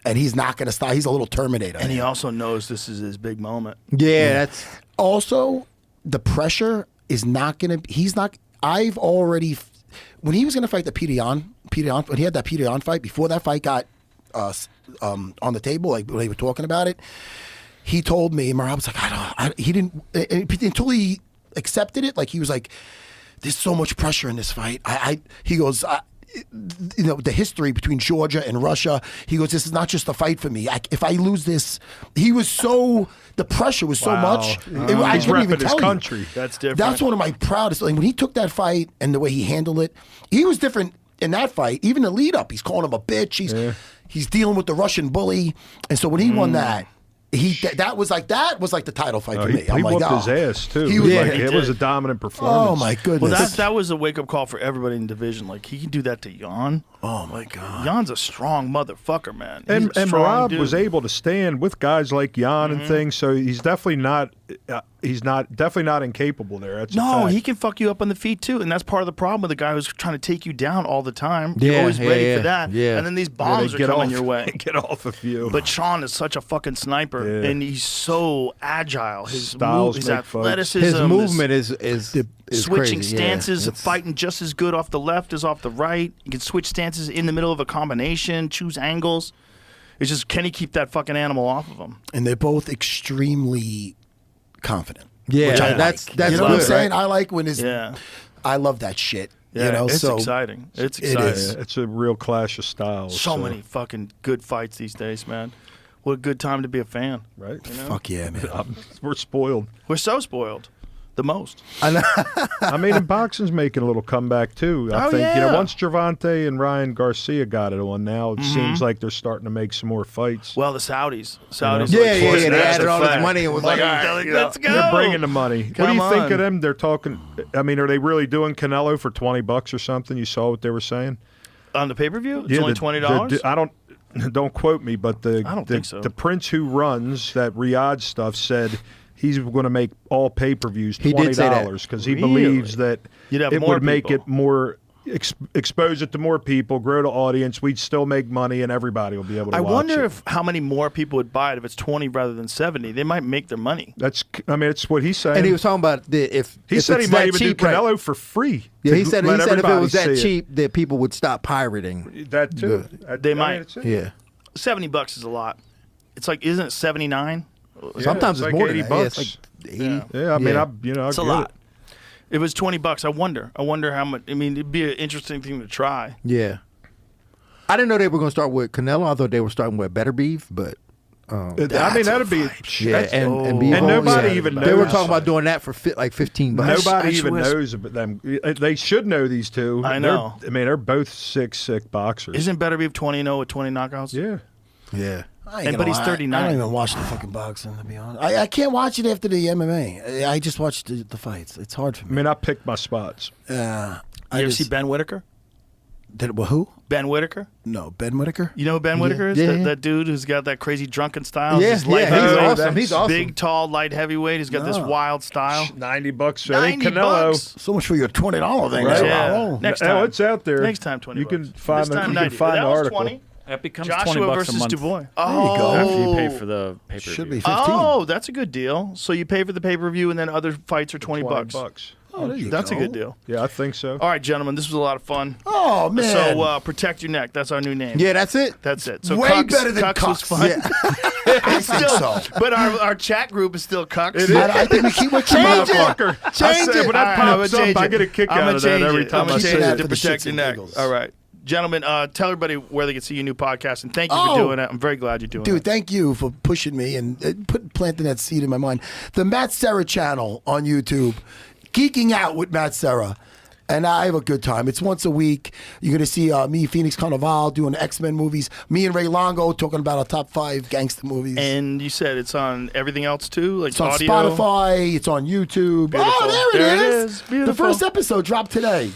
And he's not going to stop. He's a little Terminator. And he also knows this is his big moment. Yeah, that's Also, the pressure is not going to. He's not. I've already. When he was going to fight the Peter Yan, when he had that Peter Yan fight, before that fight got on the table, like when they were talking about it, he told me, Merab was like, he didn't, until he accepted it, like he was like, there's so much pressure in this fight. He goes, the history between Georgia and Russia, he goes, this is not just a fight for me. If I lose this, he was so, the pressure was so much. I He's couldn't even repping his tell you. country. That's different. That's one of my proudest. Like when he took that fight and the way he handled it, he was different in that fight. Even the lead up, he's calling him a bitch. He's dealing with the Russian bully, and so when he won that, that was like the title fight for me. He I'm like, whooped his ass too. He was like, it was a dominant performance. oh my goodness. Well, that was a wake up call for everybody in the division. Like he can do that to Yan. Oh my god. Yan's a strong motherfucker, man. And He's a strong Merab dude. was able to stand with guys like Yan and things, so he's definitely not. He's definitely not incapable there. That's a No, fact. he can fuck you up on the feet too, and that's part of the problem with a guy who's trying to take you down all the time. Yeah, You're always ready yeah, for that. yeah. And then these bombs They are coming off, your way. Get off of you. But Sean is such a fucking sniper, Yeah. and he's so agile. His Styles his make fights. athleticism, his his movement is switching crazy. stances, Yeah. It's- fighting just as good off the left as off the right. You can switch stances in the middle of a combination, choose angles. It's just, can he keep that fucking animal off of him? And they're both extremely confident. Yeah, which I that's like. that's you know good, what I'm saying? right? I like when his. Yeah. I love that shit. Yeah, you know, it's so exciting. It's it exciting. is. Yeah, it's a real clash of styles. So many fucking good fights these days, man. What a good time to be a fan. right? You know? Fuck yeah, man. We're spoiled. We're so spoiled. The most. I mean, and boxing's making a little comeback too. I Oh, think yeah. once Gervonta and Ryan Garcia got it on, now it seems like they're starting to make some more fights. Well, the Saudis. know? Yeah, forcing they that added to all this fact. money and was like, all right, They're like, you know. let's go. They're bringing the money. What do Come you think on. of them? They're talking. I mean, are they really doing Canelo for $20 or something? You saw what they were saying. On the pay-per-view? It's only $20? I don't quote me, but I don't think so. The prince who runs that Riyadh stuff said he's going to make all pay-per-views He did say that. $20 because he Really? believes that You'd have it more would make people. it more expose it to more people, grow the audience, we'd still make money, and everybody will be able to watch it. I wonder if how many more people would buy it if it's 20 rather than 70. They might make their money. It's what he's saying. And he was talking about if he said he might even do Canelo for free. Yeah, he said if it was that cheap, it. that people would stop pirating. That too. They might. Yeah. $70 is a lot. It's like, isn't it 79? Yeah, sometimes it's like more $80. than that. Yeah, it's like 80. Yeah, I mean, it's a lot. If it was $20, I wonder how much. I mean, it'd be an interesting thing to try. Yeah. I didn't know they were going to start with Canelo. I thought they were starting with Better Beef, but. I mean, that'd be. Yeah, and nobody even knows. They were talking about doing that for like $15. Nobody even knows about them. They should know these two. I know. They're both sick boxers. Isn't Better Beef 20-0 with 20 knockouts? Yeah. Yeah. But he's 39. I don't even watch the fucking boxing, to be honest. I can't watch it after the MMA. I just watch the fights. It's hard for me. I mean, I pick my spots. You ever see Ben Whitaker? Who? Ben Whitaker? No, Ben Whitaker? You know who Ben Whitaker is? That dude who's got that crazy drunken style. Yeah, he's awesome. He's awesome. Big, tall, light heavyweight. He's got this wild style. $90. $90. So much for your $20 thing. Right? Right? Yeah. Next time. It's out there. Next time, $20. You can find the that article. 20. That becomes Joshua $20 versus a month. Dubois. After you pay for the pay-per-view. Should be 15. Oh, that's a good deal. So you pay for the pay-per-view, and then other fights are $20. Oh, there you That's go. a good deal. Yeah, I think so. All right, gentlemen, this was a lot of fun. Oh, man. So protect your neck. That's our new name. Yeah, that's it. That's it. So Way Cucks, better than Cucks was Cucks. fun. Yeah. I think so. But our chat group is still Cucks. I think we're keeping Change it. Motherfucker. Change it. When that pops up, I get a kick out of that every time I say it. it. To protect your neck. All right. Gentlemen, tell everybody where they can see your new podcast, and thank you for doing it. I'm very glad you're doing it. Dude, thank you for pushing me and planting that seed in my mind. The Matt Serra channel on YouTube, Geeking Out with Matt Serra. And I have a good time. It's once a week. You're going to see me, Phoenix Carnival, doing X-Men movies. Me and Ray Longo talking about our top 5 gangster movies. And you said it's on everything else, too? Like it's on audio? Spotify. It's on YouTube. Beautiful. Oh, there it is. Beautiful. The first episode dropped today.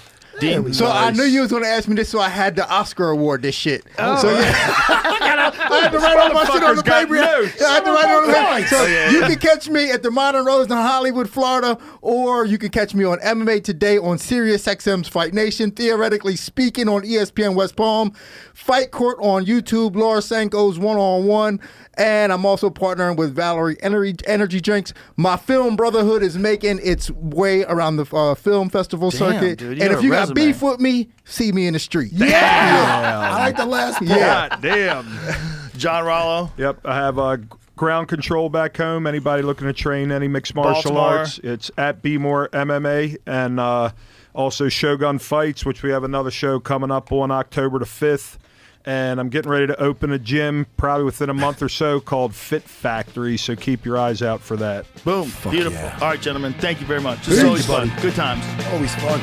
So I knew you was going to ask me this, so I had the Oscar award this shit. Oh. So yeah, I had to write all my shit on the paper. I had to write it on the paper. So you can catch me at the Modern Rose in Hollywood, Florida, or you can catch me on MMA Today on SiriusXM's Fight Nation, Theoretically Speaking on ESPN West Palm, Fight Court on YouTube, Laura Sanko's One-on-One, and I'm also partnering with Valerie Energy Drinks. My film Brotherhood is making its way around the film festival circuit. Dude, and if you got beef with me, see me in the street. Yeah. I like the last part. God damn. John Rallo. Yep, I have ground control back home. Anybody looking to train any mixed martial arts, it's at Be More MMA. And also Shogun Fights, which we have another show coming up on October the 5th. And I'm getting ready to open a gym probably within a month or so called Fit Factory, so keep your eyes out for that. Boom. Beautiful. Yeah. All right, gentlemen, thank you very much. This is always fun. Good times. Always fun.